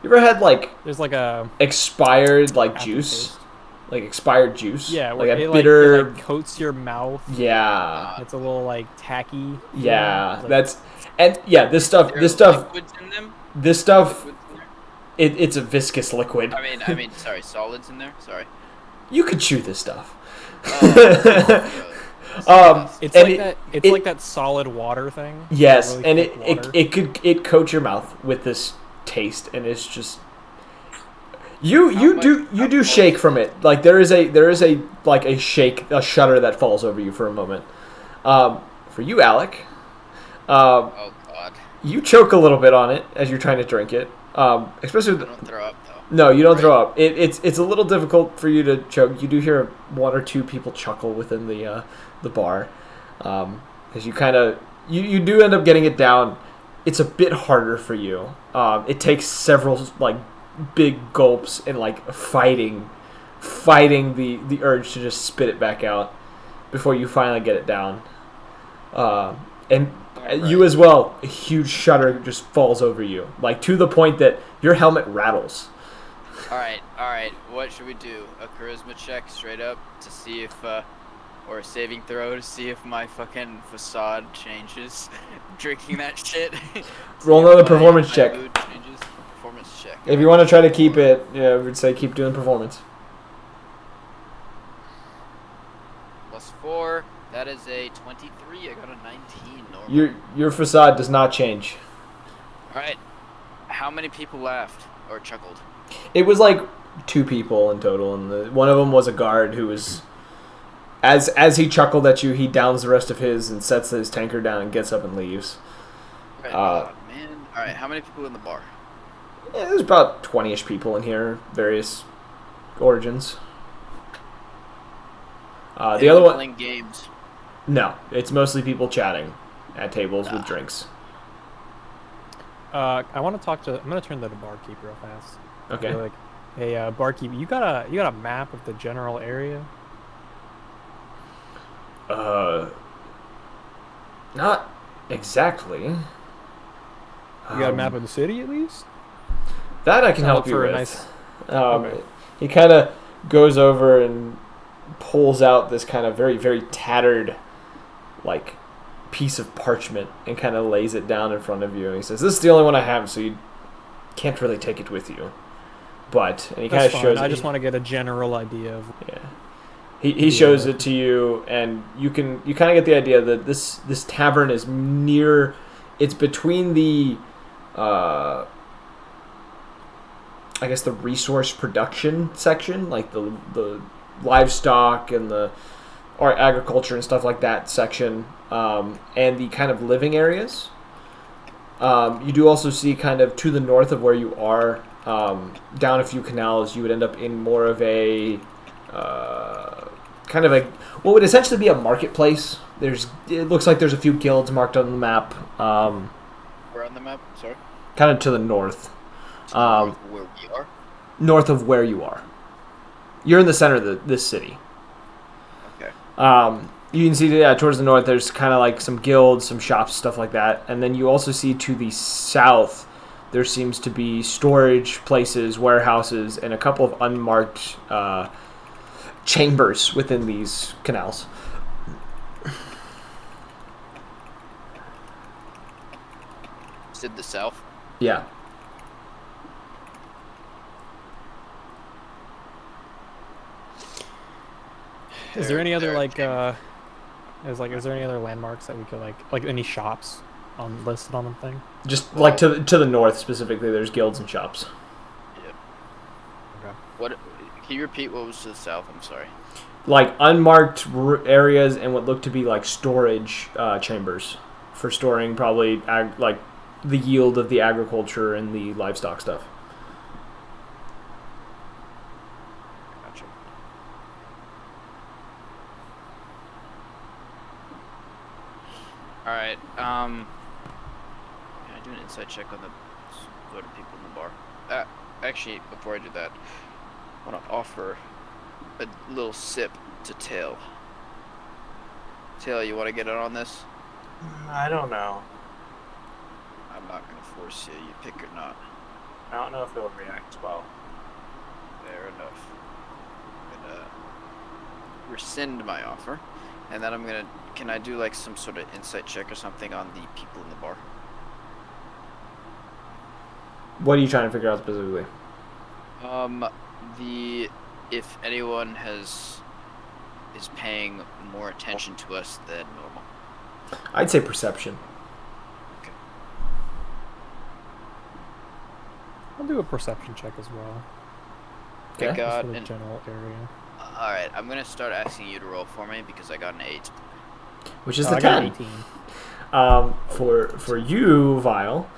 S1: You ever had like
S2: There's like a
S1: expired like juice?
S2: aftertaste.
S1: Like expired juice?
S2: Yeah,
S1: like
S2: where
S1: a
S2: it,
S1: bitter.
S2: like coats your mouth.
S1: Yeah,
S2: It's a little like tacky.
S1: yeah.
S2: Like,
S1: That's and yeah. This stuff.
S3: There
S1: This
S3: are
S1: stuff.
S3: liquids in them?
S1: This stuff.
S3: Liquids in there?
S1: It's a viscous liquid.
S3: I mean, sorry, solids in there. Sorry.
S1: You could chew this stuff.
S3: Oh,
S2: It's
S1: And
S2: like
S1: it-
S2: that. It's
S1: it-
S2: like that solid water thing.
S1: Yes,
S2: Really
S1: and
S2: thick water.
S1: it coats your mouth with this taste, and it's just you do shake from it. Like there is a like a shake, a shudder that falls over you for a moment. For you, Alec,
S3: Oh God.
S1: You choke a little bit on it as you're trying to drink it. Especially
S3: I don't throw up though.
S1: no, you don't
S3: Right.
S1: throw up. It's a little difficult for you to choke. You do hear one or two people chuckle within the bar, as you kind of you do end up getting it down. It's a bit harder for you. It takes several like big gulps and like fighting the urge to just spit it back out before you finally get it down. And you as well, a huge shudder just falls over you, like to the point that your helmet rattles.
S3: All right. What should we do? A charisma check straight up to see if, or a saving throw to see if my fucking facade changes. Drinking that shit.
S1: Roll
S3: See if
S1: another
S3: my
S1: performance check.
S3: mood changes. Performance check.
S1: If you want to try to keep it, yeah, I would say keep doing performance.
S3: +4. That is a 23. I got a 19. Normal.
S1: Your facade does not change.
S3: All right. How many people laughed or chuckled?
S1: It was like 2 people in total, and one of them was a guard who was. As he chuckled at you, he downs the rest of his and sets his tanker down and gets up and leaves.
S3: Right. Oh, man. All right. How many people in the bar?
S1: Yeah, there's about 20-ish people in here, various origins. The other one,
S3: playing games.
S1: no, it's mostly people chatting at tables with drinks.
S2: I want to talk to. I'm gonna turn to the barkeep real fast.
S1: Okay.
S2: Be like, hey, barkeep, you got a map of the general area?
S1: Not exactly.
S2: You got a map of the city at least?
S1: That I can
S2: I'll
S1: help
S2: look
S1: you
S2: for a
S1: with.
S2: nice-
S1: Okay. He kind of goes over and pulls out this kind of very, very tattered, like, piece of parchment and kind of lays it down in front of you. And he says, "This is the only one I have, so you can't really take it with you." But and he kind of
S2: That's
S1: shows.
S2: fine. I just want to get a general idea of.
S1: Yeah. He shows it to you, and you kind of get the idea that this tavern is near. It's between the. I guess the resource production section, like the livestock and the agriculture and stuff like that section, and the kind of living areas. You do also see kind of to the north of where you are, down a few canals, you would end up in more of a kind of a what would essentially be a marketplace. It looks like there's a few guilds marked on the map.
S3: We're on the map. Sorry.
S1: Kind of to the north.
S3: Where we are.
S1: North of where you are. You're in the center of this city.
S3: Okay.
S1: You can see towards the north there's kind of like some guilds, some shops, stuff like that. And then you also see to the south there seems to be storage places, warehouses, and a couple of unmarked chambers within these canals.
S3: Said the south.
S1: Yeah.
S2: Is there any other
S3: There.
S2: is there any other landmarks that we could like any shops listed on the thing?
S1: Just like to the north specifically, there's guilds and shops.
S3: Yeah.
S2: Okay.
S3: What? Can you repeat what was to the south? I'm sorry.
S1: Like unmarked areas and what look to be like storage chambers for storing probably like the yield of the agriculture and the livestock stuff.
S3: Gotcha. All right. Can I do an insight check on the sort of people in the bar? Actually, before I do that, I want to offer a little sip to Tail. Tail, you want to get in on this?
S6: I don't know.
S3: I'm not gonna force you. You pick or not.
S6: I don't know if it'll react well.
S3: Fair enough. I'm gonna rescind my offer, and then I'm gonna. Can I do like some sort of insight check or something on the people in the bar?
S1: What are you trying to figure out specifically?
S3: If anyone is paying more attention to us than normal.
S1: I'd say perception.
S2: I'll do a perception check as well.
S1: Okay.
S3: I
S2: Just
S3: got
S2: for the
S3: an.
S2: general area.
S3: All right, I'm gonna start asking you to roll for me because I got an 8.
S1: Which is
S2: Oh,
S1: the
S2: I got
S1: 10.
S2: 18.
S1: For you, Vile,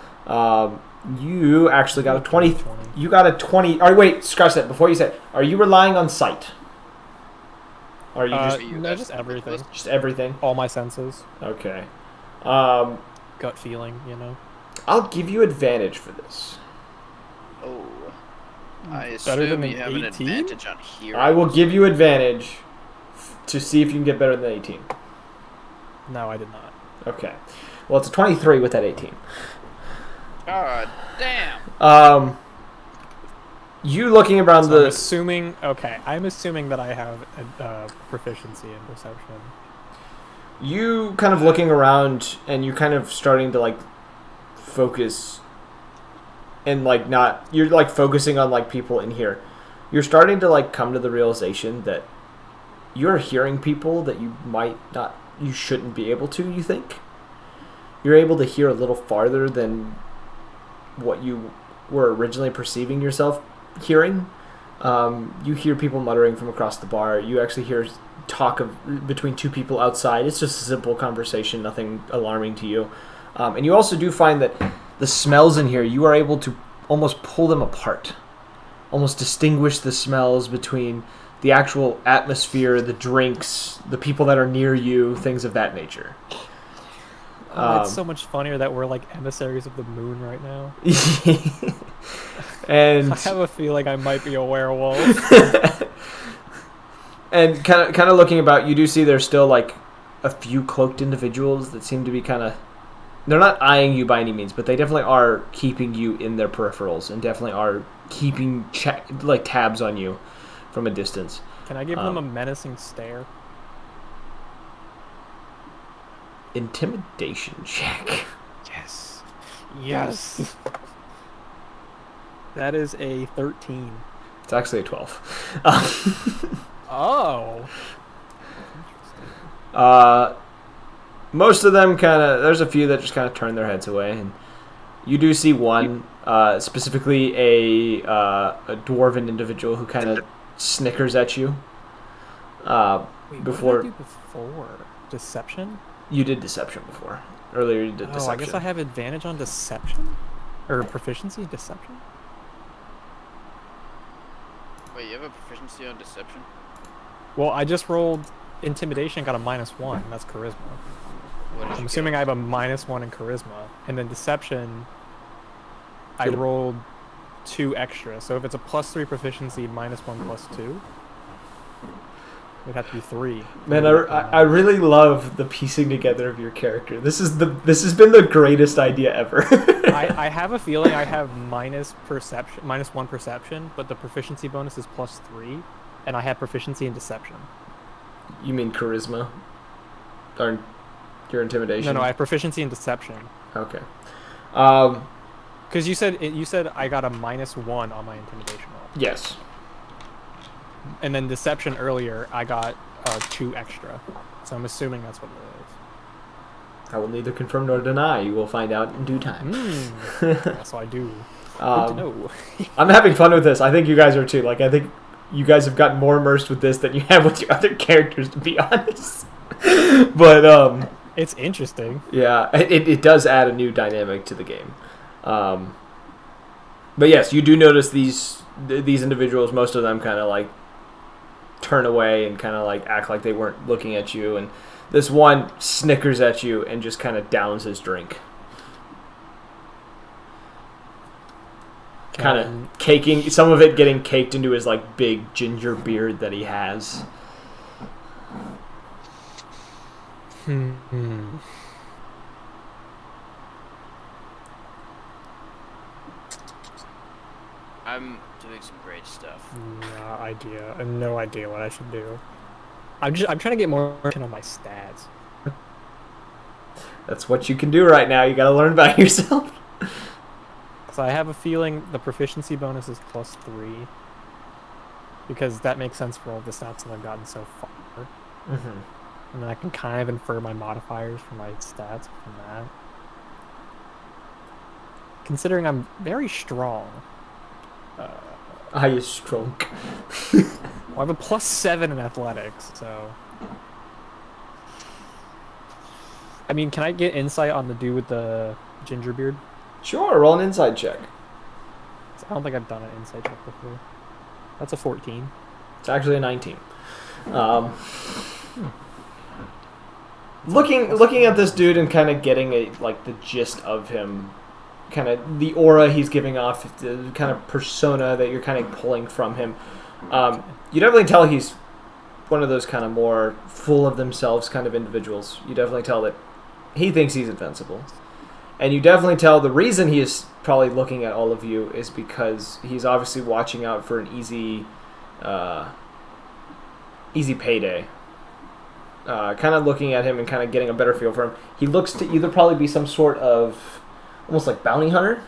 S1: you actually got a 20.
S2: 20.
S1: You got a 20. All right, wait, scratch that. Before you say it, are you relying on sight? Or are you
S2: No, just everything.
S1: just everything?
S2: All my senses.
S1: Okay.
S2: Gut feeling, you know.
S1: I'll give you advantage for this.
S3: Oh. I
S2: Better
S3: assume
S2: than
S3: you have
S2: an
S3: an
S2: 18?
S3: advantage on hearing.
S1: I will give you advantage to see if you can get better than 18.
S2: No, I did not.
S1: Okay. Well, it's a 23 with that 18.
S3: God damn.
S1: You looking around
S2: So I'm
S1: the...
S2: assuming. Okay, I'm assuming that I have a proficiency in perception.
S1: You kind of looking around and you kind of starting to like focus and like not... You're like focusing on like people in here. You're starting to like come to the realization that you're hearing people that you might not... You shouldn't be able to, you think? You're able to hear a little farther than what you were originally perceiving yourself hearing. You hear people muttering from across the bar. You actually hear talk of between two people outside. It's just a simple conversation, nothing alarming to you. And you also do find that the smells in here, you are able to almost pull them apart, almost distinguish the smells between the actual atmosphere, the drinks, the people that are near you, things of that nature.
S2: Oh, it's so much funnier that we're like emissaries of the moon right now.
S1: And
S2: I have a feeling I might be a werewolf.
S1: and kind of looking about, you do see there's still like a few cloaked individuals that seem to be kind of... They're not eyeing you by any means, but they definitely are keeping you in their peripherals and definitely are keeping like tabs on you from a distance.
S2: Can I give them a menacing stare?
S1: Intimidation check.
S2: Yes. Yes. That is a 13.
S1: It's actually a 12.
S2: Oh.
S1: Most of them kind of... There's a few that just kind of turn their heads away, and you do see one, specifically a dwarven individual who kind of snickers at you.
S2: Wait,
S1: Before
S2: what did I do before? Deception?
S1: you did deception before. Earlier you did deception.
S2: Oh, I guess I have advantage on deception? Or proficiency in deception?
S3: Wait, you have a proficiency on deception?
S2: Well, I just rolled intimidation, got a -1. That's charisma.
S3: What did
S2: I'm
S3: you
S2: assuming
S3: get?
S2: I have a -1 in charisma. And then deception, I
S1: Good.
S2: rolled 2 extra. So if it's a +3 proficiency, -1 +2, it'd have to be 3.
S1: Man, I really love the piecing together of your character. This has been the greatest idea ever.
S2: I have a feeling I have -1 perception, but the proficiency bonus is +3, and I have proficiency in deception.
S1: You mean charisma? Or your intimidation?
S2: No, I have proficiency in deception.
S1: Okay.
S2: Because you said I got a -1 on my intimidation roll,
S1: Yes.
S2: and then deception earlier I got 2 extra. So I'm assuming that's what it is.
S1: I will neither confirm nor deny. You will find out in due time.
S2: So I do. Good to know.
S1: I'm having fun with this. I think you guys are too. Like, I think you guys have gotten more immersed with this than you have with your other characters, to be honest. But
S2: It's interesting.
S1: yeah, it does add a new dynamic to the game. But yes, you do notice these individuals. Most of them kind of like turn away and kind of like act like they weren't looking at you, and this one snickers at you and just kind of downs his drink. Kind of caking, some of it getting caked into his like big ginger beard that he has.
S3: I'm doing some great stuff.
S2: No idea what I should do. I'm trying to get more on my stats.
S1: That's what you can do right now. You got to learn about yourself.
S2: So I have a feeling the proficiency bonus is +3, because that makes sense for all the stats that I've gotten so far.
S1: Mm-hmm.
S2: And then I can kind of infer my modifiers for my stats from that. Considering I'm very strong.
S1: I is strong.
S2: Well, I have a +7 in athletics, so... I mean, can I get insight on the dude with the ginger beard?
S1: Sure, roll an inside check.
S2: I don't think I've done an insight check before. That's a 14.
S1: It's actually a 19. Looking at this dude and kind of getting the gist of him, kind of the aura he's giving off, the kind of persona that you're kind of pulling from him. You definitely tell he's one of those kind of more full of themselves kind of individuals. You definitely tell that he thinks he's invincible. And you definitely tell the reason he is probably looking at all of you is because he's obviously watching out for an easy payday. Kind of looking at him and kind of getting a better feel for him. He looks to either probably be some sort of almost like bounty hunter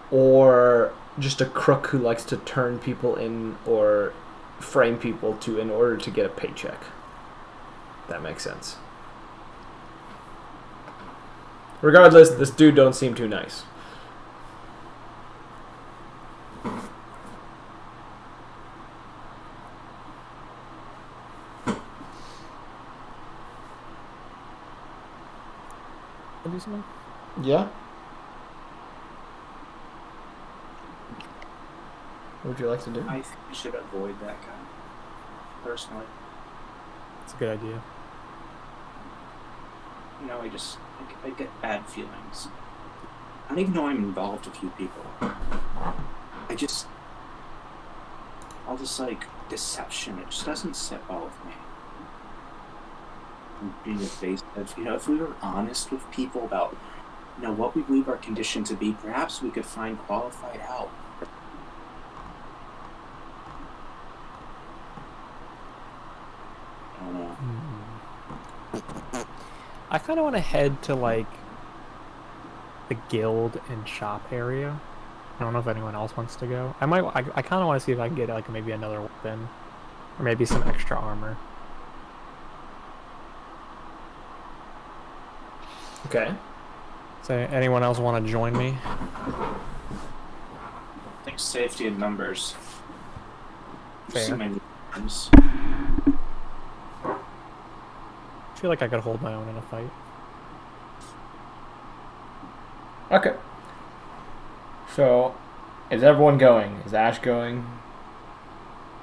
S1: or just a crook who likes to turn people in or frame people in order to get a paycheck. That makes sense. Regardless, this dude don't seem too nice.
S2: Do something?
S1: Yeah? What would you like to do?
S4: I think we should avoid that guy. Personally.
S2: It's a good idea.
S4: You know, I get bad feelings. I don't even know I'm involved with you people. All this, deception, it just doesn't sit well with me. And being evasive, if we were honest with people about, what we believe our condition to be, perhaps we could find qualified help. I don't know.
S2: I kind of want to head to the guild and shop area. I don't know if anyone else wants to go. I kind of want to see if I can get maybe another weapon or maybe some extra armor.
S1: Okay.
S2: So anyone else want to join me?
S4: I think safety in numbers.
S2: Fair.
S4: So many times.
S2: I feel like I could hold my own in a fight.
S1: Okay. So, is everyone going? Is Ash going?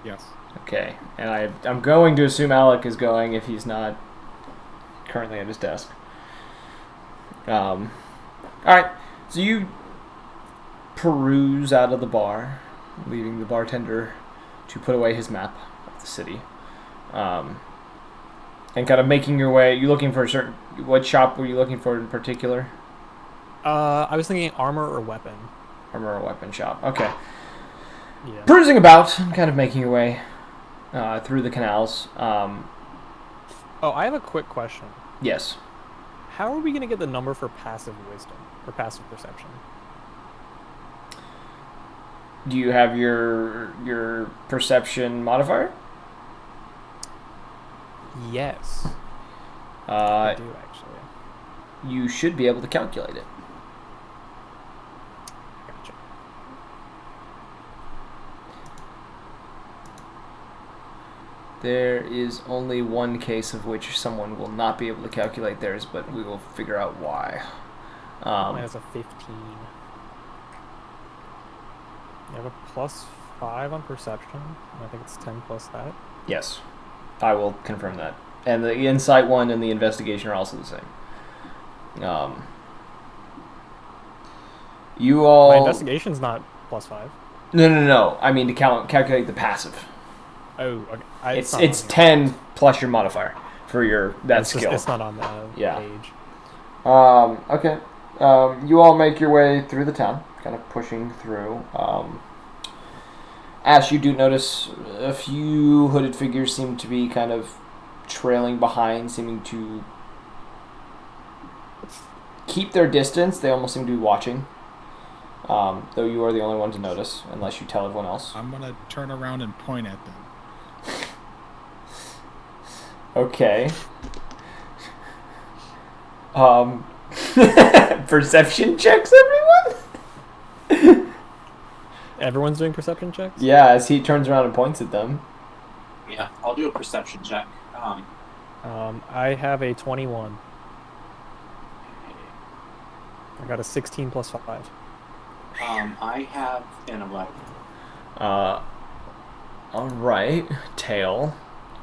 S5: Yes.
S1: Okay. And I'm going to assume Alec is going if he's not currently at his desk. Alright. So you peruse out of the bar, leaving the bartender to put away his map of the city. And kind of making your way. You looking for what shop were you looking for in particular?
S2: I was thinking armor or weapon.
S1: Armor or weapon shop. Okay.
S2: Yeah.
S1: Perusing about and kind of making your way through the canals.
S2: Oh, I have a quick question.
S1: Yes.
S2: How are we going to get the number for passive wisdom or passive perception?
S1: Do you have your perception modifier?
S2: Yes. I do, actually.
S1: You should be able to calculate it.
S2: Gotcha.
S1: There is only one case of which someone will not be able to calculate theirs, but we will figure out why.
S2: Mine has a 15. You have a +5 on perception. I think it's 10 plus that.
S1: Yes. I will confirm that. And the insight one and the investigation are also the same. You all...
S2: My investigation's not +5.
S1: No. I mean to calculate the passive.
S2: Oh, okay.
S1: It's 10 plus your modifier for that skill.
S2: It's not on the page.
S1: Okay. You all make your way through the town, kind of pushing through. Ash, you do notice a few hooded figures seem to be kind of trailing behind, seeming to keep their distance. They almost seem to be watching. Though you are the only one to notice, unless you tell everyone else.
S5: I'm gonna turn around and point at them.
S1: Okay. Perception checks, everyone?
S2: Everyone's doing perception checks?
S1: Yeah, as he turns around and points at them.
S4: Yeah, I'll do a perception check.
S2: I have a 21. I got a 16 plus 5.
S4: I have an 11.
S1: All right, Tail.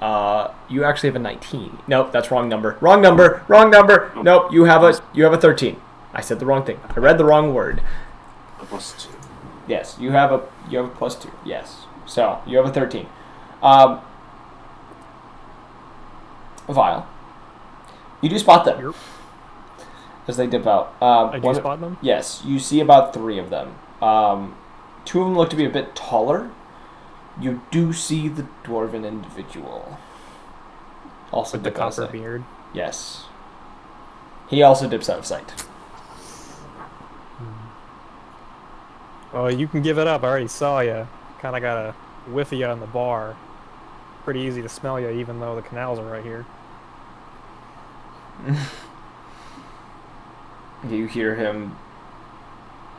S1: You actually have a 19. Nope, that's wrong number. Wrong number. Wrong number. Nope, you have a 13. I said the wrong thing. I read the wrong word.
S4: A +2.
S1: Yes, you have a +2. Yes. So, you have a 13. Vile. You do spot them.
S2: Yep.
S1: As they dip out.
S2: I do spot them?
S1: Yes, you see about 3 of them. 2 of them look to be a bit taller. You do see the dwarven individual. Also
S2: With the
S1: dip out of
S2: copper
S1: sight.
S2: beard.
S1: Yes. He also dips out of sight.
S2: Oh, you can give it up. I already saw you. Kind of got a whiff of you on the bar. Pretty easy to smell you, even though the canals are right here.
S1: You hear him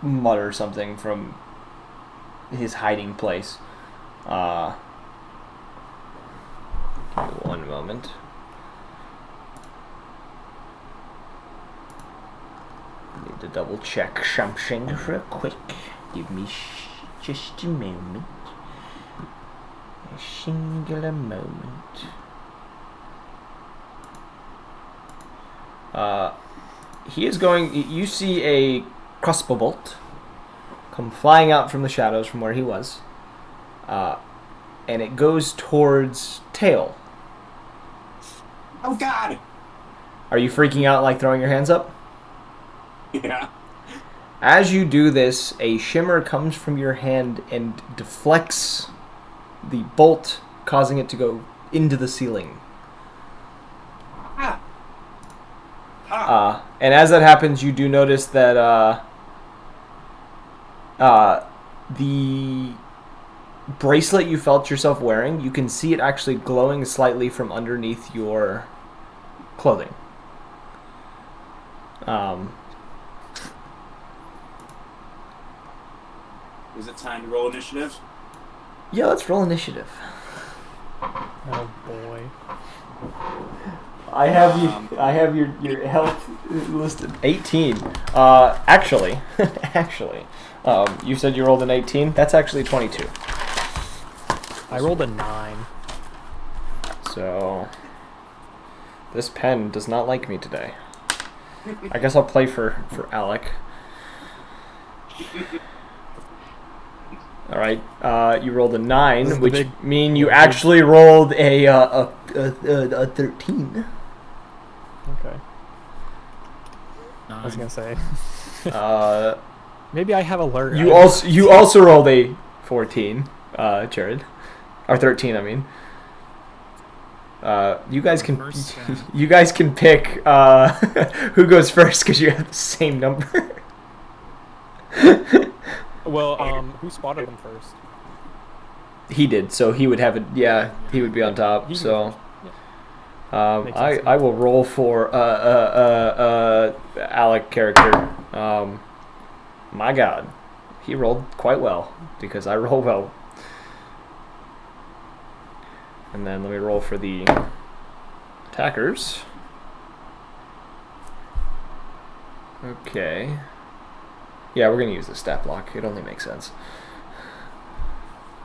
S1: mutter something from his hiding place. Give me 1 moment. Need to double check something real quick. Give me just a moment. A singular moment. He is going. You see a crossbow bolt come flying out from the shadows from where he was, and it goes towards Tail.
S4: Oh God!
S1: Are you freaking out, like throwing your hands up?
S4: Yeah.
S1: As you do this, a shimmer comes from your hand and deflects the bolt, causing it to go into the ceiling. And as that happens, you do notice that the bracelet you felt yourself wearing, you can see it actually glowing slightly from underneath your clothing.
S4: Is it time to roll initiative?
S1: Yeah, let's roll initiative.
S2: Oh boy.
S1: I have your health listed 18. Actually, you said you rolled an 18. That's actually 22.
S2: I rolled a 9.
S1: So this pen does not like me today. I guess I'll play for Alec. All right, you rolled a 9, which mean you actually rolled a 13.
S2: Okay. I was gonna say.
S1: Uh,
S2: Maybe I have alert.
S1: you also rolled a 14, Jared, or 13. I mean, you guys can pick who goes first because you have the same number.
S2: Well, who spotted them first?
S1: He did, so he would have it. Yeah, he would be on top.
S2: He can
S1: So,
S2: go Makes sense.
S1: I will roll for Alec character. My God, he rolled quite well because I roll well. And then let me roll for the attackers. Okay. Yeah, we're gonna use the stat block. It only makes sense.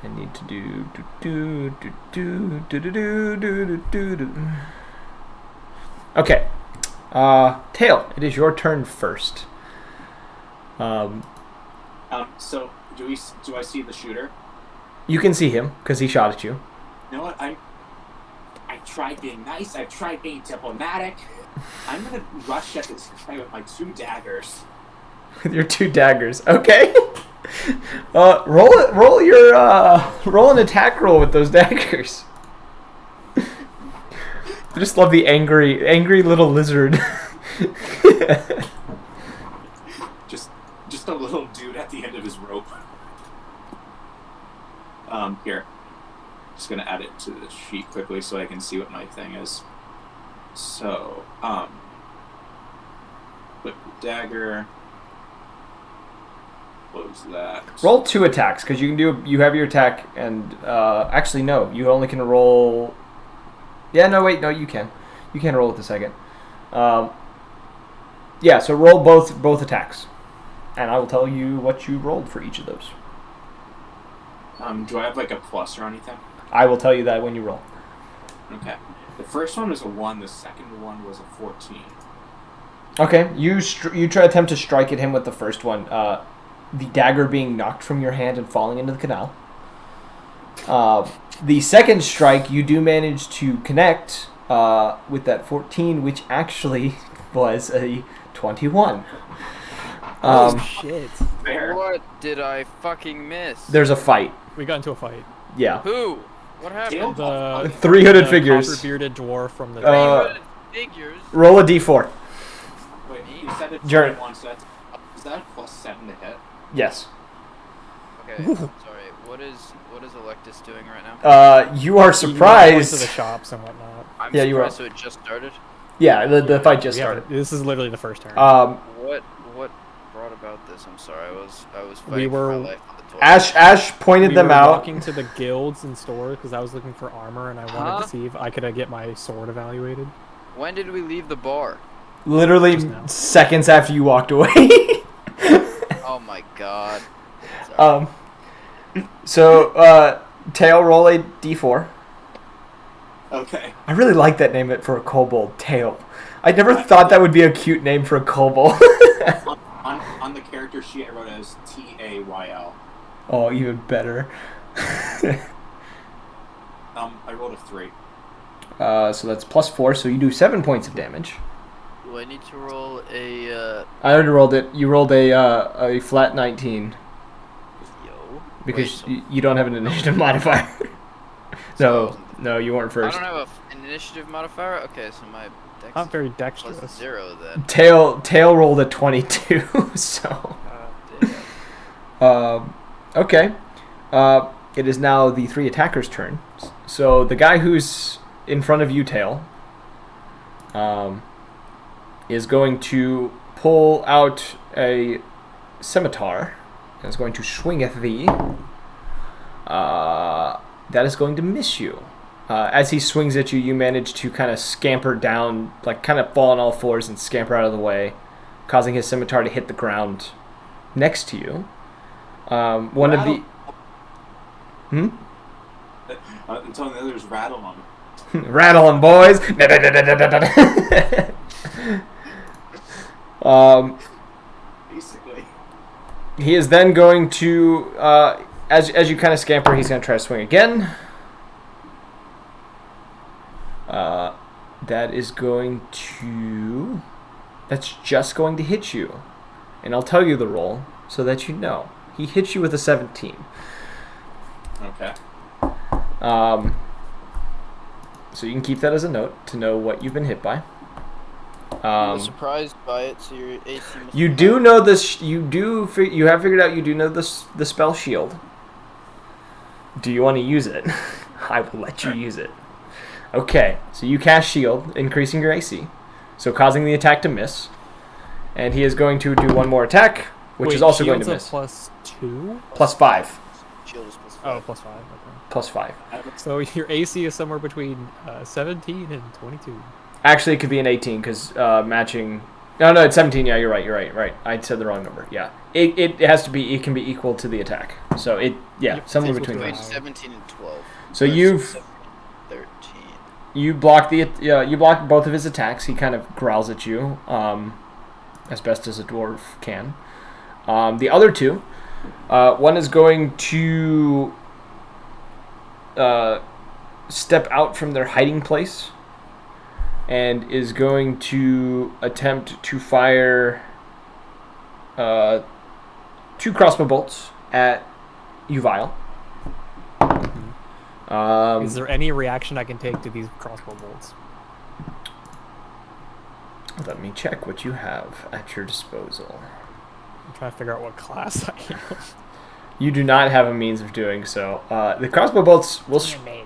S1: I need to do. Okay. Tail, it is your turn first.
S4: So do I see the shooter?
S1: You can see him because he shot at you.
S4: You know what? I tried being nice. I tried being diplomatic. I'm gonna rush at this guy with my 2 daggers.
S1: With your 2 daggers. Okay. Roll an attack roll with those daggers. I just love the angry little lizard.
S4: just a little dude at the end of his rope. Here. Just gonna add it to the sheet quickly so I can see what my thing is. So, put the dagger. Close that.
S1: Roll 2 attacks because you have your attack and actually no, you only can roll. Yeah, no, wait, no, you can roll it the second. Yeah, so roll both attacks. And I will tell you what you rolled for each of those.
S4: Do I have like a plus or anything?
S1: I will tell you that when you roll.
S4: Okay. The first one was a 1. The second one was a 14.
S1: Okay, you try attempt to strike at him with the first one. The dagger being knocked from your hand and falling into the canal. The second strike, you do manage to connect with that 14, which actually was a 21.
S2: Oh shit!
S4: Fair.
S3: What did I fucking miss?
S1: There's a fight.
S2: We got into a fight.
S1: Yeah.
S3: Who? What happened?
S2: The
S1: Three hooded
S2: the
S1: figures.
S2: copper-bearded dwarf from the.
S3: Figures.
S1: Roll a d4.
S4: Wait, you said it's
S1: Jared.
S4: 21, so that's... Is that a plus 7 to hit?
S1: Yes.
S3: Okay, I'm sorry. What is Electus doing right now?
S1: You are
S2: Going
S1: surprised.
S2: to the shops and whatnot.
S3: I'm
S1: Yeah, you are.
S3: surprised. So it just started.
S1: Yeah, the fight just
S2: We haven't-
S1: started.
S2: This is literally the first turn.
S3: What brought about this? I'm sorry. I was fighting
S2: We
S3: for
S2: were-
S3: my life on the toilet.
S1: Ash pointed
S2: we
S1: them
S2: were
S1: out.
S2: walking to the guilds and stores because I was looking for armor and I wanted to see if I could get my sword evaluated.
S3: When did we leave the bar?
S1: Literally
S2: Just now.
S1: seconds after you walked away.
S3: Oh my god. Sorry.
S1: So Tail, roll a d4.
S4: Okay.
S1: I really like that name for a kobold, Tail. I never thought that would be a cute name for a kobold.
S4: On the character sheet, I wrote it as T-A-Y-L.
S1: Oh, even better.
S4: I rolled a 3.
S1: So that's +4, so you do 7 points of damage.
S3: Do I need to roll a
S1: I already rolled it. You rolled a flat 19
S3: yo?
S1: because
S3: Wait,
S1: you don't have an initiative modifier. No, you weren't
S3: so I
S1: first.
S3: don't have an initiative modifier. Okay, so my dex
S2: Not very
S3: plus
S2: dexterous.
S3: 0 then.
S1: Tail rolled a 22, so...
S3: Damn.
S1: Okay. It is now the 3 attackers' turn. So the guy who's in front of you, Tail, is going to pull out a scimitar and is going to swing at thee. That is going to miss you. As he swings at you, you manage to kind of scamper down, like kind of fall on all fours and scamper out of the way, causing his scimitar to hit the ground next to you. One of the...
S4: I'm telling the others, rattle on it.
S1: Rattle 'em, boys!
S4: Basically.
S1: He is then going to, as you kind of scamper, he's going to try to swing again. That is going to... That's just going to hit you. And I'll tell you the roll so that you know. He hits you with a 17.
S4: Okay.
S1: So you can keep that as a note to know what you've been hit by.
S3: I was surprised by it, so your AC must
S1: You
S3: be
S1: do
S3: high.
S1: know this. You have figured out. You do know this. The spell shield. Do you want to use it? I will let you use it. Okay. So you cast shield, increasing your AC, so causing the attack to miss. And he is going to do one more attack, which is also going to miss.
S2: +2?
S1: +5.
S3: Shield is plus 5.
S2: Oh, +5. Okay.
S1: +5.
S2: So your AC is somewhere between 17 and 22.
S1: Actually, it could be an 18 because matching. No, it's 17. Yeah, you're right. I said the wrong number. Yeah, it has to be. It can be equal to the attack. So
S2: Yep,
S1: somewhere
S2: it's
S1: between
S2: equal
S1: those.
S2: to
S3: Between 17 and 12.
S1: So
S3: That's
S1: you've
S3: 13.
S1: you blocked both of his attacks. He kind of growls at you, as best as a dwarf can. The other two, one is going to step out from their hiding place and is going to attempt to fire 2 crossbow bolts at Uvile.
S2: Is there any reaction I can take to these crossbow bolts?
S1: Let me check what you have at your disposal.
S2: I'm trying to figure out what class I am.
S1: You do not have a means of doing so. The crossbow bolts will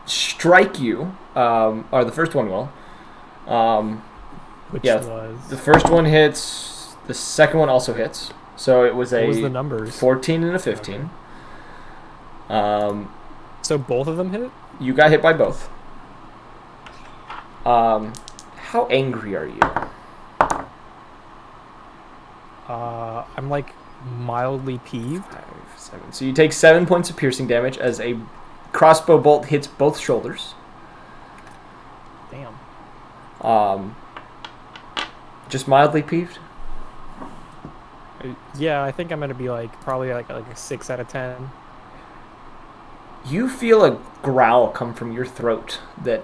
S1: strike you, or the first one will.
S2: Which
S1: Yeah,
S2: was...
S1: The first one hits. The second one also hits. So it was
S2: What
S1: a
S2: was the numbers?
S1: 14 and a 15.
S2: So both of them hit?
S1: You got hit by both. How angry are you?
S2: I'm like mildly peeved.
S1: 5, 7. So you take 7 points of piercing damage as a crossbow bolt hits both shoulders.
S2: Damn.
S1: Just mildly peeved.
S2: Yeah, I think I'm gonna be like probably like a 6 out of 10.
S1: You feel a growl come from your throat that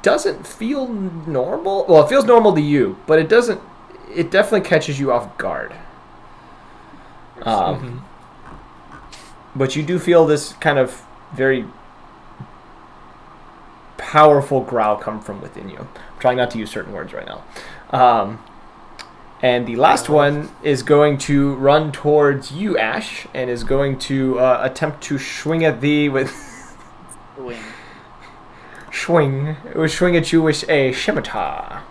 S1: doesn't feel normal. Well, it feels normal to you, but it doesn't. It definitely catches you off guard. But you do feel this kind of very powerful growl come from within you. I'm trying not to use certain words right now. And the last one is going to run towards you, Ash, and is going to attempt to swing at thee with... Swing. It will swing at you with a scimitar.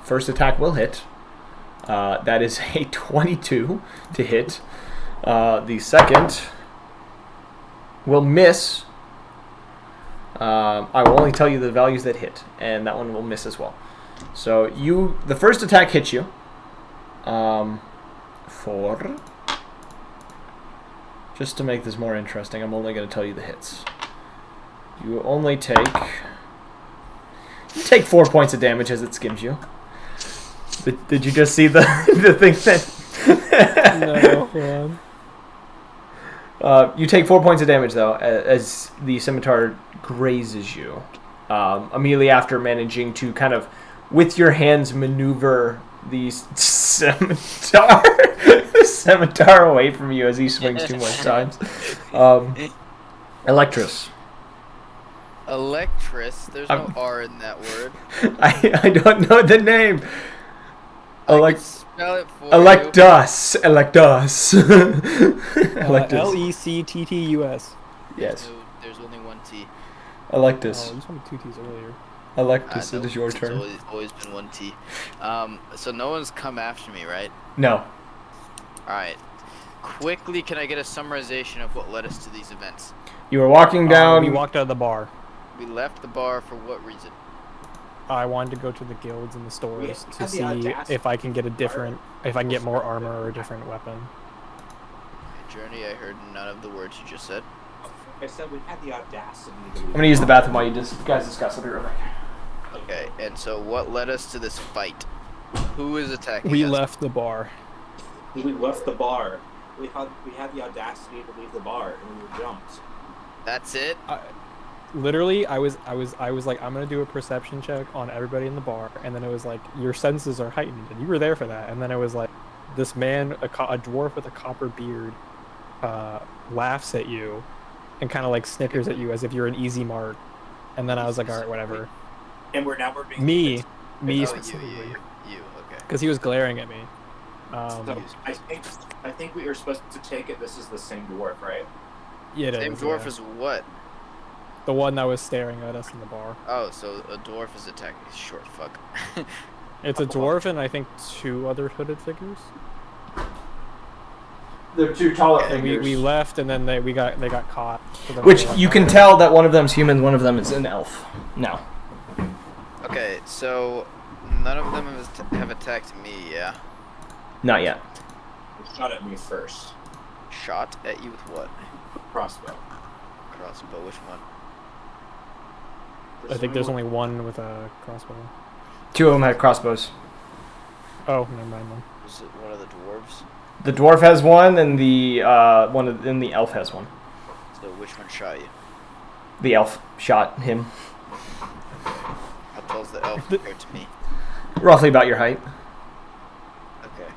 S1: First attack will hit. That is a 22 to hit. The second will miss. I will only tell you the values that hit, and that one will miss as well. So the first attack hits you. 4. Just to make this more interesting, I'm only going to tell you the hits. You only take 4 points of damage as it skims you. Did you just see the thing that?
S2: No, hold on.
S1: You take 4 points of damage though as the scimitar grazes you. Immediately after managing to kind of with your hands maneuver the scimitar away from you as he swings 2 more times. Electrus.
S3: Electrus? There's no R in that word.
S1: I don't know the name.
S3: I can spell it for
S1: Electus. Electus.
S2: Lecttus.
S1: Yes.
S3: There's only one T.
S1: Electus.
S2: Oh, you told me 2 T's earlier.
S1: Electus, it is your turn.
S3: It's always been one T. So no one's come after me, right?
S1: No.
S3: Alright. Quickly, can I get a summarization of what led us to these events?
S1: You were walking down.
S2: We walked out of the bar.
S3: We left the bar for what reason?
S2: I wanted to go to the guilds and the stores to
S6: had the
S2: see
S6: audacity
S2: if I can get if I can get more armor or a different weapon.
S3: Journey, I heard none of the words you just said.
S6: I said we had the audacity.
S1: I'm going to use the bathroom while you guys discuss. I'll be right back.
S3: Okay, and so what led us to this fight? Who is attacking
S2: We
S3: us?
S2: left the bar.
S6: We left the bar. We had the audacity to leave the bar, and we were jumped.
S3: That's it?
S2: Literally, I was like, I'm gonna do a perception check on everybody in the bar, and then it was like, your senses are heightened, and you were there for that. And then it was like, this man, a dwarf with a copper beard, laughs at you, and kind of like snickers at you as if you're an easy mark. And then I was like, all right, whatever.
S6: And we're being
S2: Me
S3: Oh,
S2: specifically,
S3: you, okay.
S2: because he was glaring at me.
S6: So I think we were supposed to take it. This is the same dwarf, right?
S2: Yeah, it
S3: Same
S2: is,
S3: dwarf
S2: yeah.
S3: as what?
S2: The one that was staring at us in the bar.
S3: Oh, so a dwarf is attacking. Short fuck.
S2: It's a dwarf and I think 2 other hooded figures.
S1: They're 2 taller
S2: And we left, and then they got caught. So then
S1: Which
S2: we
S1: you can tell that one of them's human, one of them is an elf. No.
S3: Okay, so none of them have attacked me, yeah?
S1: Not yet.
S6: They shot at me first.
S3: Shot at you with what?
S6: Crossbow.
S3: Crossbow, which one?
S2: I think there's only one with a crossbow.
S1: 2 of them had crossbows.
S2: Oh, never mind then.
S3: Was it one of the dwarves?
S1: The dwarf has one, and the the elf has one.
S3: So which one shot you?
S1: The elf shot him.
S3: How tall's the elf compared to me?
S1: Roughly about your height.
S3: Okay.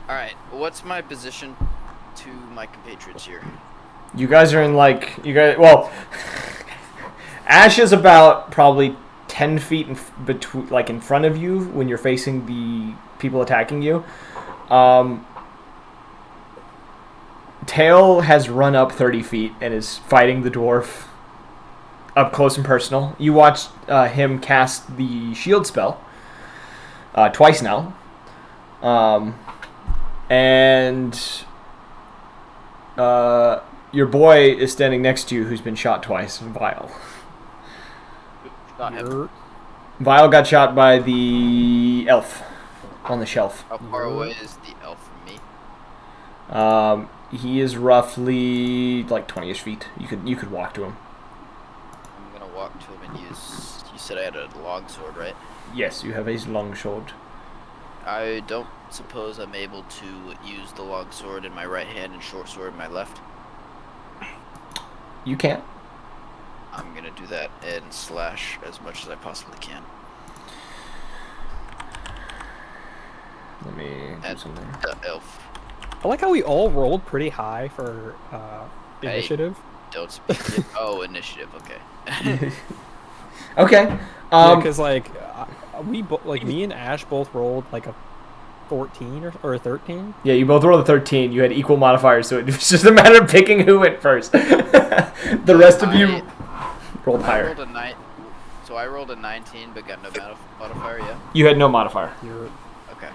S3: Alright, what's my position to my compatriots here?
S1: You guys are in well, Ash is about probably 10 feet between, like in front of you when you're facing the people attacking you. Tail has run up 30 feet and is fighting the dwarf up close and personal. You watched him cast the shield spell twice now. And your boy is standing next to you who's been shot twice. Vile.
S3: Shot him.
S1: Vile got shot by the elf on the shelf.
S3: How far away is the elf from me?
S1: He is roughly like 20-ish feet. You could walk to him.
S3: I'm gonna walk to him and use. You said I had a long sword, right?
S1: Yes, you have a long sword.
S3: I don't suppose I'm able to use the long sword in my right hand and short sword in my left.
S1: You can't.
S3: I'm gonna do that and slash as much as I possibly can.
S1: Let me do
S3: At
S1: something.
S3: the elf.
S2: I like how we all rolled pretty high for initiative.
S3: Don't speak it. Oh, initiative. Okay.
S1: Okay.
S2: Yeah, because like me and Ash both rolled like a 14 or a 13.
S1: Yeah, you both rolled a 13. You had equal modifiers, so it was just a matter of picking who went first. The rest of you rolled
S3: I
S1: higher.
S3: rolled a 9. So I rolled a 19, but got no modifier. Yeah.
S1: You had no modifier.
S3: Okay.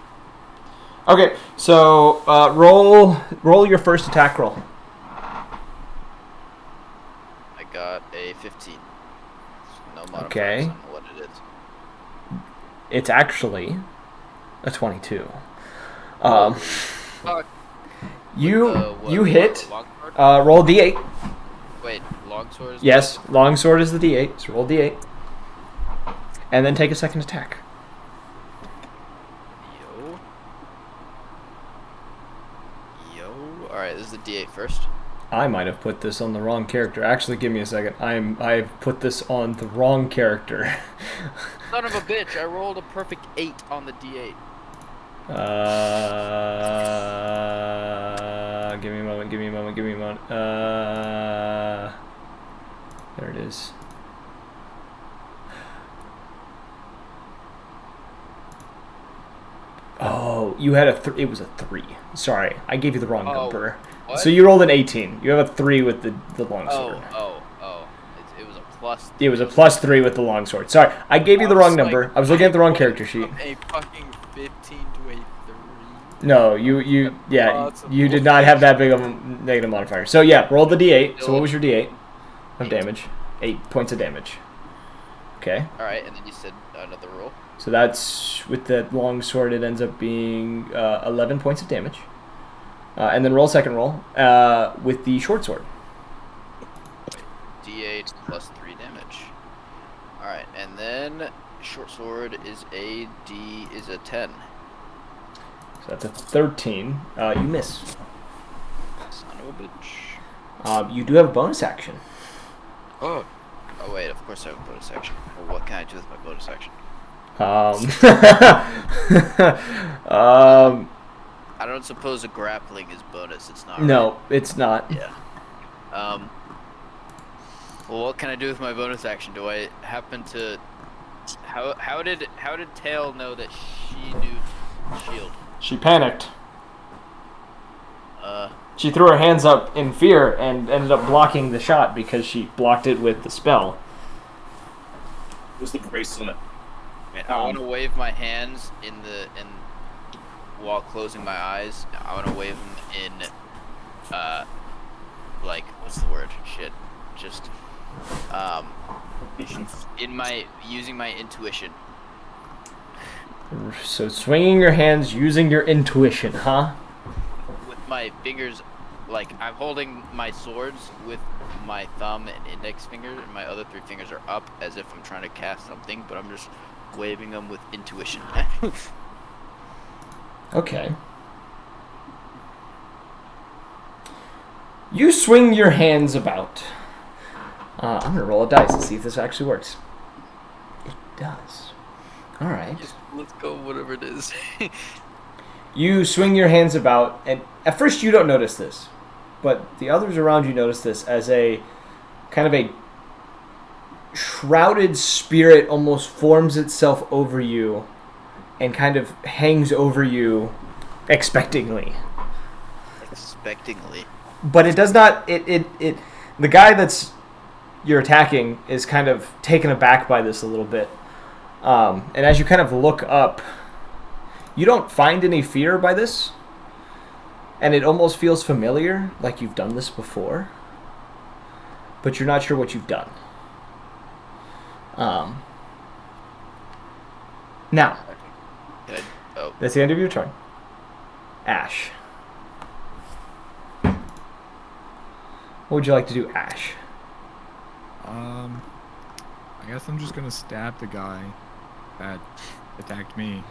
S1: Okay, so roll your first attack roll.
S3: I got a 15. No modifiers
S1: Okay.
S3: on what it is.
S1: It's actually a 22.
S3: Fuck.
S1: You hit.
S3: Longsword?
S1: Roll d8.
S3: Wait, longsword is
S1: Yes, longsword is the d8. So roll d8, and then take a second attack.
S3: Yo. Alright, this is the D8 first.
S1: I might have put this on the wrong character. Actually, give me a second. I've put this on the wrong character.
S3: Son of a bitch, I rolled a perfect 8 on the D8.
S1: Give me a moment. There it is. Oh, you had it was a 3. Sorry, I gave you the wrong number.
S3: What?
S1: So you rolled an 18. You have a 3 with the longsword.
S3: Oh. It was a plus.
S1: It was a +3 with the longsword. Sorry, I gave you the wrong number. I was looking at the wrong character sheet.
S3: A fucking 15 to a 3.
S1: No, you did not have that big of a negative modifier. So yeah, roll the d8. So what was your d8 of damage? 8 points of damage. Okay.
S3: Alright, and then you said another roll.
S1: So that's, with the long sword, it ends up being 11 points of damage. And then roll second roll with the short sword.
S3: D8 plus 3 damage. Alright, and then short sword is a 10.
S1: So that's a 13. You miss.
S3: Son of a bitch.
S1: You do have a bonus action.
S3: Oh wait, of course I have a bonus action. Well, what can I do with my bonus action? I don't suppose a grappling is bonus. It's not.
S1: No,
S3: right?
S1: it's not.
S3: Yeah. Well, what can I do with my bonus action? Do I happen to? How did Tail know that she knew shield?
S1: She panicked. She threw her hands up in fear and ended up blocking the shot because she blocked it with the spell.
S6: It was the bracelet.
S3: I want to wave my hands while closing my eyes. I want to wave them in, like, what's the word? Shit. Just, using my intuition.
S1: So swinging your hands using your intuition, huh?
S3: With my fingers, like, I'm holding my swords with my thumb and index finger, and my other 3 fingers are up as if I'm trying to cast something, but I'm just waving them with intuition.
S1: Okay. You swing your hands about. I'm going to roll a dice and see if this actually works. It does. All right.
S3: Let's go, whatever it is.
S1: You swing your hands about, and at first you don't notice this, but the others around you notice this as a kind of a shrouded spirit almost forms itself over you and kind of hangs over you expectingly.
S3: Expectingly.
S1: But it does not, the guy that's you're attacking is kind of taken aback by this a little bit. And as you kind of look up, you don't find any fear by this. And it almost feels familiar, like you've done this before. But you're not sure what you've done. Now,
S3: Can I, oh,
S1: that's the end of your turn. Ash. What would you like to do, Ash?
S5: I guess I'm just gonna stab the guy that attacked me.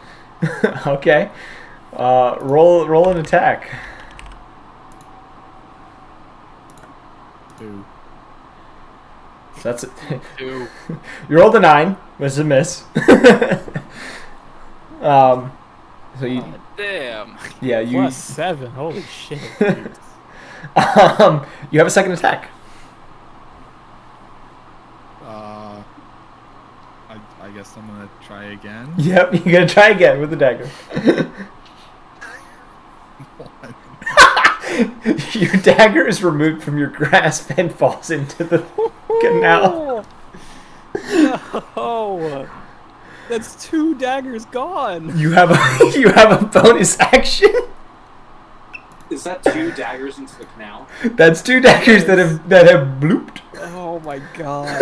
S1: Okay. Roll an attack.
S5: 2.
S1: So that's it.
S3: 2.
S1: You rolled a 9, which is a miss. So you,
S3: Damn.
S1: yeah, you,
S2: +7. Holy shit.
S1: you have a second attack.
S5: I guess I'm gonna try again.
S1: Yep, you're gonna try again with the dagger.
S5: One.
S1: Your dagger is removed from your grasp and falls into the canal.
S2: No. That's 2 daggers gone.
S1: You have a bonus action.
S4: Is that 2 daggers into the canal?
S1: That's 2 daggers that have blooped.
S2: Oh my god.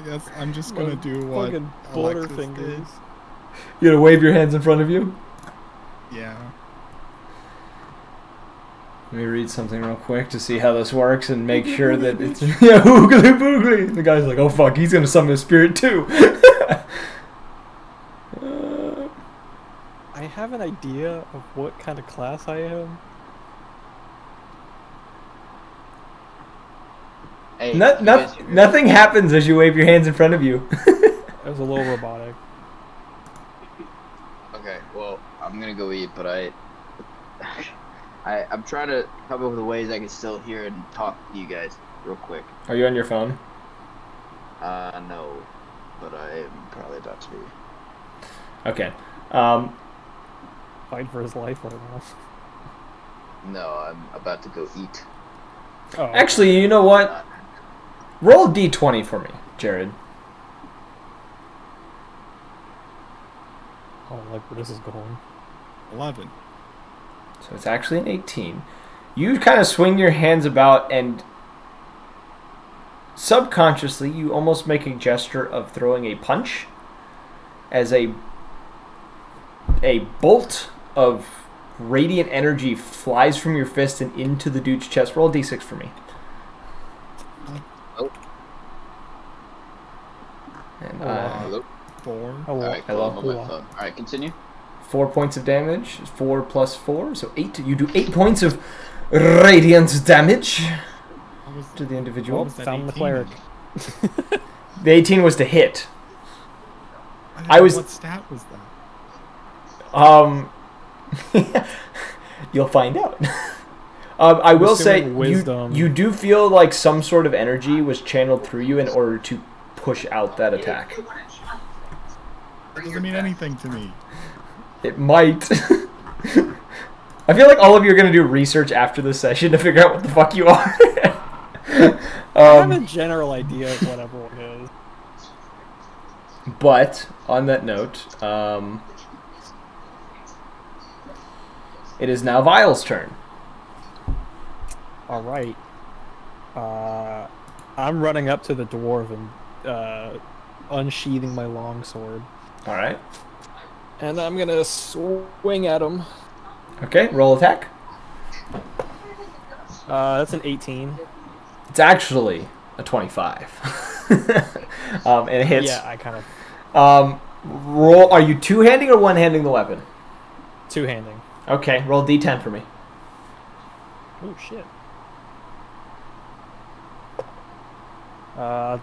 S5: I guess I'm just gonna do what
S2: Fucking
S5: Alexis
S2: Butterfingers.
S5: did.
S1: You gonna wave your hands in front of you?
S5: Yeah.
S1: Let me read something real quick to see how this works and make sure that it's yeah, oogly boogly. The guy's like, oh fuck, he's gonna summon a spirit too.
S2: I have an idea of what kind of class I am.
S3: Hey,
S1: Nothing happens as you wave your hands in front of you.
S2: It was a little robotic.
S3: Okay, well, I'm gonna go eat, but I'm trying to come up with ways I can still hear and talk to you guys real quick.
S1: Are you on your phone?
S3: No, but I am probably about to be.
S1: Okay.
S2: Fight for his life right now.
S3: No, I'm about to go eat.
S2: Oh,
S1: Actually, you know what? Roll a d20 for me, Jared.
S2: I don't like where this is going.
S5: 11.
S1: So it's actually an 18. You kind of swing your hands about and subconsciously you almost make a gesture of throwing a punch as a bolt of radiant energy flies from your fist and into the dude's chest. Roll a d6 for me.
S3: Oh.
S1: And
S3: Hello?
S5: 4.
S3: Alright,
S1: Hello.
S3: cool, I'm on my phone. Alright, continue.
S1: 4 points of damage. 4 plus 4, so 8. You do 8 points of radiant damage
S5: What was,
S1: to the
S5: what
S1: individual.
S5: was that
S2: Found the
S5: 18?
S2: cleric.
S1: The 18 was to hit.
S5: I
S1: was-
S5: What stat was that?
S1: You'll find out. I will say
S2: assuming wisdom.
S1: you do feel like some sort of energy was channeled through you in order to push out that attack.
S5: That doesn't mean anything to me.
S1: It might. I feel like all of you are going to do research after this session to figure out what the fuck you are.
S2: I have a general idea of what everyone is.
S1: But on that note, it is now Vile's turn.
S2: Alright. I'm running up to the dwarf and unsheathing my longsword.
S1: All right.
S2: And I'm gonna swing at him.
S1: Okay, roll attack.
S2: That's an 18.
S1: It's actually a 25. And it hits.
S2: Yeah, I kind of
S1: Roll. Are you two-handing or one-handing the weapon?
S2: two-handing.
S1: Okay, roll d10 for me.
S2: Oh shit.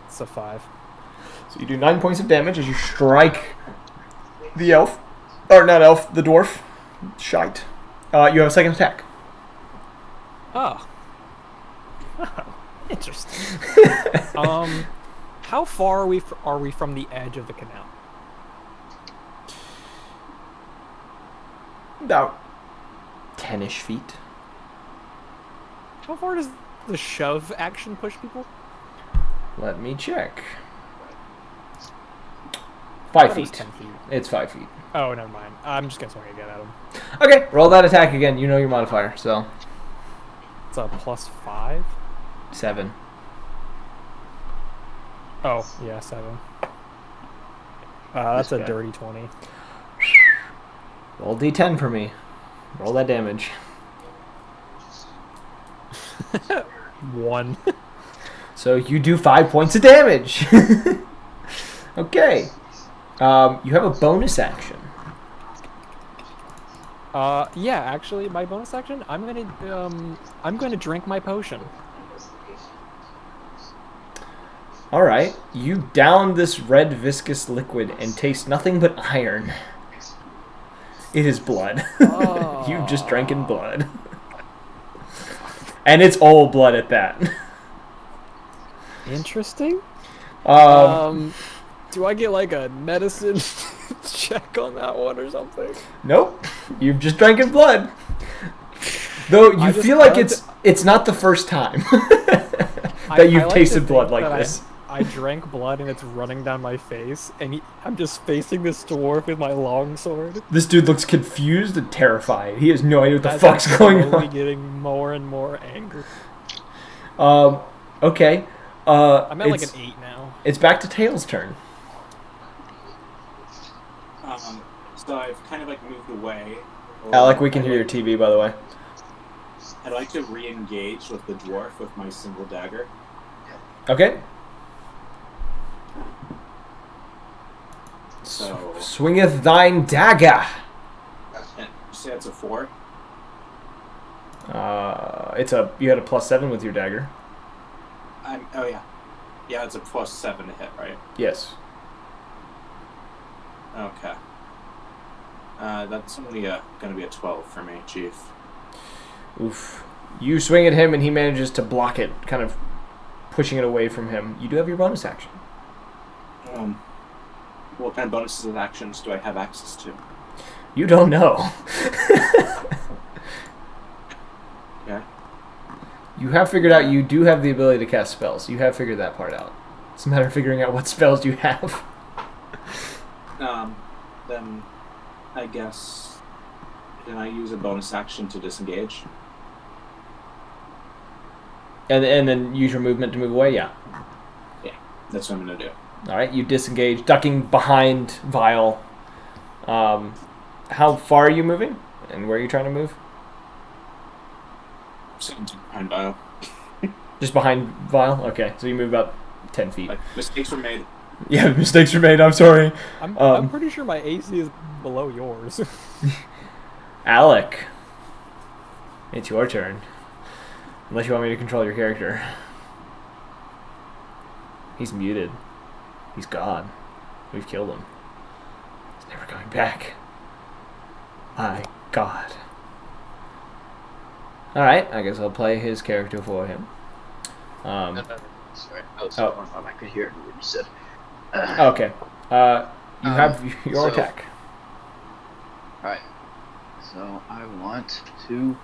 S2: It's a 5.
S1: So you do 9 points of damage as you strike the elf. Or not elf, the dwarf. Shite. You have a second attack.
S2: Oh. Oh, interesting. How far are we from the edge of the canal?
S1: About 10-ish feet.
S2: How far does the shove action push people?
S1: Let me check.
S2: I
S1: 5
S2: thought it was
S1: feet.
S2: 10 feet.
S1: It's 5 feet.
S2: Oh, never mind. I'm just gonna swing again at him.
S1: Okay, roll that attack again. You know your modifier, so
S2: It's a +5.
S1: 7.
S2: Oh, yeah, 7. That's
S1: This
S2: a
S1: guy.
S2: dirty 20.
S1: Roll D10 for me. Roll that damage.
S2: 1.
S1: So you do 5 points of damage. Okay. You have a bonus action.
S2: Yeah, actually, my bonus action, I'm gonna drink my potion.
S1: All right. You down this red viscous liquid and taste nothing but iron. It is blood. You just drank in blood. And it's old blood at that.
S2: Interesting.
S1: Um,
S2: Do I get like a medicine check on that one or something?
S1: nope. You've just drank in blood. Though you feel like it's not the first time that you've tasted blood like this.
S2: I drank blood and it's running down my face, and I'm just facing this dwarf with my longsword.
S1: This dude looks confused and terrified. He has no idea what the
S2: As
S1: fuck's
S2: I'm
S1: going
S2: slowly
S1: on.
S2: getting more and more angry.
S1: Okay.
S2: I'm at like an 8 now.
S1: It's back to Tails' turn.
S6: So I've kind of like moved away.
S1: Alec, we can hear your TV, by the way.
S6: I'd like to re-engage with the dwarf with my single dagger.
S1: Okay.
S6: So
S1: Swingeth thine dagger.
S6: you say that's a 4.
S1: You had a +7 with your dagger.
S6: Oh yeah, yeah, it's a +7 to hit, right?
S1: Yes.
S6: Okay. That's only gonna be a 12 for me, Chief.
S1: Oof. You swing at him and he manages to block it, kind of pushing it away from him. You do have your bonus action.
S6: What kind of bonuses and actions do I have access to?
S1: You don't know.
S6: Yeah.
S1: You have figured out you do have the ability to cast spells. You have figured that part out. It's a matter of figuring out what spells you have.
S6: Then I guess can I use a bonus action to disengage?
S1: And then use your movement to move away? Yeah.
S6: Yeah, that's what I'm gonna do.
S1: Alright, you disengage, ducking behind Vile. How far are you moving? And where are you trying to move?
S6: Sitting behind Bio.
S1: Just behind Vile? Okay, so you move about 10 feet.
S6: Like mistakes were made.
S1: Yeah, mistakes were made, I'm sorry.
S2: I'm pretty sure my AC is below yours.
S1: Alec. It's your turn. Unless you want me to control your character. He's muted. He's gone. We've killed him. He's never coming back. My God. Alright, I guess I'll play his character for him.
S3: Sorry, I was I could hear what you said.
S1: Okay. You have your attack.
S3: Alright. So I want to.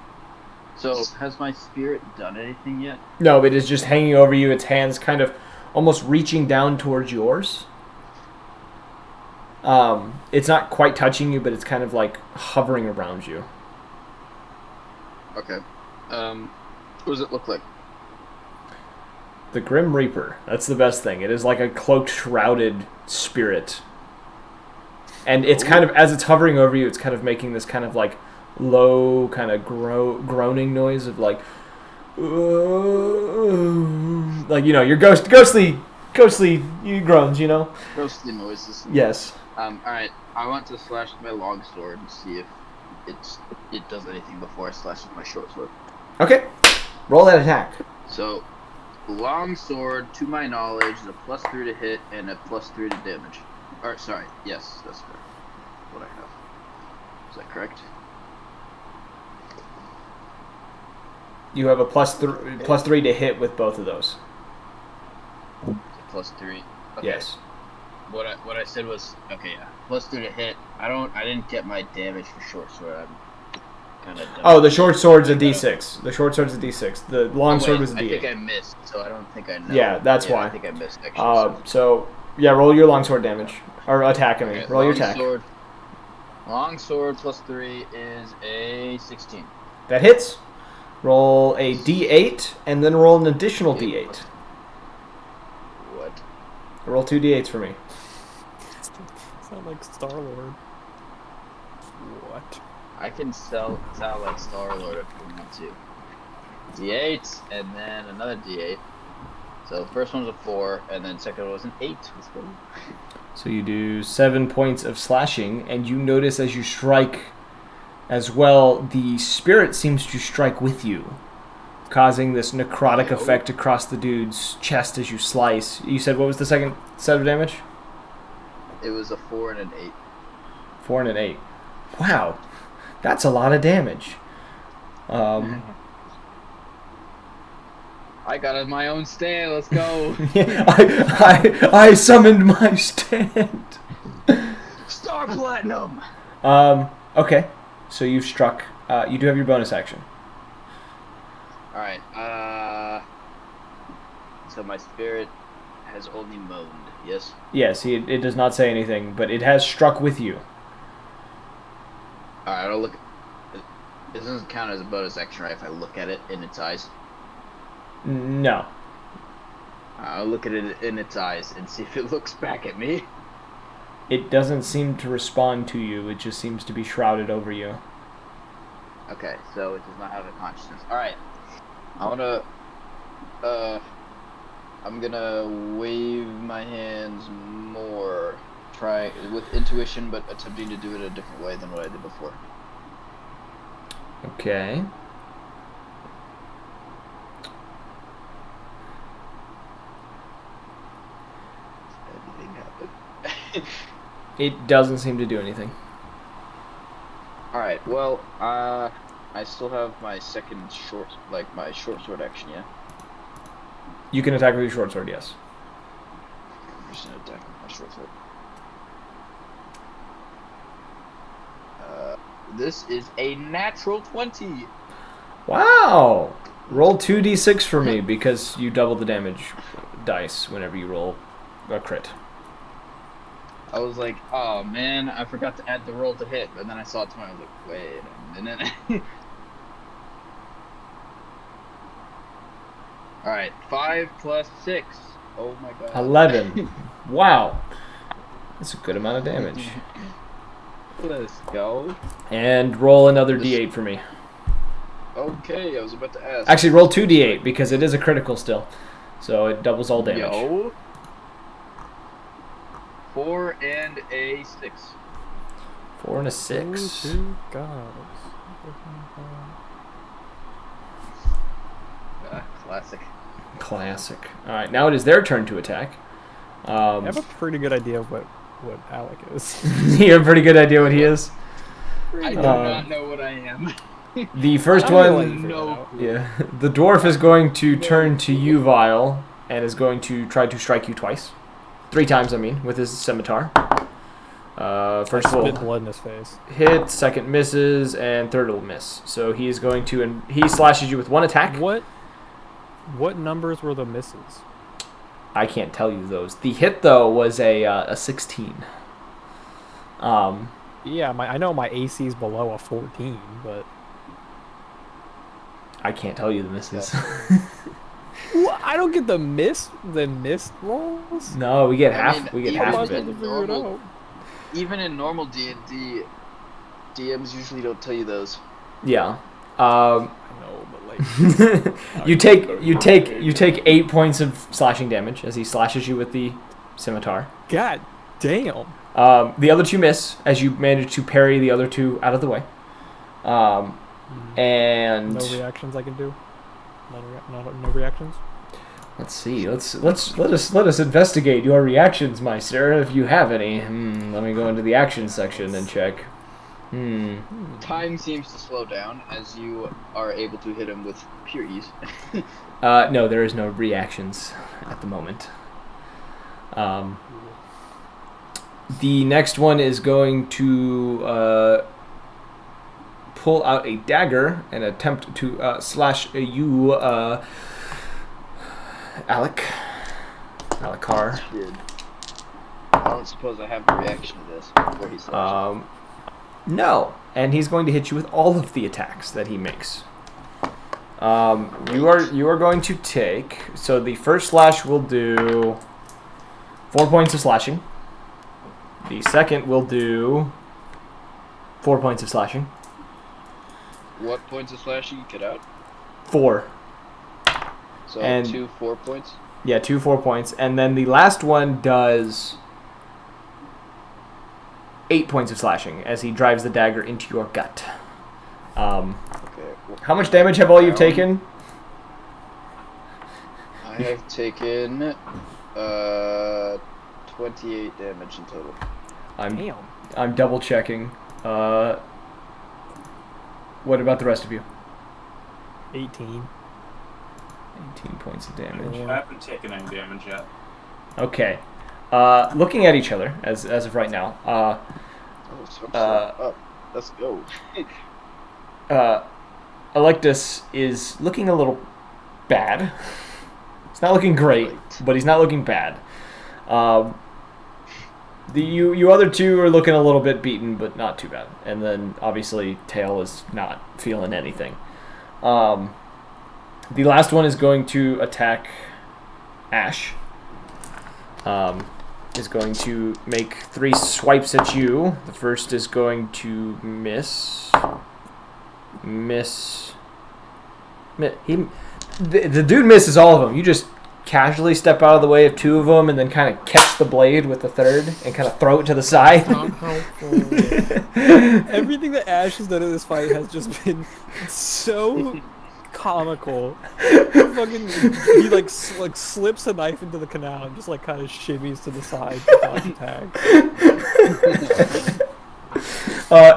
S3: So has my spirit done anything yet?
S1: No, it is just hanging over you. Its hands kind of almost reaching down towards yours. It's not quite touching you, but it's kind of like hovering around you.
S3: Okay. What does it look like?
S1: The Grim Reaper. That's the best thing. It is like a cloaked, shrouded spirit. And it's kind of, as it's hovering over you, it's kind of making this kind of like low, kind of groaning noise of like, like, you know, your ghostly you groans, you know?
S3: Ghostly noises.
S1: Yes.
S3: Alright. I want to slash with my longsword and see if it does anything before I slash with my short sword.
S1: Okay. Roll that attack.
S3: So, longsword, to my knowledge, is a +3 to hit and a +3 to damage. Or, sorry, yes, that's correct. What I have. Is that correct?
S1: You have a +3 to hit with both of those.
S3: +3. Okay.
S1: Yes.
S3: What I said was okay. Yeah, +3 to hit. I didn't get my damage for short sword. I'm kind of.
S1: Oh, the short sword's a D6. The short sword's a D6. The long sword was a D8.
S3: I think I missed, so I don't think I know.
S1: Yeah, that's why.
S3: I think I missed actually.
S1: So yeah, roll your longsword damage or attack. I mean,
S3: Okay,
S1: roll your attack.
S3: Longsword +3 is a 16.
S1: That hits. Roll a D8 and then roll an additional D8.
S3: What?
S1: Roll 2 D8s for me.
S2: Sound like Star-Lord. What?
S7: I can sound like Star-Lord if you want to. D8, and then another D8. So first one was a 4, and then second one was an 8. Let's go.
S1: So you do 7 points of slashing, and you notice as you strike as well, the spirit seems to strike with you, causing this necrotic effect across the dude's chest as you slice. You said what was the second set of damage?
S7: It was a 4 and an 8.
S1: 4 and an 8. Wow, that's a lot of damage.
S7: I got my own stand. Let's go.
S1: I summoned my stand.
S7: Star Platinum.
S1: Okay, so you've struck. You do have your bonus action.
S7: All right. So my spirit has only moaned. Yes.
S1: Yes, it does not say anything, but it has struck with you.
S7: All right. I'll look. It doesn't count as a bonus action, right? If I look at it in its eyes.
S1: No.
S7: I'll look at it in its eyes and see if it looks back at me.
S1: It doesn't seem to respond to you. It just seems to be shrouded over you.
S7: Okay, so it does not have a consciousness. All right. I'm gonna wave my hands more, try with intuition, but attempting to do it a different way than what I did before.
S1: Okay.
S7: Anything happen?
S1: It doesn't seem to do anything.
S7: All right. Well, I still have my second my short sword action. Yeah.
S1: You can attack with your short sword, yes.
S7: I'm just gonna attack with my short sword. This is a natural 20.
S1: Wow! Roll 2d6 for me because you double the damage dice whenever you roll a crit.
S7: I was like, oh man, I forgot to add the roll to hit, but then I saw 20. I was like, wait a minute. All right, 5 plus 6. Oh my god.
S1: 11. Wow. That's a good amount of damage.
S7: Let's go.
S1: And roll another d8 for me.
S7: Okay, I was about to ask.
S1: Actually, roll 2d8 because it is a critical still. So it doubles all damage.
S7: Yo. 4 and a 6.
S1: 4 and a 6.
S7: Classic.
S1: Classic. Alright, now it is their turn to attack.
S2: I have a pretty good idea of what Alec is.
S1: You have a pretty good idea what he is?
S7: I do not know what I am.
S1: The first one, yeah, the dwarf is going to turn to you, Vile, and is going to try to strike you twice. 3 times, I mean, with his scimitar. First
S2: Spit
S1: will
S2: blood in his face.
S1: hit, second misses, and third will miss. So he is going to, and he slashes you with 1 attack.
S2: What numbers were the misses?
S1: I can't tell you those. The hit, though, was a 16.
S2: Yeah, I know my AC is below a 14, but
S1: I can't tell you the misses.
S2: well, I don't get the missed rolls.
S1: No, we get
S7: I
S1: half.
S7: mean,
S1: we get
S7: even
S1: half of
S7: in
S1: it.
S7: Even in normal D&D, DMs usually don't tell you those.
S1: Yeah.
S2: I know, but like
S1: you take 8 points of slashing damage as he slashes you with the scimitar.
S2: God damn.
S1: The other 2 miss as you manage to parry the other 2 out of the way. And
S2: no reactions I can do. No reactions.
S1: let's see. Let us investigate your reactions, Meister, if you have any. Let me go into the action section and check.
S7: Time seems to slow down as you are able to hit him with pure ease.
S1: No, there is no reactions at the moment. The next one is going to pull out a dagger and attempt to slash you, Alakar.
S7: I don't suppose I have a reaction to this before he slashes.
S1: No, and he's going to hit you with all of the attacks that he makes. You are going to take, so the first slash will do 4 points of slashing. The second will do 4 points of slashing.
S7: What points of slashing you get out?
S1: 4.
S7: So
S1: And-
S7: 2 4 points.
S1: Yeah, 2 4 points. And then the last one does 8 points of slashing as he drives the dagger into your gut.
S7: Okay.
S1: How much damage have all you've taken?
S7: I have taken 28 damage in total.
S2: Damn.
S1: I'm double checking. What about the rest of you?
S2: 18.
S1: 18 points of damage.
S4: I haven't taken any damage yet.
S1: Okay. Looking at each other as of right now.
S7: Oh, so I'm still up. Let's go.
S1: Electus is looking a little bad. It's not looking great, but he's not looking bad. You other two are looking a little bit beaten, but not too bad. And then obviously Tail is not feeling anything. The last one is going to attack Ash. Is going to make 3 swipes at you. The first is going to miss. The dude misses all of them. You just casually step out of the way of 2 of them and then kind of catch the blade with the third and kind of throw it to the side.
S5: Not helpful.
S2: Everything that Ash has done in this fight has just been so comical. He like slips a knife into the canal and just like kind of shimmies to the side to dodge attacks.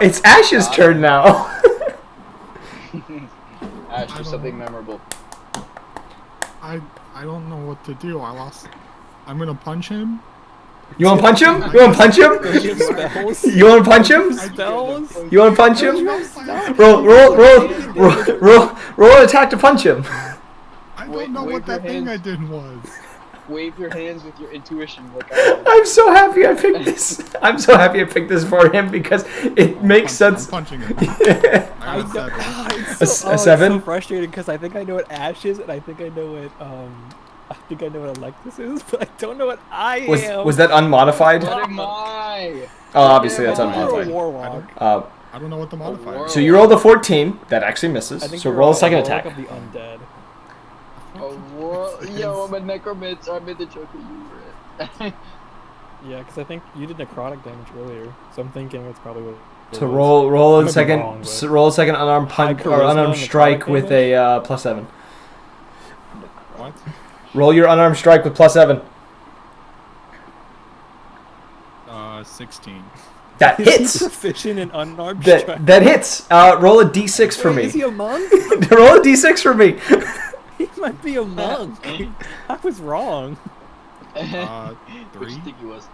S1: It's Ash's turn now.
S7: Ash, do something memorable.
S5: I don't know what to do. I lost. I'm gonna punch him.
S1: You want to punch him? You want to punch him?
S2: Spells.
S1: You want to punch him?
S2: Spells.
S1: You want to punch him?
S5: Stop.
S1: Roll an attack to punch him.
S5: I
S7: Wait,
S5: don't know
S7: wave
S5: what that
S7: your
S5: thing I
S7: hands.
S5: did was.
S7: Wave your hands with your intuition. Like I did.
S1: I'm so happy I picked this. I'm so happy I picked this for him because it makes
S5: I'm
S1: sense.
S5: punching him.
S2: I
S5: I got
S2: know.
S5: 7.
S2: It's
S1: A
S2: it's
S1: 7?
S2: so frustrating because I think I know what Ash is, and I think I know what I think I know what Electus is, but I don't know what I am.
S1: Was that unmodified?
S7: What am I?
S1: Oh, obviously that's
S7: You're a
S2: You're a
S1: unmodified.
S2: warlock.
S5: I don't know what the modifier
S7: war-
S5: is.
S1: So you rolled a 14. That actually misses.
S2: I think
S1: So
S2: you're
S1: roll a second
S2: warlock
S1: attack.
S2: of the undead.
S7: Yo, I'm a necromancer. I made the joke that you were it.
S2: Yeah, because I think you did necrotic damage earlier, so I'm thinking that's probably what.
S1: To roll
S2: I
S1: a
S2: could be
S1: second
S2: wrong, but-
S1: roll a second unarmed punch or
S2: charisma
S1: unarmed
S2: and
S1: strike
S2: necrotic
S1: with a +7.
S5: What?
S1: Roll your unarmed strike with +7.
S5: 16.
S1: That
S2: Is he
S1: hits.
S2: proficient in unarmed strike?
S1: That hits. Roll a d6 for
S2: Wait, is
S1: me.
S2: he a monk?
S1: Roll a d6 for me.
S2: He might be a monk. I was wrong.
S7: 3?
S5: 3.
S7: think he was.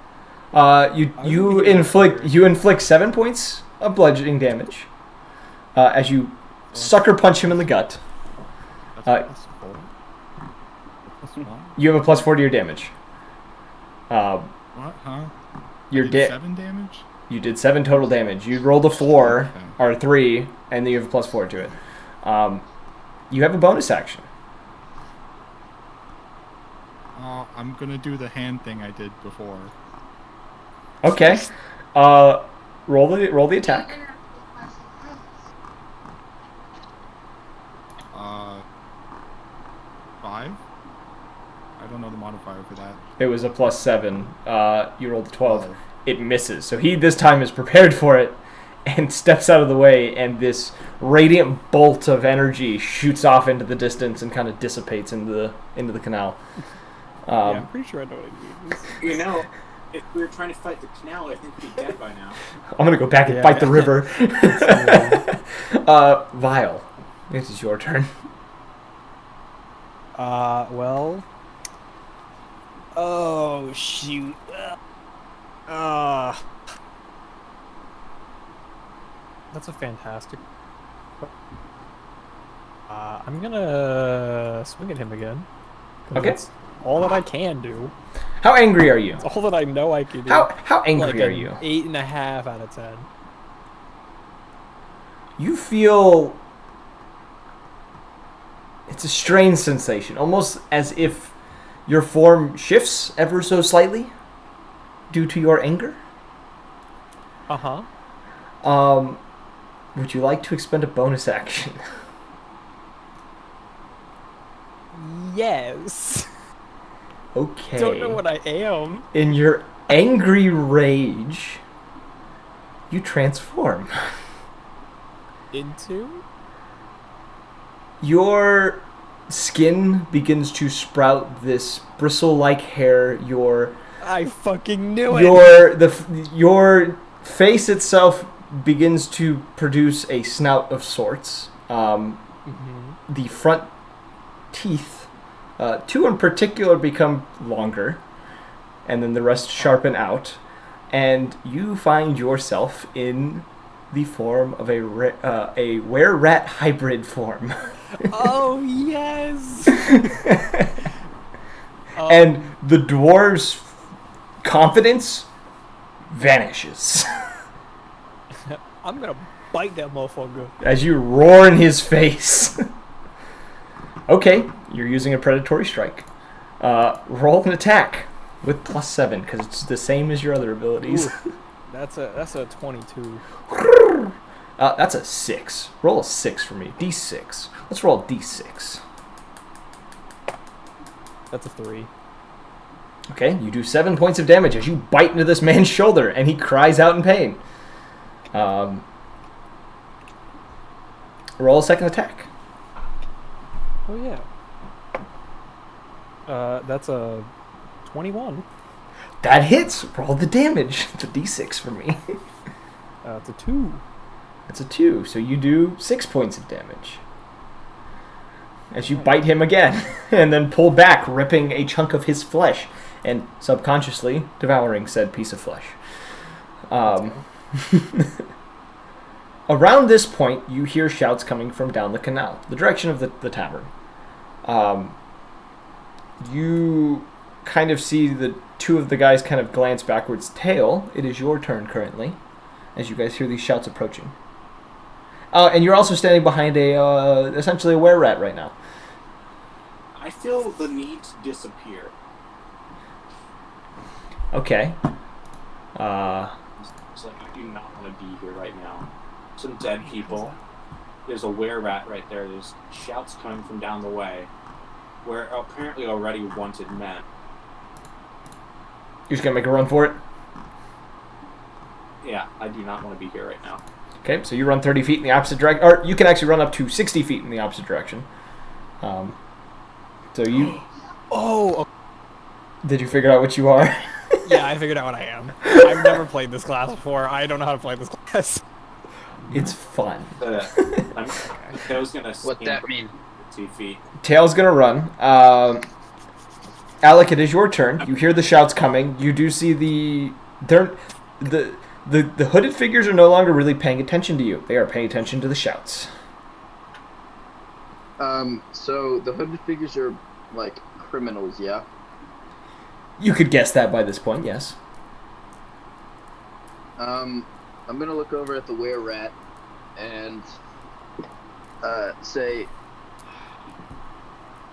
S1: You inflict 7 points of bludgeoning damage as you sucker punch him in the gut.
S5: That's +4. +1.
S1: You have a +4 to your damage.
S5: What? Huh?
S1: Your
S5: I did
S1: da-
S5: 7 damage?
S1: You did 7 total damage. You rolled a 4
S5: Okay.
S1: or a 3, and then you have a +4 to it. You have a bonus action.
S5: I'm gonna do the hand thing I did before.
S1: Okay. Roll the attack.
S5: 5? I don't know the modifier for that.
S1: It was a +7. You rolled a 12. It misses. So he this time is prepared for it and steps out of the way, and this radiant bolt of energy shoots off into the distance and kind of dissipates into the canal.
S2: Yeah, I'm pretty sure I know what it means.
S4: You know, if we were trying to fight the canal, I think we'd be dead by now.
S1: I'm gonna go back and
S2: Yeah.
S1: fight the river. Vile, this is your turn.
S2: Well. Oh shoot. That's a fantastic. I'm gonna swing at him again. 'Cause
S1: Okay.
S2: That's all that I can do.
S1: How angry are you?
S2: It's all that I know I can do.
S1: How angry
S2: like
S1: are
S2: an
S1: you?
S2: 8.5 out of 10.
S1: You feel it's a strange sensation, almost as if your form shifts ever so slightly due to your anger.
S2: Uh-huh.
S1: Would you like to expend a bonus action?
S2: Yes.
S1: Okay.
S2: Don't know what I am.
S1: In your angry rage, you transform.
S2: Into?
S1: Your skin begins to sprout this bristle-like hair.
S2: I fucking knew it.
S1: Your face itself begins to produce a snout of sorts. The front teeth, two in particular, become longer, and then the rest sharpen out, and you find yourself in the form of a were-rat hybrid form.
S2: Oh, yes!
S1: And the dwarves' confidence vanishes
S2: I'm gonna bite that motherfucker.
S1: as you roar in his face. Okay, you're using a predatory strike. Roll an attack with +7 because it's the same as your other abilities.
S2: Ooh, that's a 22.
S1: That's a 6. Roll a 6 for me. D6. Let's roll a D6.
S2: That's a 3.
S1: Okay, you do 7 points of damage as you bite into this man's shoulder, and he cries out in pain. Roll a second attack.
S2: Oh yeah. That's a 21.
S1: That hits. Roll the damage. It's a D6 for me.
S2: It's a 2.
S1: It's a 2, so you do 6 points of damage. As you bite him again, and then pull back, ripping a chunk of his flesh, and subconsciously devouring said piece of flesh. Around this point, you hear shouts coming from down the canal, the direction of the tavern. You kind of see the two of the guys kind of glance backwards. Tail, it is your turn currently, as you guys hear these shouts approaching. And you're also standing behind essentially a were-rat right now.
S6: I feel the need to disappear.
S1: Okay.
S6: It's like, I do not want to be here right now. Some dead people. There's a were-rat right there. There's shouts coming from down the way. Where apparently already wanted men.
S1: You're just gonna make a run for it?
S6: Yeah, I do not want to be here right now.
S1: Okay, so you run 30 feet in the opposite direction, or you can actually run up to 60 feet in the opposite direction. So you...
S2: Oh!
S1: Did you figure out what you are?
S2: Yeah, I figured out what I am. I've never played this class before. I don't know how to play this class.
S1: It's fun.
S6: I was gonna
S7: What that mean?
S6: 2 feet.
S1: Tail's gonna run. Alec, it is your turn. You hear the shouts coming. You do see the hooded figures are no longer really paying attention to you. They are paying attention to the shouts.
S7: So the hooded figures are like criminals, yeah?
S1: You could guess that by this point, yes.
S7: I'm gonna look over at the were-rat and say,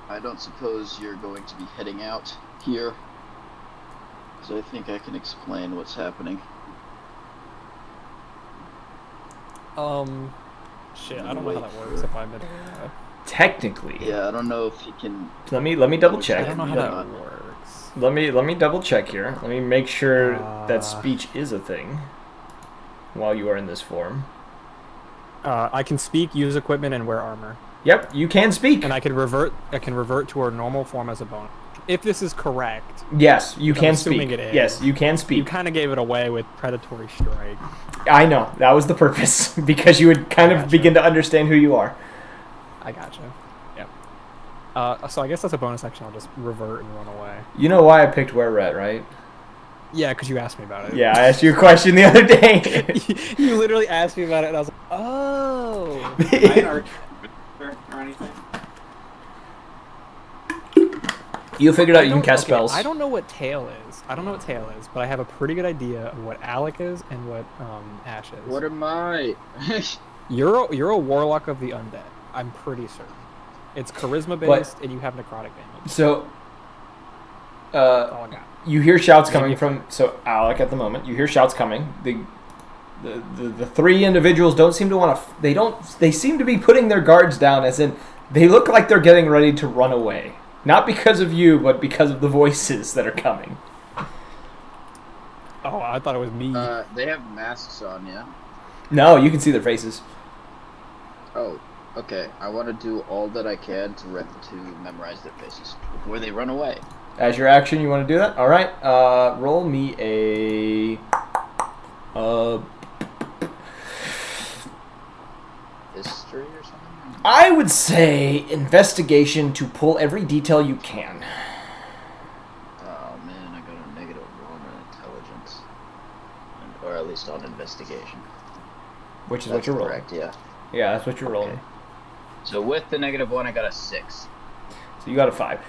S7: I don't suppose you're going to be heading out here, because I think I can explain what's happening.
S2: Shit, I don't know how that works if I'm in
S1: Technically.
S7: Yeah, I don't know if you can...
S1: Let me double
S2: I
S1: check.
S2: don't know how that works.
S1: Let me double check here. Let me make sure that speech is a thing while you are in this form.
S2: I can speak, use equipment, and wear armor.
S1: Yep, you can speak.
S2: And I can revert to our normal form as a bonus. If this is correct.
S1: Yes, you can
S2: I'm
S1: speak.
S2: assuming it is.
S1: Yes, you can speak.
S2: You kind of gave it away with predatory strike.
S1: I know, that was the purpose, because you would kind of begin to understand who you are.
S2: I gotcha. Yep. So I guess that's a bonus action. I'll just revert and run away.
S1: You know why I picked were-rat, right?
S2: Yeah, because you asked me about it.
S1: Yeah, I asked you a question the other day.
S2: You literally asked me about it, and I was like, oh.
S6: Or anything.
S1: You figured out you can cast spells.
S2: I don't know what tail is. But I have a pretty good idea of what Alec is and what Ash is.
S7: What am I?
S2: You're a warlock of the undead. I'm pretty certain. It's charisma based, and you have necrotic damage.
S1: So,
S2: That's all I got.
S1: you hear shouts coming from... So, Alec, at the moment, you hear shouts coming. the three individuals don't seem to want to. They seem to be putting their guards down, as in they look like they're getting ready to run away. Not because of you, but because of the voices that are coming.
S2: Oh, I thought it was me.
S7: They have masks on, yeah?
S1: No, you can see their faces.
S7: Oh, okay. I want to do all that I can to memorize their faces before they run away.
S1: As your action, you want to do that? All right. Roll me a.
S7: History or something?
S1: I would say investigation to pull every detail you can.
S7: Oh man, I got a -1 on intelligence, or at least on investigation.
S1: Which is
S7: That's
S1: what you're rolling.
S7: correct, yeah.
S1: Yeah, that's what you're rolling.
S7: Okay. So with the -1, I got a 6.
S1: So you got a 5.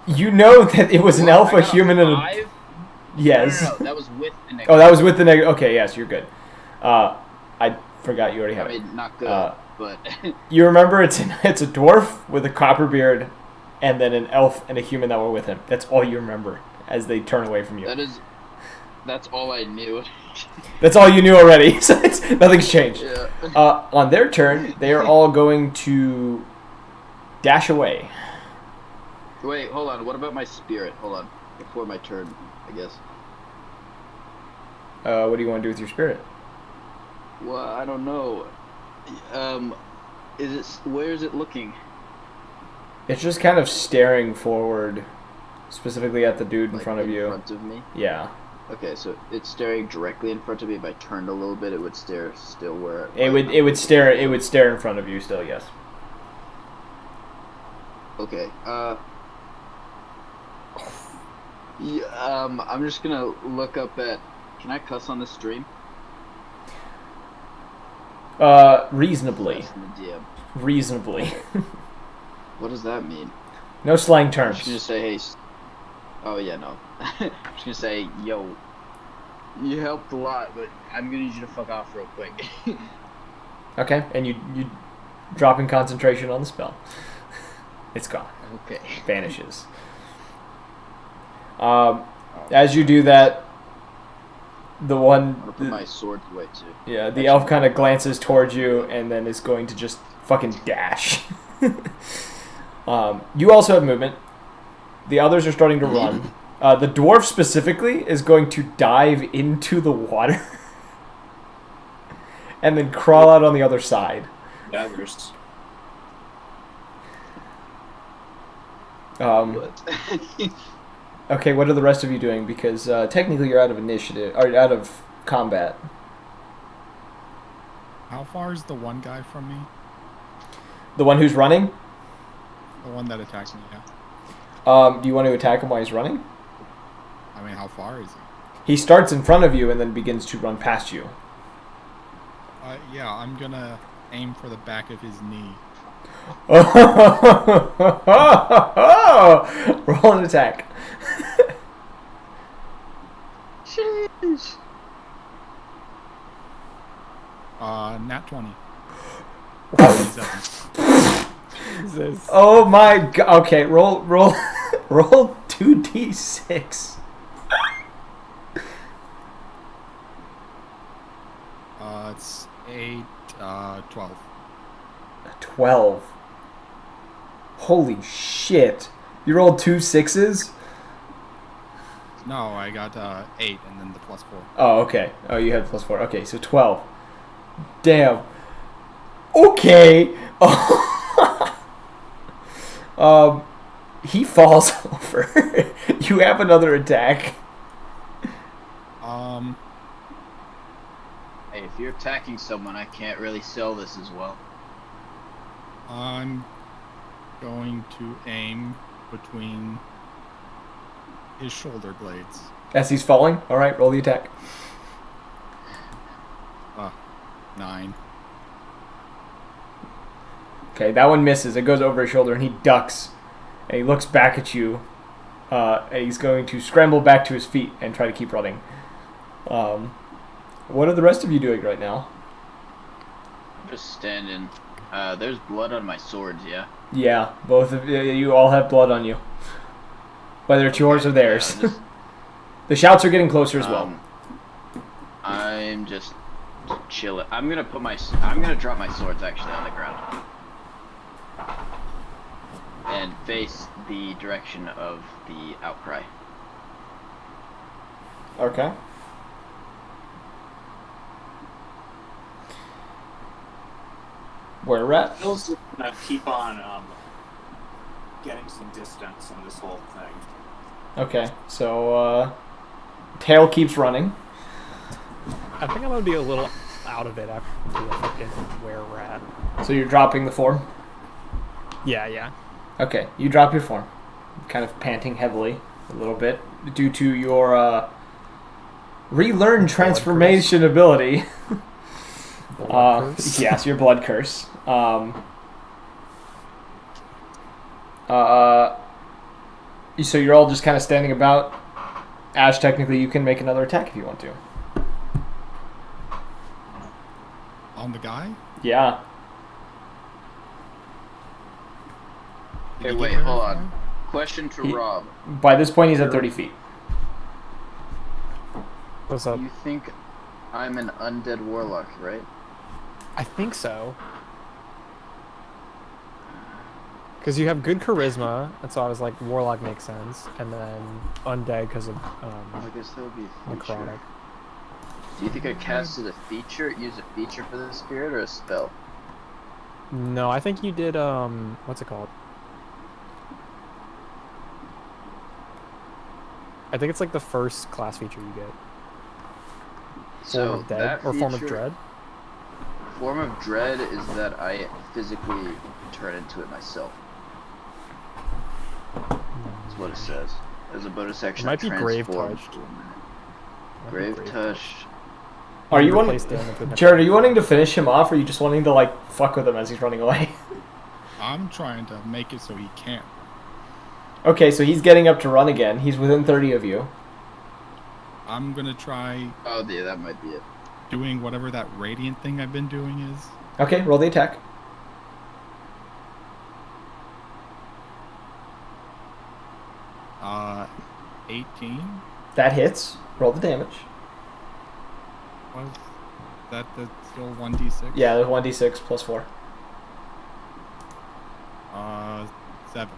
S1: You know that it was an
S7: Well,
S1: alpha
S7: I got a
S1: human and a.
S7: 5?
S1: Yes.
S7: No, that was with the negative.
S1: Oh, that was with the negative. Okay, yes, you're good. I forgot you already have
S7: I
S1: it.
S7: mean, not good, but
S1: You remember it's a dwarf with a copper beard, and then an elf and a human that were with him. That's all you remember as they turn away from you.
S7: that's all I knew.
S1: That's all you knew already. So nothing's changed.
S7: Yeah.
S1: On their turn, they are all going to dash away.
S7: Wait, hold on. What about my spirit? Hold on. Before my turn, I guess.
S1: What do you want to do with your spirit?
S7: Well, I don't know. Where is it looking?
S1: It's just kind of staring forward, specifically at the dude in front of you.
S7: In front of me?
S1: Yeah.
S7: Okay, so it's staring directly in front of me. If I turned a little bit, it would stare still where
S1: It would stare in front of you still, yes.
S7: Okay. Yeah, I'm just gonna look up at. Can I cuss on the stream?
S1: Reasonably.
S7: Cuss in the DM.
S1: Reasonably.
S7: What does that mean?
S1: No slang
S7: I'm
S1: terms.
S7: just gonna say, hey. Oh yeah, no. I'm just gonna say, yo. You helped a lot, but I'm gonna need you to fuck off real quick.
S1: Okay, and you dropping concentration on the spell. It's gone.
S7: Okay.
S1: Vanishes. As you do that, the one.
S7: I'm gonna put my sword away too.
S1: Yeah, the elf kind of glances towards you and then is going to just fucking dash. You also have movement. The others are starting to run. The dwarf specifically is going to dive into the water and then crawl out on the other side.
S4: Daggers.
S1: Okay, what are the rest of you doing? Because technically you're out of initiative, or out of combat.
S5: How far is the one guy from me?
S1: The one who's running?
S5: The one that attacked me, yeah.
S1: Do you want to attack him while he's running?
S5: I mean, how far is he?
S1: He starts in front of you and then begins to run past you.
S5: Yeah, I'm gonna aim for the back of his knee.
S1: Roll an attack.
S7: Sheesh.
S5: Nat 20.
S2: Jesus.
S1: Oh my god. Okay, roll roll 2d6.
S5: It's 8, 12.
S1: 12. Holy shit. You rolled 2 6s?
S5: No, I got 8 and then the +4.
S1: Oh, okay. Oh, you had +4. Okay, so 12. Damn. Okay. He falls over. You have another attack.
S7: Hey, if you're attacking someone, I can't really sell this as well.
S5: I'm going to aim between his shoulder blades.
S1: As he's falling? Alright, roll the attack.
S5: 9.
S1: Okay, that one misses. It goes over his shoulder and he ducks. And he looks back at you. And he's going to scramble back to his feet and try to keep running. What are the rest of you doing right now?
S7: I'm just standing. There's blood on my swords, yeah?
S1: Yeah, both of you all have blood on you. Whether it's yours or theirs.
S7: Yeah,
S1: The shouts are getting closer as well.
S7: I'm just chill it. I'm gonna drop my swords actually on the ground and face the direction of the outcry.
S1: Okay. Where we're at?
S4: Phil's just gonna keep on getting some distance on this whole thing.
S1: Okay, so Tail keeps running.
S2: I think I'm gonna be a little out of it after fucking where we're at.
S1: So you're dropping the form?
S2: Yeah.
S1: Okay, you drop your form. Kind of panting heavily a little bit due to your relearn transformation ability. Yes, your blood curse. So you're all just kind of standing about. Ash, technically, you can make another attack if you want to.
S5: On the guy?
S1: Yeah.
S5: Did
S7: Hey,
S5: he
S7: wait,
S5: get
S7: hold
S5: hurt?
S7: on. Question to
S1: He-
S7: Rob.
S1: By this point, he's at 30 feet.
S2: What's up?
S7: You think I'm an undead warlock, right?
S2: I think so. Because you have good charisma, and so I was like, Warlock makes sense, and then Undead because of
S7: I guess that would be a feature.
S2: Necrotic.
S7: Do you think I casted a feature, use a feature for the spirit, or a spell?
S2: No, I think you did, what's it called? I think it's like the first class feature you get. Form of Dead,
S7: that
S2: or Form of
S7: feature-
S2: Dread.
S7: Form of Dread is that I physically turn into it myself. That's what it says. As a bonus action,
S2: It might
S7: I
S2: be Grave
S7: transform
S2: Touched.
S7: for a minute.
S2: Might be
S7: Grave Touched.
S1: Are you wanting,
S2: Replace damage with
S1: Jared? Are you
S2: necrotic.
S1: wanting to finish him off, or are you just wanting to like fuck with him as he's running away?
S5: I'm trying to make it so he can't.
S1: Okay, so he's getting up to run again. He's within 30 of you.
S5: I'm gonna try
S7: Oh, yeah, that might be it.
S5: doing whatever that radiant thing I've been doing is.
S1: Okay, roll the attack.
S5: Uh, 18.
S1: That hits. Roll the damage.
S5: Was that the still 1d6?
S1: Yeah, there's 1d6 plus 4.
S5: 7.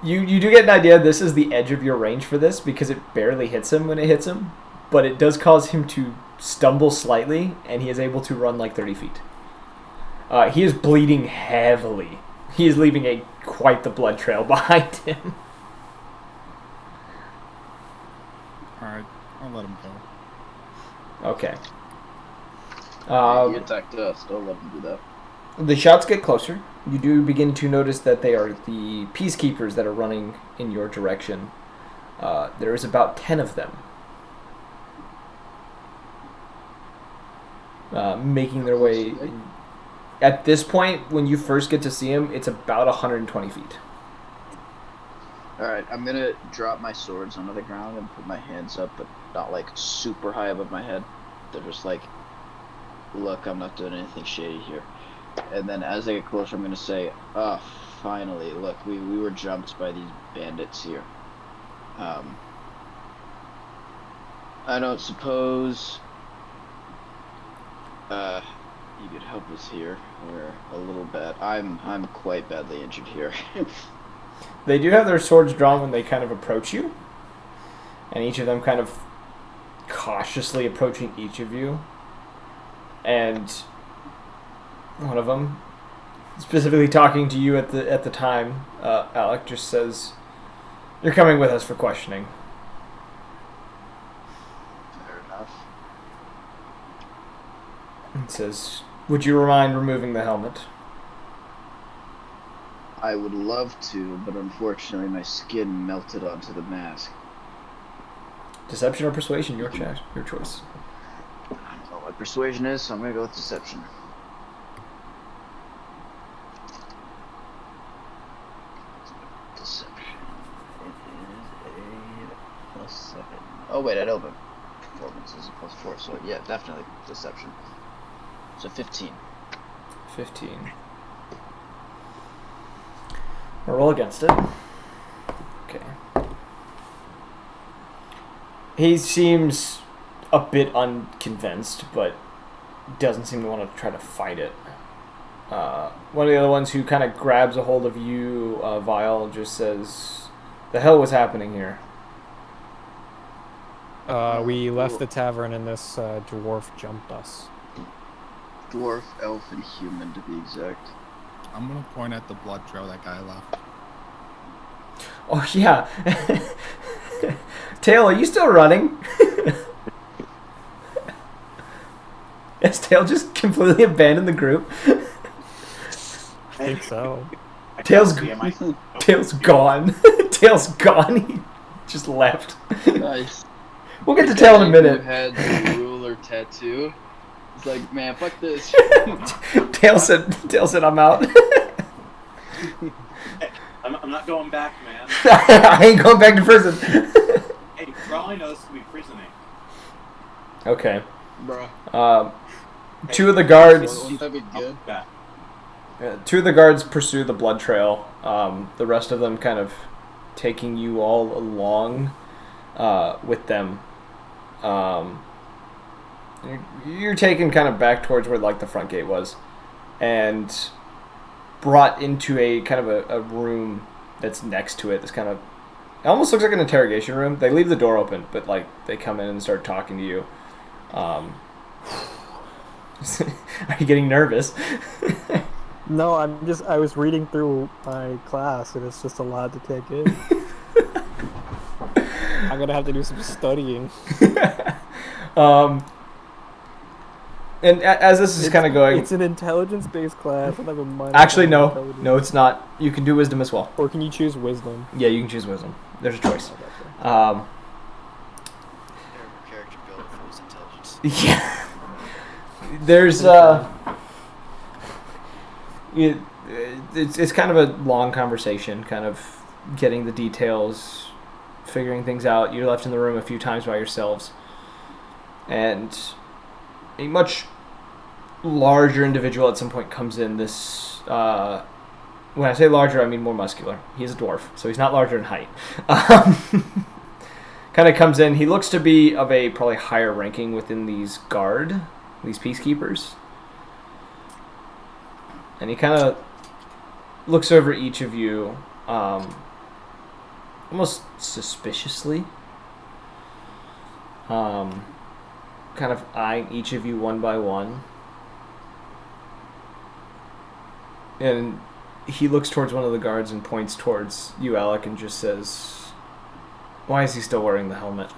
S1: You do get an idea this is the edge of your range for this because it barely hits him when it hits him, but it does cause him to stumble slightly, and he is able to run like 30 feet. He is bleeding heavily. He is leaving quite the blood trail behind him.
S5: Alright, I'll let him go.
S1: Okay.
S7: He attacked us. Don't let him do that.
S1: The shots get closer. You do begin to notice that they are the peacekeepers that are running in your direction. There is about 10 of them. Making their way... At this point, when you first get to see them, it's about 120 feet.
S7: Alright, I'm gonna drop my swords onto the ground and put my hands up, but not like super high above my head. They're just like, look, I'm not doing anything shady here. And then as I get closer, I'm gonna say, oh, finally, look, we were jumped by these bandits here. I don't suppose you could help us here. We're a little bad. I'm quite badly injured here.
S1: They do have their swords drawn when they kind of approach you. And each of them kind of cautiously approaching each of you. And one of them, specifically talking to you at the time, Alec just says, "You're coming with us for questioning."
S7: Fair enough.
S1: It says, "Would you mind removing the helmet?"
S7: I would love to, but unfortunately my skin melted onto the mask.
S1: Deception or persuasion, your choice.
S7: I don't know what persuasion is, so I'm gonna go with deception. Deception. It is a +7. Oh wait, I know the performance is a +4, so yeah, definitely deception. So 15.
S1: 15. I'll roll against it. Okay. He seems a bit unconvinced, but doesn't seem to want to try to fight it. One of the other ones who kind of grabs a hold of you, Vile, just says, "The hell was happening here?"
S2: We left the tavern and this dwarf jumped us.
S7: Dwarf, elf, and human to be exact.
S5: I'm gonna point at the blood trail that guy left.
S1: Oh yeah. Tail, are you still running? Has Tail just completely abandoned the group?
S2: I think so.
S1: Tail's
S4: TMI.
S1: Tail's gone. Tail's gone. He just left.
S7: Nice.
S1: We'll get to
S7: The
S1: Tail in a
S7: guy
S1: minute.
S7: Who had the ruler tattoo. He's like, man, fuck this.
S1: Tail said, "I'm out."
S4: I'm not going back, man.
S1: I ain't going back to prison.
S4: Hey, for all I know, this could be prisoning.
S1: Okay.
S7: Bruh.
S1: Two of the guards.
S7: Wouldn't that be good?
S4: Back.
S1: Two of the guards pursue the blood trail. The rest of them kind of taking you all along with them. You're taken kind of back towards where like the front gate was, and brought into a kind of a room that's next to it. This kind of, it almost looks like an interrogation room. They leave the door open, but like they come in and start talking to you. Are you getting nervous?
S2: No, I was reading through my class and it's just a lot to take in. I'm gonna have to do some studying.
S1: And as this is kind of going,
S2: It's an intelligence-based class. And I have a minor
S1: actually
S2: in
S1: no,
S2: intelligence.
S1: no, it's not. You can do wisdom as well.
S2: Or can you choose wisdom?
S1: Yeah, you can choose wisdom. There's a choice.
S3: Terrible character builder for his intelligence.
S1: Yeah. There's it's kind of a long conversation, kind of getting the details, figuring things out. You're left in the room a few times by yourselves, and a much larger individual at some point comes in. This when I say larger, I mean more muscular. He's a dwarf, so he's not larger in height. Kind of comes in. He looks to be of a probably higher ranking within these peacekeepers. And he kind of looks over each of you, almost suspiciously, kind of eyeing each of you one by one. And he looks towards one of the guards and points towards you, Alec, and just says, "Why is he still wearing the helmet?"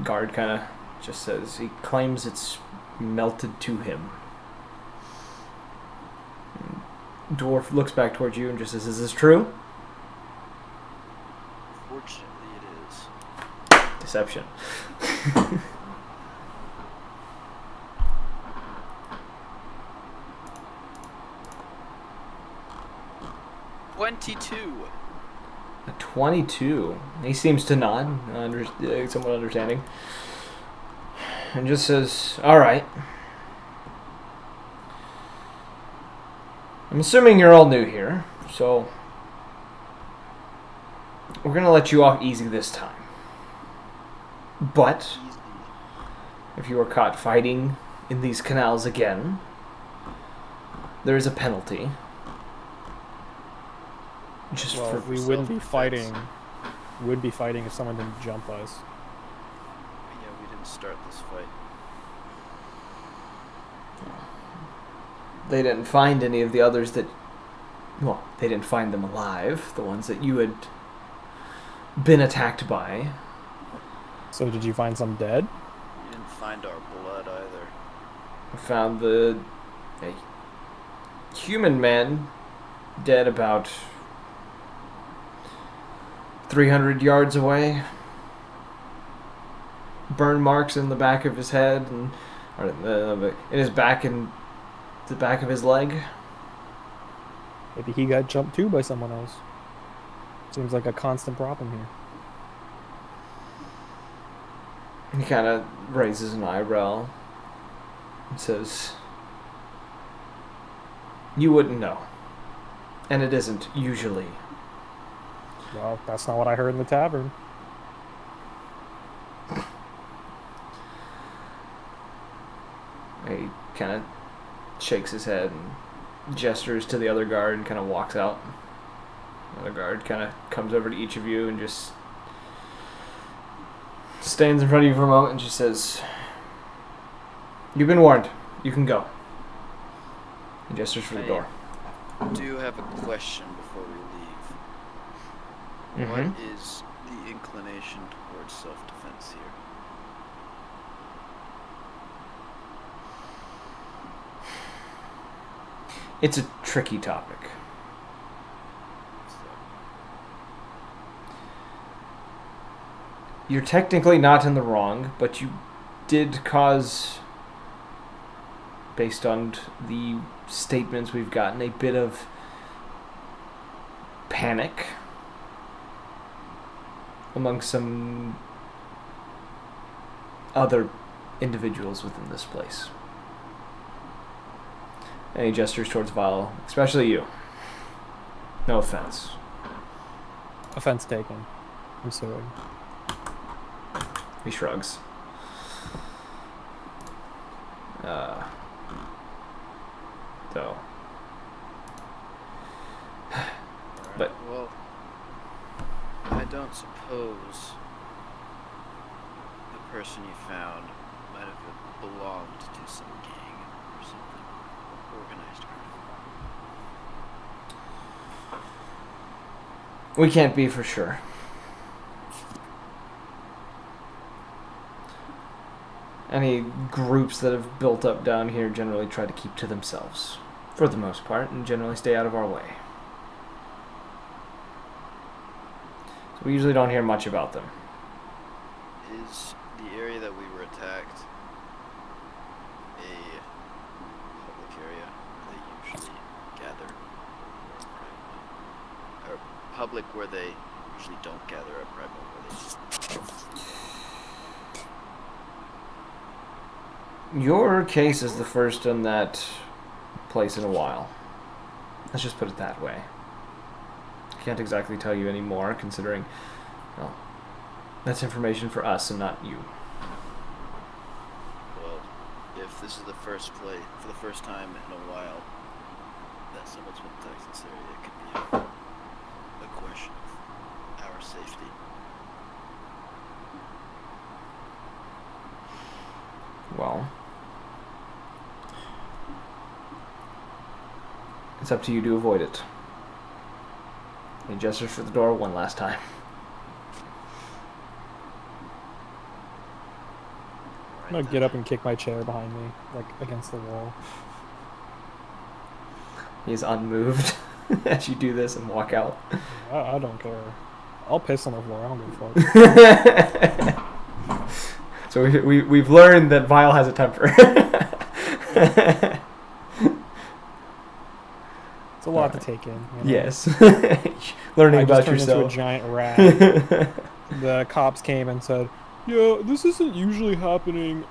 S1: Guard kind of just says, "He claims it's melted to him." Dwarf looks back towards you and just says, "Is this true?"
S3: Fortunately, it is.
S1: Deception. A 22. He seems to nod, somewhat understanding, and just says, "All right. I'm assuming you're all new here, so we're going to let you off easy this time. But if you are caught fighting in these canals again, there is a penalty." Just
S2: Well,
S1: for
S2: we wouldn't be fighting. Would be fighting if someone didn't jump us.
S3: Yeah, we didn't start this fight.
S1: They didn't find any of the others that... Well, they didn't find them alive. The ones that you had been attacked by.
S2: So did you find some dead?
S3: We didn't find our blood either.
S1: I found a human man dead about 300 yards away. Burn marks in the back of his head and in his back and the back of his leg.
S2: Maybe he got jumped too by someone else. Seems like a constant problem here.
S1: He kind of raises an eyebrow and says, "You wouldn't know. And it isn't usually."
S2: Well, that's not what I heard in the tavern.
S1: kind of shakes his head and gestures to the other guard and kind of walks out. The other guard kind of comes over to each of you and just stands in front of you for a moment and just says, "You've been warned. You can go." And gestures for the door.
S3: I do have a question before we leave. What is the inclination towards self-defense here?
S1: It's a tricky topic. You're technically not in the wrong, but you did cause, based on the statements we've gotten, a bit of panic among some other individuals within this place. And he gestures towards Vile, especially you. No offense.
S2: Offense taken. I'm sorry.
S1: He shrugs. So. But
S3: well, I don't suppose the person you found might have belonged to some gang or something, organized crime.
S1: we can't be for sure. Any groups that have built up down here generally try to keep to themselves, for the most part, and generally stay out of our way. So we usually don't hear much about them.
S3: Is the area that we were attacked a public area where they usually gather? Or public where they usually don't gather, or private where they just...
S1: Your case is the first in that place in a while. Let's just put it that way. I can't exactly tell you any more, considering, well, that's information for us and not you.
S3: Well, if this is the first play for the first time in a while that someone's been attacked in this area, it could be a question of our safety.
S1: Well, it's up to you to avoid it. He gestures for the door one last time.
S2: I'm gonna get up and kick my chair behind me, like against the wall.
S1: He's unmoved as you do this and walk out.
S2: I don't care. I'll piss on the floor. I don't give a fuck.
S1: So we've learned that Vile has a temper.
S2: It's a lot to take in. You know?
S1: Yes. Learning
S2: I
S1: about
S2: just turned
S1: yourself.
S2: into a giant rat. The cops came and said, "Yeah, this isn't usually happening.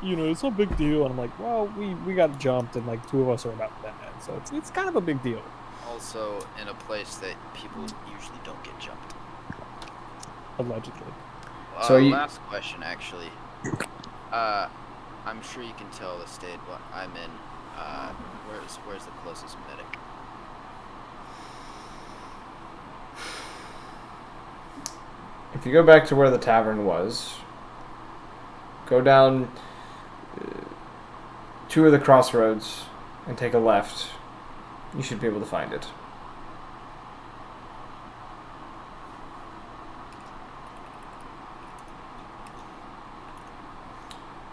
S2: You know, it's no big deal." And I'm like, "Well, we got jumped, and like 2 of us are about dead, so it's kind of a big deal."
S3: Also, in a place that people usually don't get jumped.
S2: Allegedly.
S1: So
S3: Last question, actually. I'm sure you can tell the state what I'm in. Where's the closest medic?
S1: If you go back to where the tavern was, go down 2 of the crossroads and take a left. You should be able to find it.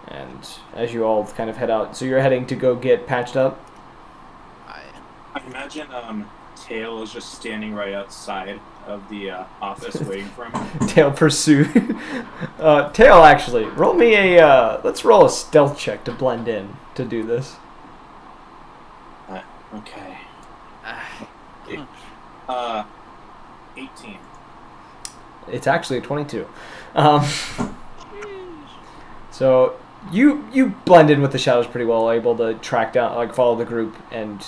S1: And as you all kind of head out, so you're heading to go get patched up?
S3: I
S4: imagine Tail is just standing right outside of the office waiting for him.
S1: Tail pursued. Tail, actually, roll me a, let's roll a stealth check to blend in to do this.
S4: Okay. 18.
S1: It's actually a 22. So you blend in with the shadows pretty well, able to track down, like follow the group and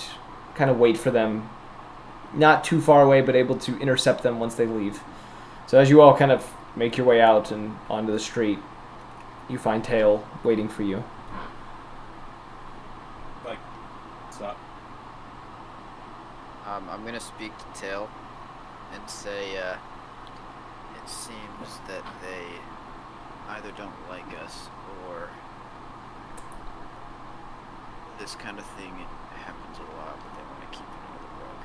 S1: kind of wait for them, not too far away, but able to intercept them once they leave. So as you all kind of make your way out and onto the street, you find Tail waiting for you.
S4: What's up?
S3: I'm gonna speak to Tail and say, it seems that they either don't like us or this kind of thing happens a lot, but they want to keep it under the rug.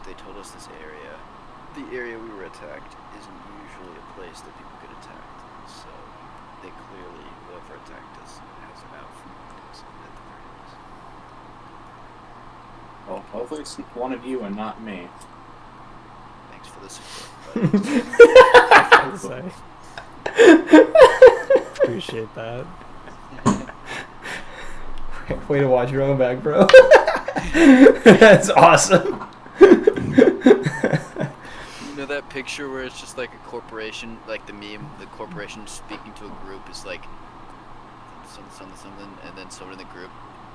S3: They told us this area, the area we were attacked, isn't usually a place that people get attacked. So they clearly, whoever attacked us has an out for us at the very least.
S4: Well, hopefully it's one of you and not me.
S3: Thanks for the support, buddy.
S2: Appreciate that.
S1: Way to watch your own back, bro. That's awesome.
S3: You know that picture where it's just like a corporation, like the meme, the corporation speaking to a group is like something, and then someone in the group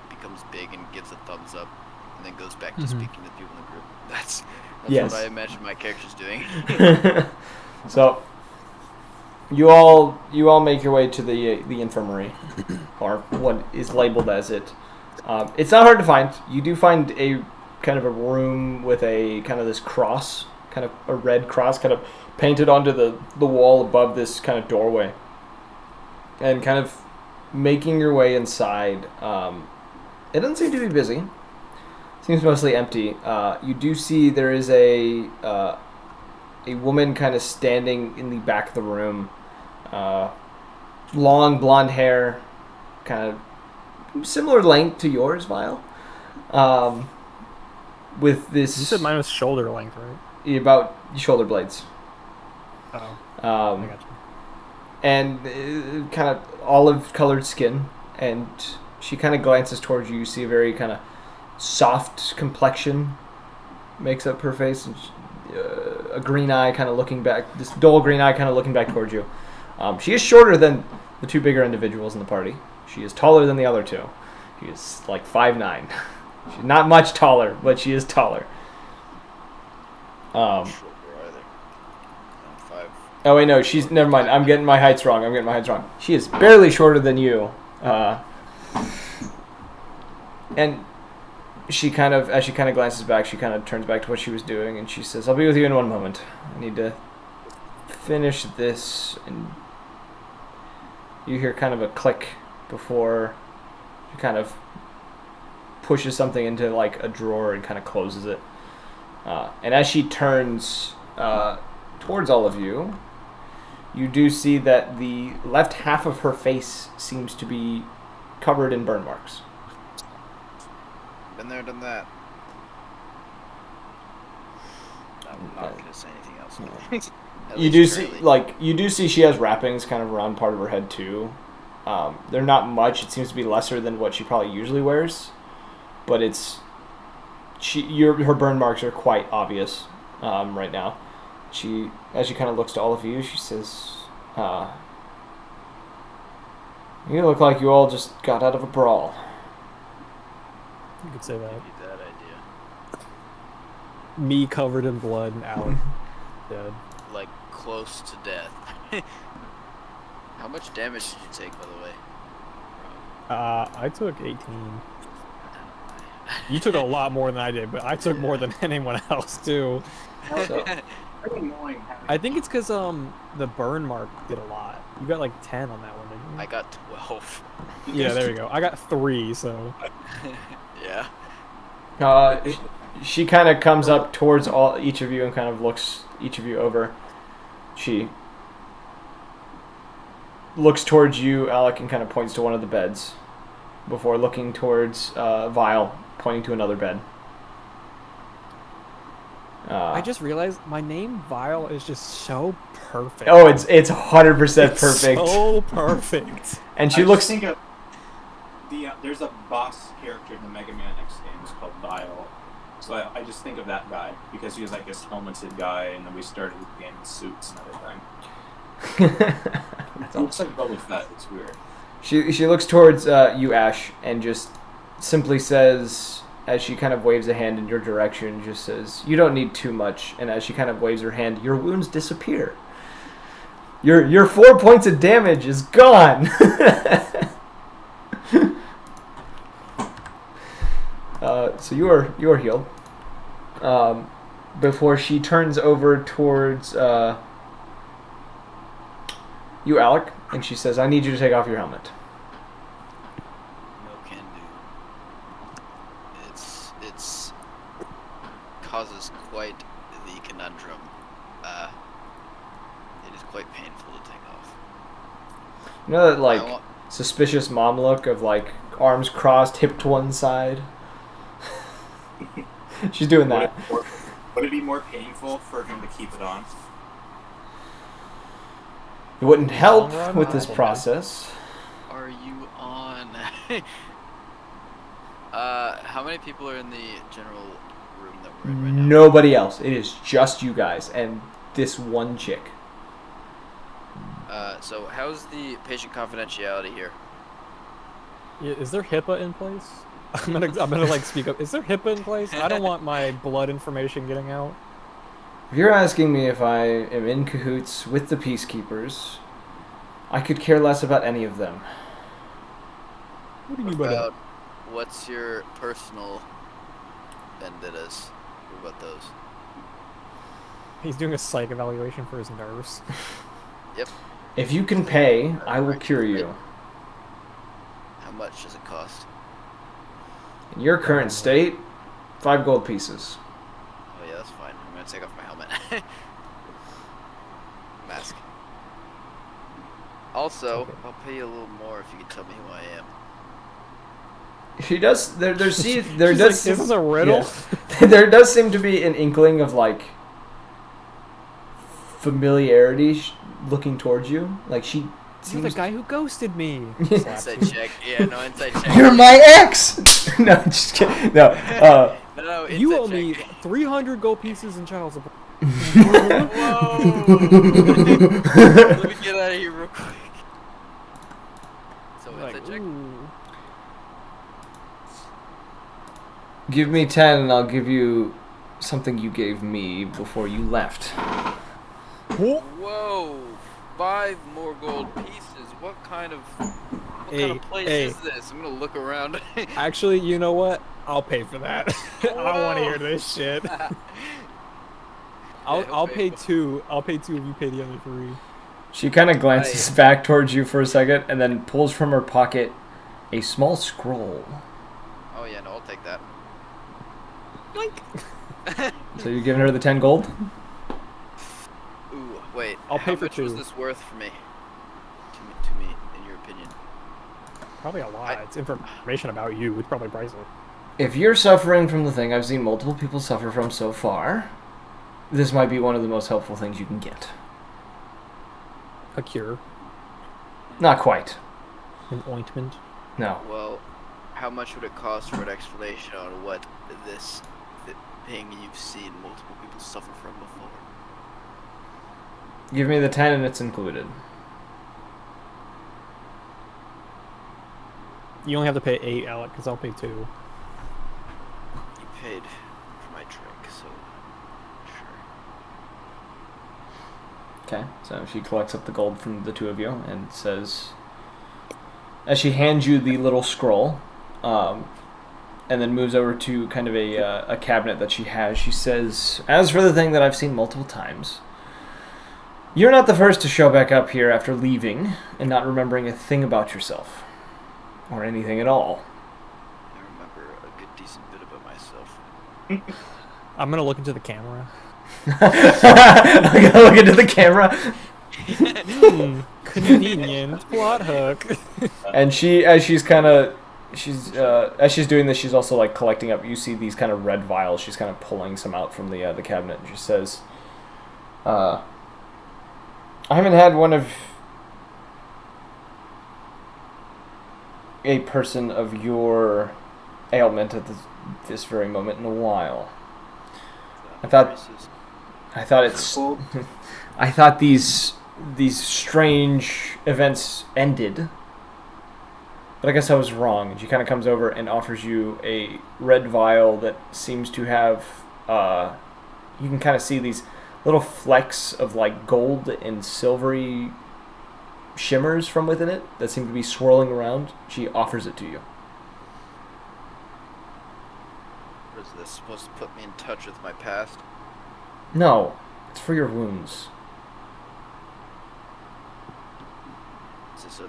S3: becomes big and gives a thumbs up, and then goes back to speaking to people in the group. That's
S1: Yes.
S3: what I imagine my character's doing.
S1: So you all make your way to the infirmary, or what is labeled as it. It's not hard to find. You do find a kind of a room with a kind of this cross, kind of a red cross, kind of painted onto the wall above this kind of doorway. And kind of making your way inside. It doesn't seem to be busy. Seems mostly empty. You do see there is a woman kind of standing in the back of the room. Long blonde hair, kind of similar length to yours, Vile. With this,
S2: You said mine was shoulder length, right?
S1: about shoulder blades.
S2: Oh, I got you.
S1: And kind of olive-colored skin, and she kind of glances towards you. You see a very kind of soft complexion makes up her face, and a green eye kind of looking back, this dull green eye kind of looking back towards you. She is shorter than the two bigger individuals in the party. She is taller than the other two. She is like 5'9". She's not much taller, but she is taller.
S3: Shorter either. I'm 5.
S1: Oh wait, no, she's never mind. I'm getting my heights wrong. She is barely shorter than you. And she kind of, as she kind of glances back, she kind of turns back to what she was doing, and she says, "I'll be with you in one moment. I need to finish this." And you hear kind of a click before she kind of pushes something into like a drawer and kind of closes it. And as she turns towards all of you, you do see that the left half of her face seems to be covered in burn marks.
S3: Been there, done that. I'm not gonna say anything else. At
S1: You
S3: least
S1: do see,
S3: currently.
S1: you do see she has wrappings kind of around part of her head too. They're not much. It seems to be lesser than what she probably usually wears, but her burn marks are quite obvious right now. As she kind of looks to all of you, she says, "You look like you all just got out of a brawl."
S2: You could say that.
S3: Be that idea.
S2: Me covered in blood and Alec dead.
S3: Like close to death. How much damage did you take, by the way?
S2: I took 18. You took a lot more than I did, but I took more than anyone else too.
S1: So,
S4: Pretty annoying having
S2: I think it's because the burn mark did a lot. You got like 10 on that one, didn't you?
S3: I got 12.
S2: Yeah, there you go. I got 3, so
S3: Yeah.
S1: she kind of comes up towards each of you and kind of looks each of you over. She looks towards you, Alec, and kind of points to one of the beds before looking towards Vile, pointing to another bed.
S2: I just realized my name Vile is just so perfect.
S1: Oh, it's 100%
S2: It's
S1: perfect.
S2: so perfect.
S1: And she
S4: I
S1: looks.
S4: just think of there's a boss character in the Mega Man X games called Vile. So I just think of that guy because he was like this helmeted guy, and then we started with game suits and everything. It looks like Boba Fett. It's weird.
S1: She looks towards you, Ash, and just simply says, as she kind of waves a hand in your direction, just says, "You don't need too much." And as she kind of waves her hand, your wounds disappear. Your 4 points of damage is gone. So you are healed. Before she turns over towards you, Alec, and she says, "I need you to take off your helmet."
S3: No can do. It's causes quite the conundrum. It is quite painful to take off.
S1: You know that
S3: I want-
S1: suspicious mom look of like arms crossed, hip to one side. She's doing that.
S6: Would it be more painful for him to keep it on?
S1: It wouldn't help
S2: Long run?
S1: with this
S2: Probably.
S1: process.
S3: Are you on? How many people are in the general room that we're in right now?
S1: Nobody else. It is just you guys and this one chick.
S3: So how's the patient confidentiality here?
S2: Yeah, is there HIPAA in place? I'm gonna like speak up. Is there HIPAA in place? I don't want my blood information getting out.
S1: If you're asking me if I am in cahoots with the Peacekeepers, I could care less about any of them.
S2: What do you
S3: What
S2: mean by that?
S3: about what's your personal vendettas? What about those?
S2: He's doing a psych evaluation for his nerves.
S3: Yep.
S1: If you can pay, I will cure you.
S3: How much does it cost?
S1: In your current state, 5 gold pieces.
S3: Oh yeah, that's fine. I'm gonna take off my helmet. Mask. Also,
S2: Okay.
S3: I'll pay you a little more if you can tell me who I am.
S1: She does. There does
S2: She's
S1: seem
S2: like, is this a riddle?
S1: Yeah. There does seem to be an inkling of like familiarity looking towards you. Like she
S2: You're
S1: seems.
S2: the guy who ghosted me. Slaps
S3: Inside
S2: you.
S3: check. Yeah, no inside check.
S1: You're my ex. No, just kidding. No.
S3: No, inside
S2: You owe
S3: check.
S2: me 300 gold pieces in child support.
S3: Whoa! Let me get out of here real quick. So
S2: Like,
S3: inside check.
S2: ooh.
S1: Give me 10, and I'll give you something you gave me before you left.
S3: Whoa! 5 more gold pieces. What kind of place
S2: Hey.
S3: is this? I'm gonna look around.
S2: Actually, you know what? I'll pay for that. I want to hear this shit. I'll pay 2. I'll pay 2 if you pay the other 3.
S1: She kind of glances back towards you for a second, and then pulls from her pocket a small scroll.
S3: Oh yeah, no, I'll take that.
S1: So you're giving her the 10 gold?
S3: Ooh, wait.
S2: I'll pay
S3: how
S2: for
S3: much was
S2: 2.
S3: this worth for me? To me, in your opinion.
S2: Probably a lot. It's information about you. It's probably priceless.
S1: If you're suffering from the thing I've seen multiple people suffer from so far, this might be one of the most helpful things you can get.
S2: A cure.
S1: Not quite.
S2: An ointment.
S1: No.
S3: Well, how much would it cost for an explanation on what this thing you've seen multiple people suffer from before?
S1: Give me the 10 and it's included.
S2: You only have to pay 8, Alec, because I'll pay 2.
S3: You paid for my drink, so sure.
S1: Okay, so she collects up the gold from the two of you and says, as she hands you the little scroll, and then moves over to kind of a cabinet that she has, she says, as for the thing that I've seen multiple times, you're not the first to show back up here after leaving and not remembering a thing about yourself. Or anything at all.
S3: I remember a good decent bit about myself.
S2: I'm gonna look into the camera.
S1: I'm gonna look into the camera.
S2: Convenient plot hook.
S1: And as she's doing this, she's also like collecting up. You see these kind of red vials. She's kind of pulling some out from the cabinet, and she says, "I haven't had one of a person of your ailment at this very moment in a while. I thought these strange events ended, but I guess I was wrong." And she kind of comes over and offers you a red vial that seems to have, you can kind of see these little flecks of like gold and silvery shimmers from within it that seem to be swirling around. She offers it to you.
S3: What is this supposed to put me in touch with my past?
S1: No, it's for your wounds.
S3: Is this a?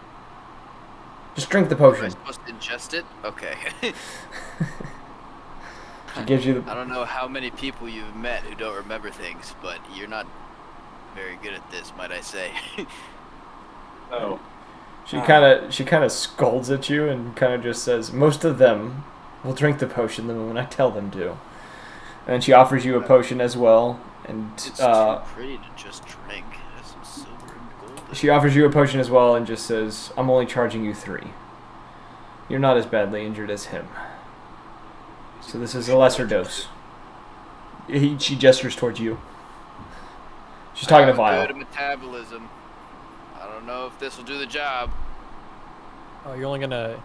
S1: Just drink the
S3: Am I
S1: potion.
S3: supposed to ingest it? Okay.
S1: She gives you the.
S3: I don't know how many people you've met who don't remember things, but you're not very good at this, might I say.
S4: Oh.
S1: She kind of scolds at you and kind of just says, "Most of them will drink the potion the moment I tell them to." And she offers you a potion as well, and
S3: It's too pretty to just drink. It has some silver and gold. in
S1: she
S3: it.
S1: offers you a potion as well and just says, "I'm only charging you 3. You're not as badly injured as him. So this is a lesser dose." She gestures towards you. She's talking to
S3: I have
S1: Vile.
S3: Good metabolism. I don't know if this will do the job.
S2: Oh, you're only gonna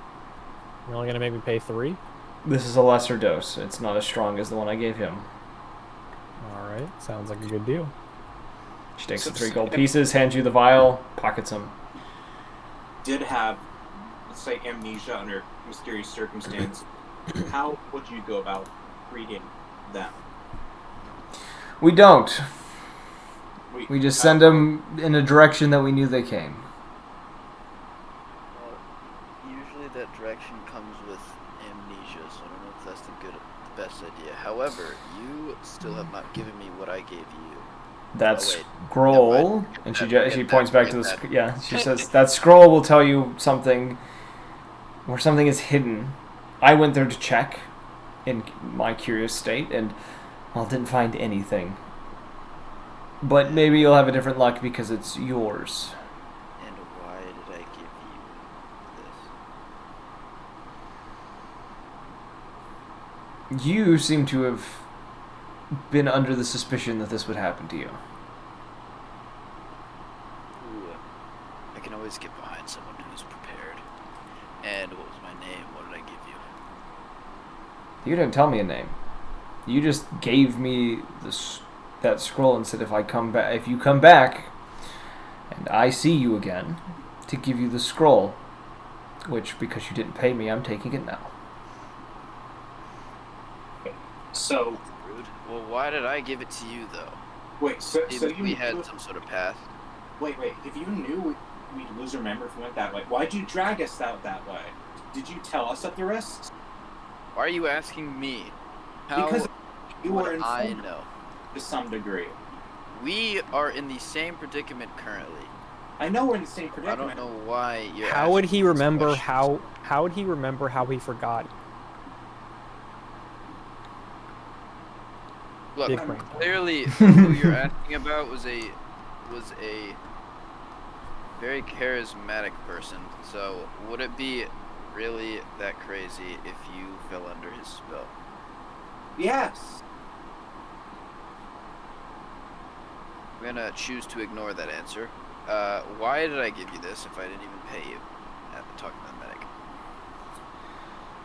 S2: make me pay 3?
S1: This is a lesser dose. It's not as strong as the one I gave him.
S2: All right, sounds like a good deal.
S1: She takes
S4: So-
S1: the 3 gold pieces, hands you the vial, pockets them.
S4: Did have, let's say, amnesia under mysterious circumstance. How would you go about treating them?
S1: We don't. We just
S4: uh,
S1: send them in a direction that we knew they came.
S3: Well, usually that direction comes with amnesia, so I don't know if that's the best idea. However, you still have not given me what I gave you.
S1: That
S3: Oh, wait.
S1: scroll,
S3: Never mind.
S1: and
S3: Forget
S1: she
S3: that,
S1: points back to
S3: forget
S1: the
S3: that.
S1: yeah. She says that scroll will tell you something where something is hidden. I went there to check in my curious state, and well, didn't find anything. But maybe you'll have a different luck because it's yours.
S3: And why did I give you this?
S1: You seem to have been under the suspicion that this would happen to you.
S3: Ooh, I can always get behind someone who's prepared. And what was my name? What did I give you?
S1: You didn't tell me a name. You just gave me that scroll and said if you come back, and I see you again, to give you the scroll. Which, because you didn't pay me, I'm taking it now.
S4: So,
S3: Rude. Well, why did I give it to you, though?
S4: wait, so
S3: Even if
S4: you
S3: we
S4: knew,
S3: had some sort of path.
S4: wait, if you knew we'd lose our member if we went that way, why'd you drag us out that way? Did you tell us of the risks?
S3: Why are you asking me? How
S4: Because you
S3: would
S4: were
S3: I
S4: informed
S3: know?
S4: to some degree.
S3: We are in the same predicament currently.
S4: I know we're in the same
S3: I
S4: predicament.
S3: don't know why you're
S2: How would
S3: asking
S2: he
S3: these
S2: remember
S3: questions.
S2: how would he remember how he forgot?
S3: Look,
S2: Big brain.
S3: clearly who you're asking about was a very charismatic person. So would it be really that crazy if you fell under his spell?
S4: Yes.
S3: I'm gonna choose to ignore that answer. Why did I give you this if I didn't even pay you? Talking to the medic.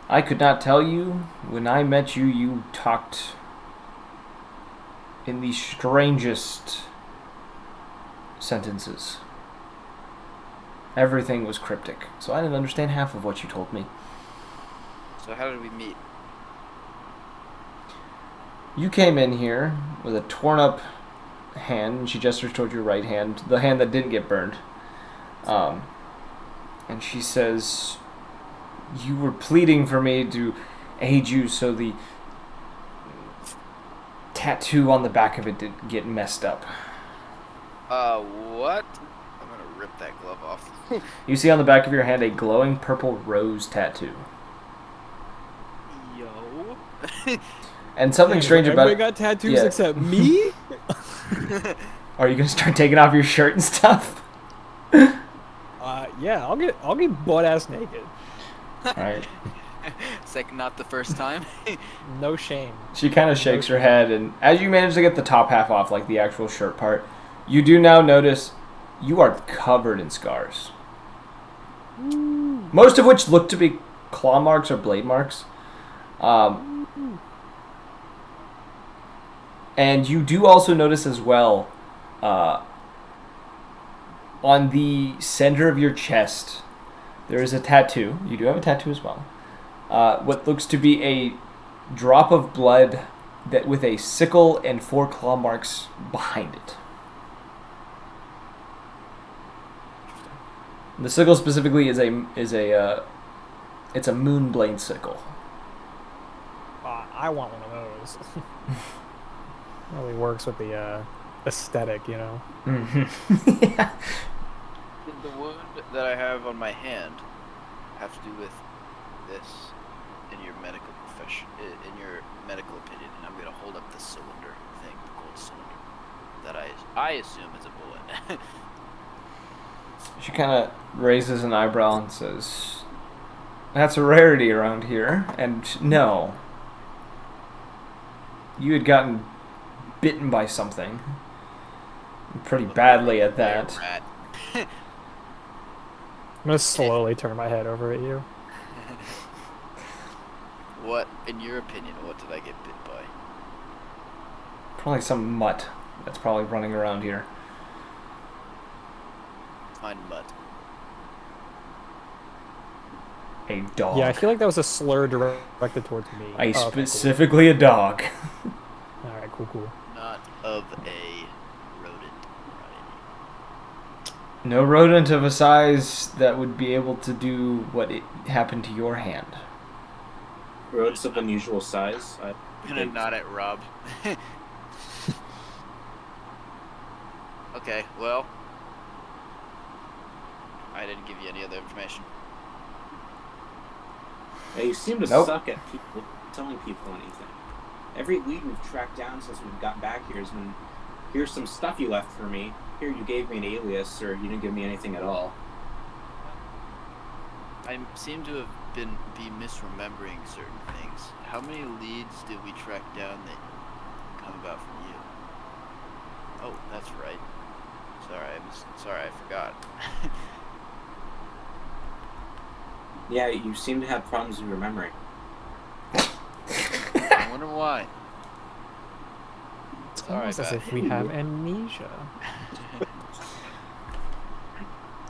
S1: I could not tell you. When I met you, you talked in the strangest sentences. Everything was cryptic, so I didn't understand half of what you told me.
S3: So how did we meet?
S1: You came in here with a torn up hand, and she gestures toward your right hand, the hand that didn't get burned. And she says, you were pleading for me to aid you so the tattoo on the back of it didn't get messed up.
S3: What? I'm gonna rip that glove off.
S1: You see on the back of your hand a glowing purple rose tattoo.
S3: Yo.
S1: And something strange about
S2: Everybody
S1: it.
S2: got tattoos
S1: Yeah.
S2: except me?
S1: Are you gonna start taking off your shirt and stuff?
S2: Yeah, I'll get butt ass naked.
S1: Alright.
S3: It's like not the first time.
S2: No shame.
S1: She kind of shakes her head, and as you manage to get the top half off, like the actual shirt part, you do now notice you are covered in scars. Most of which look to be claw marks or blade marks. And you do also notice as well, on the center of your chest, there is a tattoo. You do have a tattoo as well. What looks to be a drop of blood that with a sickle and 4 claw marks behind it. The sickle specifically is a it's a moonblade sickle.
S2: I want one of those. Really works with the aesthetic, you know.
S1: Yeah.
S3: Did the wound that I have on my hand have to do with this in your medical profession, in your medical opinion? And I'm gonna hold up the cylinder thing, the gold cylinder, that I assume is a bullet.
S1: She kind of raises an eyebrow and says, "That's a rarity around here, and no. You had gotten bitten by something. Pretty badly at that."
S3: Rat.
S2: I'm gonna slowly turn my head over at you.
S3: What, in your opinion, what did I get bit by?
S1: Probably some mutt that's probably running around here.
S3: Fine mutt.
S1: A dog.
S2: Yeah, I feel like that was a slur directed towards me.
S1: Specifically a dog.
S2: All right, cool.
S3: Not of a rodent variety.
S1: No rodent of a size that would be able to do what it happened to your hand.
S6: Rodents of unusual size.
S3: I'm gonna nod at Rob. Okay, well, I didn't give you any other information.
S6: Yeah, you seem to
S1: Nope.
S6: suck at people telling people anything. Every lead we've tracked down since we've got back here has been, here's some stuff you left for me. Here, you gave me an alias, or you didn't give me anything at all.
S3: I seem to have be misremembering certain things. How many leads did we track down that come about from you? Oh, that's right. Sorry, I forgot.
S6: Yeah, you seem to have problems with remembering.
S3: I wonder why.
S2: It's
S3: Sorry
S2: almost as
S3: about
S2: if we have amnesia.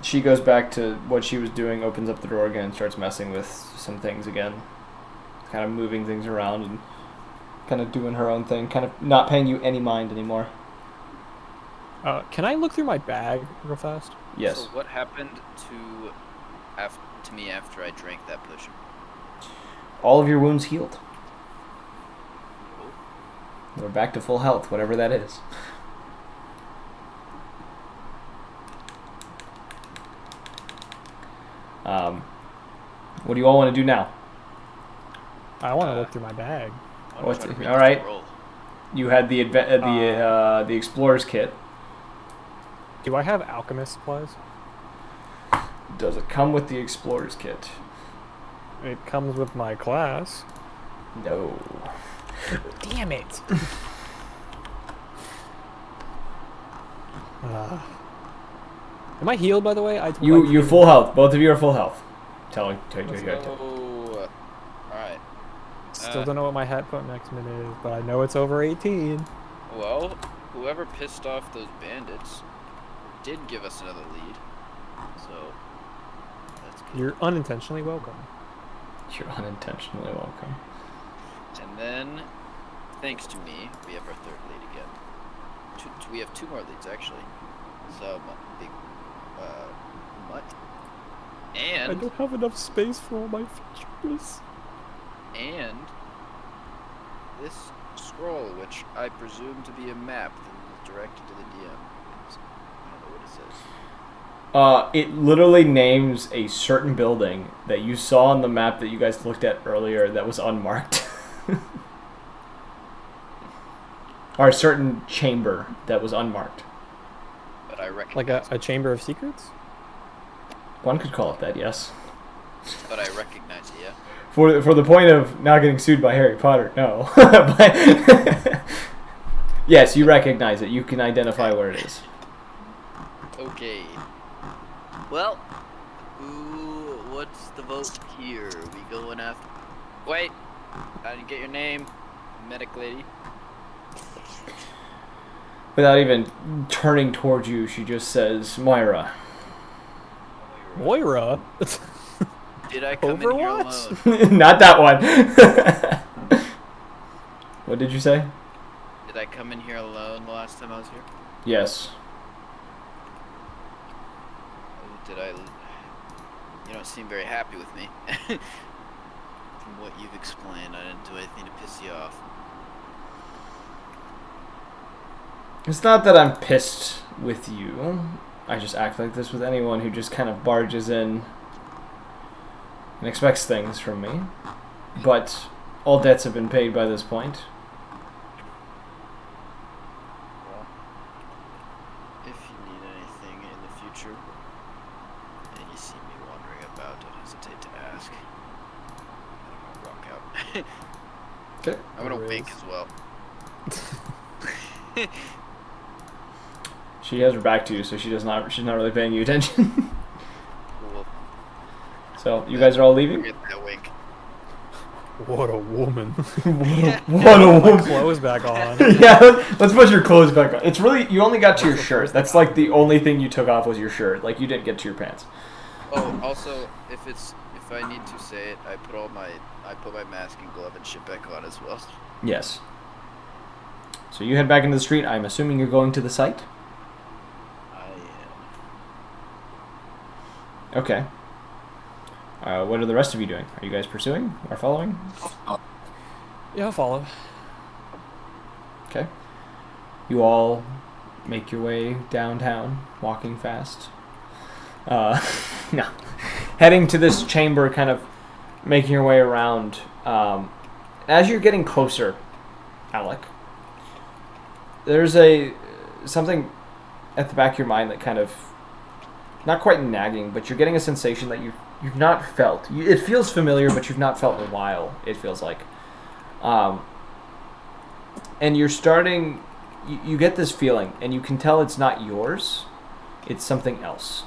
S1: She goes back to what she was doing, opens up the door again, and starts messing with some things again. Kind of moving things around and kind of doing her own thing, kind of not paying you any mind anymore.
S2: Can I look through my bag real fast?
S1: Yes.
S3: So what happened to me after I drank that potion?
S1: All of your wounds healed.
S3: Oh,
S1: We're back to full health, whatever that is. What do you all want to do now?
S2: I want to look through my bag.
S3: I wanna
S1: What's
S3: try to
S1: it-
S3: read
S1: all
S3: this
S1: right.
S3: scroll.
S1: You had the explorer's kit.
S2: Do I have alchemist supplies?
S1: Does it come with the explorer's kit?
S2: It comes with my class.
S1: No.
S2: Damn it! Am I healed, by the way?
S1: You're full health. Both of you are full health. Tell you.
S3: So, alright.
S2: Still don't know what my hat button X-Men is, but I know it's over 18.
S3: Well, whoever pissed off those bandits did give us another lead. So, that's good.
S2: You're unintentionally welcome.
S1: You're unintentionally welcome.
S3: And then, thanks to me, we have our third lead again. We have two more leads, actually. So, big, mutt.
S2: I
S3: And,
S2: don't have enough space for all my features.
S3: and this scroll, which I presume to be a map that is directed to the DM. I don't know what it says.
S1: It literally names a certain building that you saw on the map that you guys looked at earlier that was unmarked. Or a certain chamber that was unmarked.
S3: But I recognize
S2: Like a chamber of secrets?
S1: One could call it that, yes.
S3: But I recognize it, yeah.
S1: For the point of not getting sued by Harry Potter, no. But yes, you recognize it. You can identify where it is.
S3: Okay. Well, what's the vote here? We going after... Wait! I didn't get your name, medic lady.
S1: Without even turning towards you, she just says, Moira.
S2: Moira?
S3: Did I come in here
S2: Overwatch?
S3: alone?
S1: Not that one. What did you say?
S3: Did I come in here alone the last time I was here?
S1: Yes.
S3: Oh, did I? You don't seem very happy with me. From what you've explained, I didn't do anything to piss you off.
S1: It's not that I'm pissed with you. I just act like this with anyone who just kind of barges in and expects things from me. But all debts have been paid by this point.
S3: Well, if you need anything in the future, and you see me wandering about, don't hesitate to ask. I'm gonna walk out.
S1: Okay.
S3: I'm gonna
S2: There
S3: wink
S2: is.
S3: as well.
S1: She has her back to you, so she's not really paying you attention.
S3: Cool.
S1: So you guys are all leaving?
S3: Get that wink.
S2: What a woman.
S1: What a
S2: My
S1: woman.
S2: clothes back on.
S1: Yeah, let's put your clothes back on. It's really, you only got to your shirt. That's like the only thing you took off was your shirt. Like you didn't get to your pants.
S3: Oh, also, if I need to say it, I put my mask and glove and shit back on as well.
S1: Yes. So you head back into the street. I'm assuming you're going to the site?
S3: I am.
S1: Okay. What are the rest of you doing? Are you guys pursuing or following?
S2: Yeah, I'll follow.
S1: Okay. You all make your way downtown, walking fast. No. Heading to this chamber, kind of making your way around. As you're getting closer, Alec, there's something at the back of your mind that kind of, not quite nagging, but you're getting a sensation that you've not felt. It feels familiar, but you've not felt in a while, it feels like. And you're starting, you get this feeling, and you can tell it's not yours, it's something else.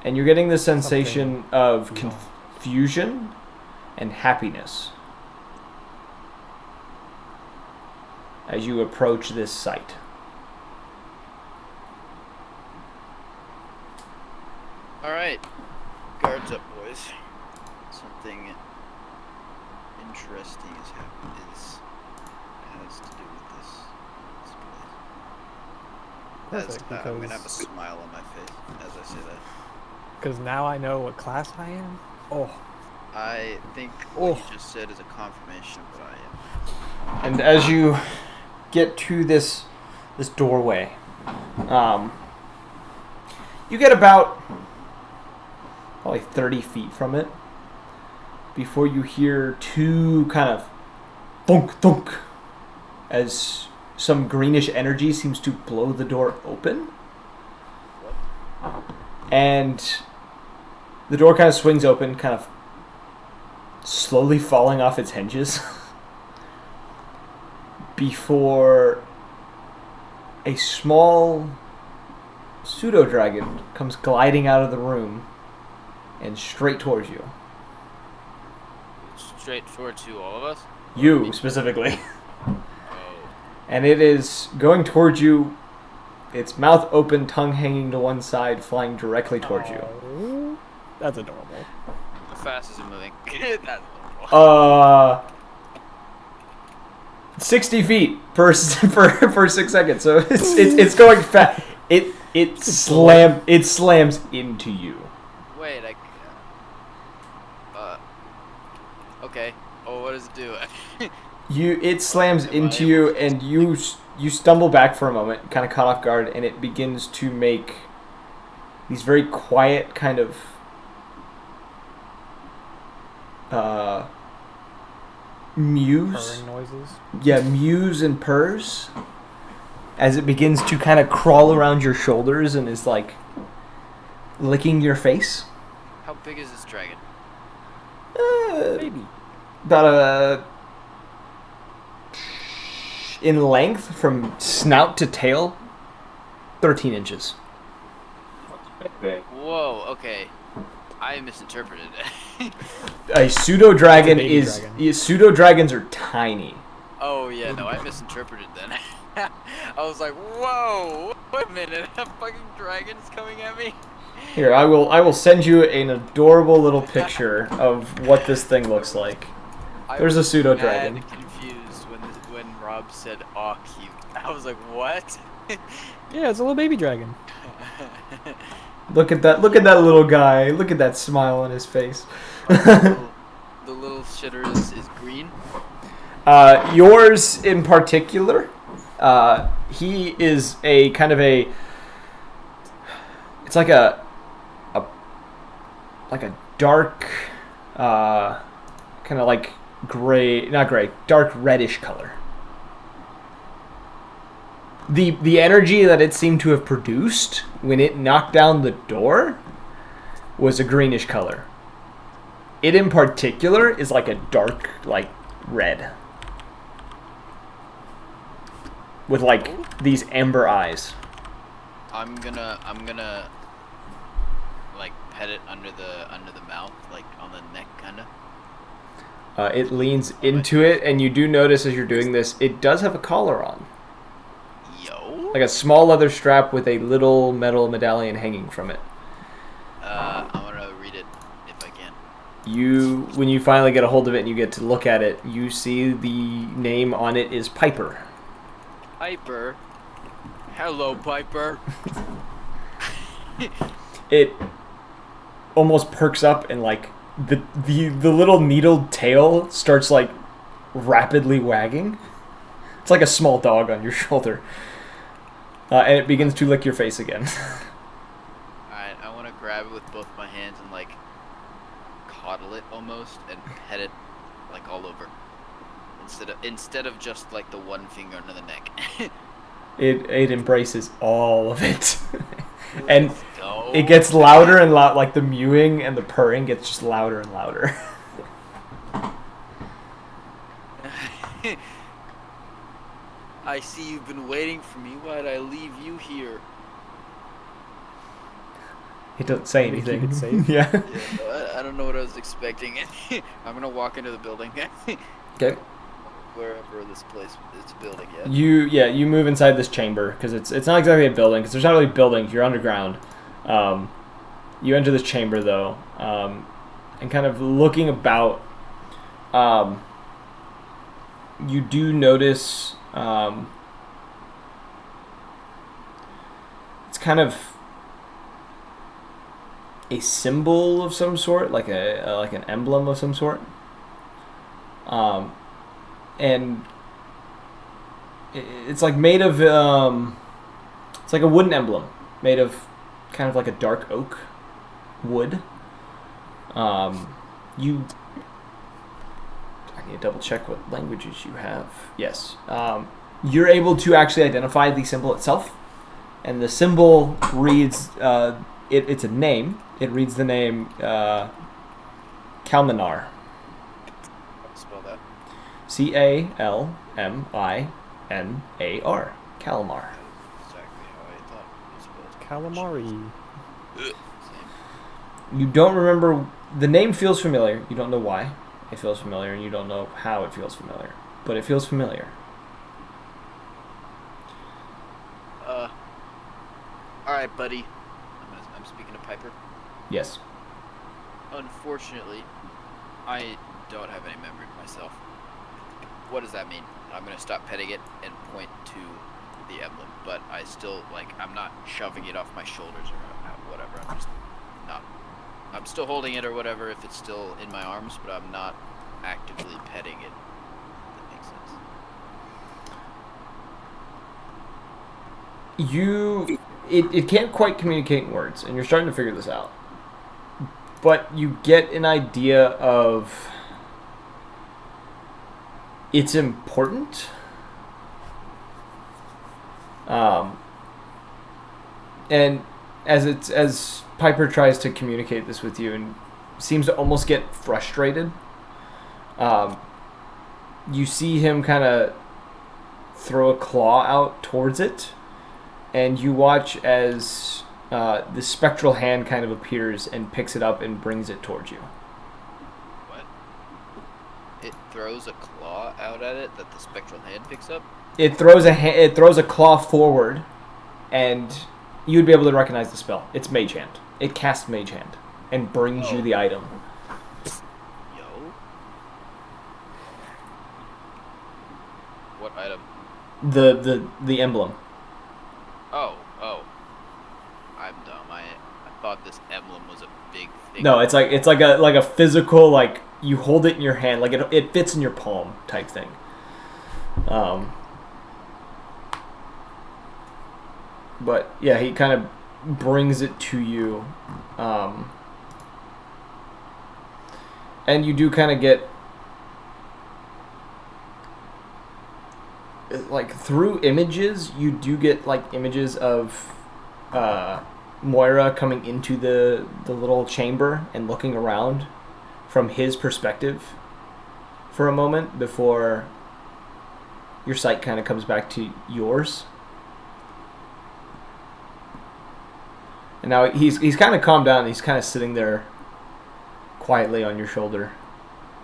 S1: And you're getting this sensation of confusion and happiness as you approach this site.
S3: Alright. Guards up, boys. Something interesting has to do with this place.
S2: Perfect,
S3: I'm gonna have a
S2: because
S3: smile on my face as I say that.
S2: now I know what class I am. Oh,
S3: I think what you just said is a confirmation of what I am.
S1: And as you get to this doorway, you get about probably 30 feet from it before you hear two kind of thunk thunk as some greenish energy seems to blow the door open. And the door kind of swings open, kind of slowly falling off its hinges before a small pseudo-dragon comes gliding out of the room and straight towards you.
S3: Straight towards you, all of us?
S1: You, specifically.
S3: Oh.
S1: And it is going towards you, its mouth open, tongue hanging to one side, flying directly towards you.
S2: Oh, that's adorable.
S3: How fast is it moving? That's adorable.
S1: 60 feet per 6 seconds. So it's going fast. It slams into you.
S3: Wait, okay. Oh, what does it do?
S1: It slams into you, and you stumble back for a moment, kind of caught off guard, and it begins to make these very quiet kind of mews.
S2: Purring noises.
S1: Yeah, mews and purrs as it begins to kind of crawl around your shoulders and is like licking your face.
S3: How big is this dragon?
S2: Maybe.
S1: About in length from snout to tail, 13 inches.
S4: Big.
S3: Whoa, okay. I misinterpreted it.
S1: A pseudo dragon
S2: It's a baby
S1: is
S2: dragon.
S1: pseudo dragons are tiny.
S3: Oh, yeah, no, I misinterpreted then. I was like, whoa, wait a minute, a fucking dragon's coming at me?
S1: Here, I will send you an adorable little picture of what this thing looks like.
S3: I
S1: There's a
S3: was
S1: pseudo
S3: mad
S1: dragon.
S3: confused when Rob said "aw cute." I was like, what?
S2: Yeah, it's a little baby dragon.
S1: Look at that! Look at that little guy! Look at that smile on his face.
S3: The little shitter is green.
S1: Yours in particular, he is a kind of a. It's like a dark, kind of like gray, not gray, dark reddish color. The energy that it seemed to have produced when it knocked down the door was a greenish color. It in particular is like a dark, like red. With like these amber eyes.
S3: I'm gonna like pet it under the mouth, like on the neck kinda.
S1: It leans into it, and you do notice as you're doing this, it does have a collar on.
S3: Yo.
S1: Like a small leather strap with a little metal medallion hanging from it.
S3: I'm gonna read it if I can.
S1: When you finally get a hold of it and you get to look at it, you see the name on it is Piper.
S3: Piper. Hello, Piper.
S1: It almost perks up and like the little needled tail starts like rapidly wagging. It's like a small dog on your shoulder. And it begins to lick your face again.
S3: Alright, I want to grab it with both my hands and like coddle it almost and pet it like all over. Instead of just like the one finger under the neck.
S1: It embraces all of it. And
S3: Go.
S1: it gets louder and loud, like the mewing and the purring gets just louder and louder.
S3: I see you've been waiting for me. Why'd I leave you here?
S1: It doesn't say
S2: Keep
S1: anything.
S2: it safe.
S1: Yeah.
S3: Yeah, I don't know what I was expecting. I'm gonna walk into the building.
S1: Okay.
S3: Wherever this place is building yet.
S1: You move inside this chamber because it's not exactly a building because there's not really buildings. You're underground. You enter this chamber though, and kind of looking about. You do notice it's kind of a symbol of some sort, like an emblem of some sort. And it's like made of it's like a wooden emblem made of kind of like a dark oak wood. You I need to double check what languages you have. Yes. You're able to actually identify the symbol itself, and the symbol reads it's a name. It reads the name Kalmanar.
S3: Spell that.
S1: Calminar. Calamar.
S3: Exactly how I thought it was spelled.
S2: Calamari.
S3: Same.
S1: You don't remember the name. Feels familiar. You don't know why it feels familiar, and you don't know how it feels familiar, but it feels familiar.
S3: All right, buddy. I'm speaking to Piper.
S1: Yes.
S3: Unfortunately, I don't have any memory of myself. What does that mean? I'm gonna stop petting it and point to the emblem, but I still I'm not shoving it off my shoulders or whatever. I'm just not. I'm still holding it or whatever if it's still in my arms, but I'm not actively petting it. If that makes sense.
S1: It can't quite communicate in words, and you're starting to figure this out. But you get an idea of it's important. And as Piper tries to communicate this with you and seems to almost get frustrated, you see him kind of throw a claw out towards it, and you watch as the spectral hand kind of appears and picks it up and brings it towards you.
S3: What? It throws a claw out at it that the spectral hand picks up?
S1: It throws a claw forward, and you'd be able to recognize the spell. It's Mage Hand. It casts Mage Hand and brings you the item.
S3: Yo. What item?
S1: The emblem.
S3: Oh. I'm dumb. I thought this emblem was a big thing.
S1: No, it's like a physical, like you hold it in your hand, like it fits in your palm type thing. But yeah, he kind of brings it to you, and you do kind of get like through images. You do get like images of Moira coming into the little chamber and looking around from his perspective for a moment before your sight kind of comes back to yours. And now he's kind of calmed down. He's kind of sitting there quietly on your shoulder,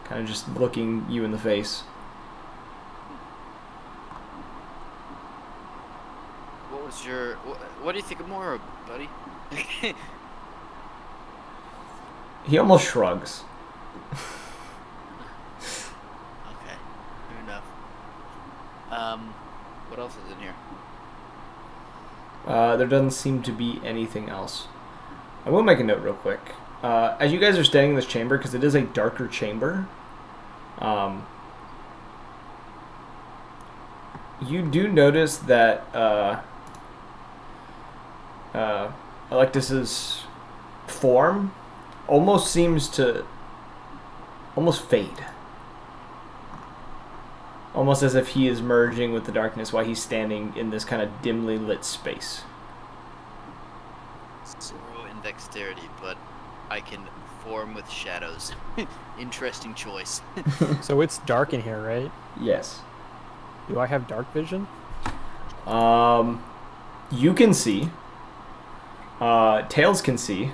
S1: kind of just looking you in the face.
S3: What do you think of Mora, buddy?
S1: He almost shrugs.
S3: Okay, fair enough. What else is in here?
S1: There doesn't seem to be anything else. I will make a note real quick. As you guys are staying in this chamber, because it is a darker chamber, you do notice that Electus's form almost seems to fade. Almost as if he is merging with the darkness while he's standing in this kind of dimly lit space.
S3: 0 in dexterity, but I can form with shadows. Interesting choice.
S2: So it's dark in here, right?
S1: Yes.
S2: Do I have dark vision?
S1: You can see. Tails can see.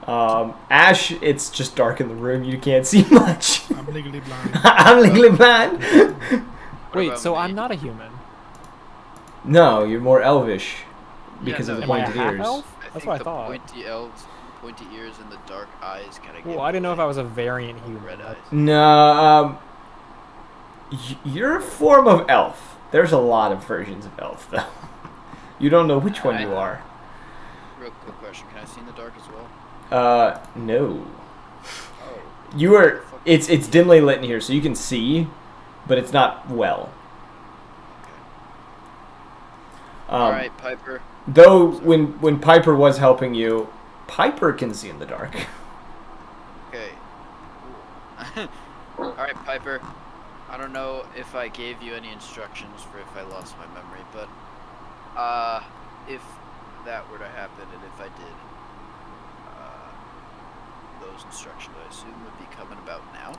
S1: Ash, it's just dark in the room. You can't see much.
S5: I'm legally blind.
S1: I'm legally blind.
S2: Wait,
S3: about
S2: so
S3: me?
S2: I'm not a human.
S1: No, you're more elvish because
S3: Yeah,
S1: of the
S3: no,
S2: Am I a
S1: pointed
S2: half
S1: ears.
S2: elf?
S3: I
S2: That's
S3: think
S2: what I
S3: the
S2: thought.
S3: pointy elves, pointy ears, and the dark eyes kind of.
S2: Well, I didn't know if I was a variant human.
S3: red eyes.
S1: No, you're a form of elf. There's a lot of versions of elf, though. You don't know which one you are.
S3: Real quick question: can I see in the dark as well?
S1: No.
S3: Oh.
S1: You are. It's dimly lit in here, so you can see, but it's not well.
S3: All right, Piper.
S1: Though when Piper was helping you, Piper can see in the dark.
S3: Okay. All right, Piper. I don't know if I gave you any instructions for if I lost my memory, but if that were to happen, and if I did, those instructions I assume would be coming about now.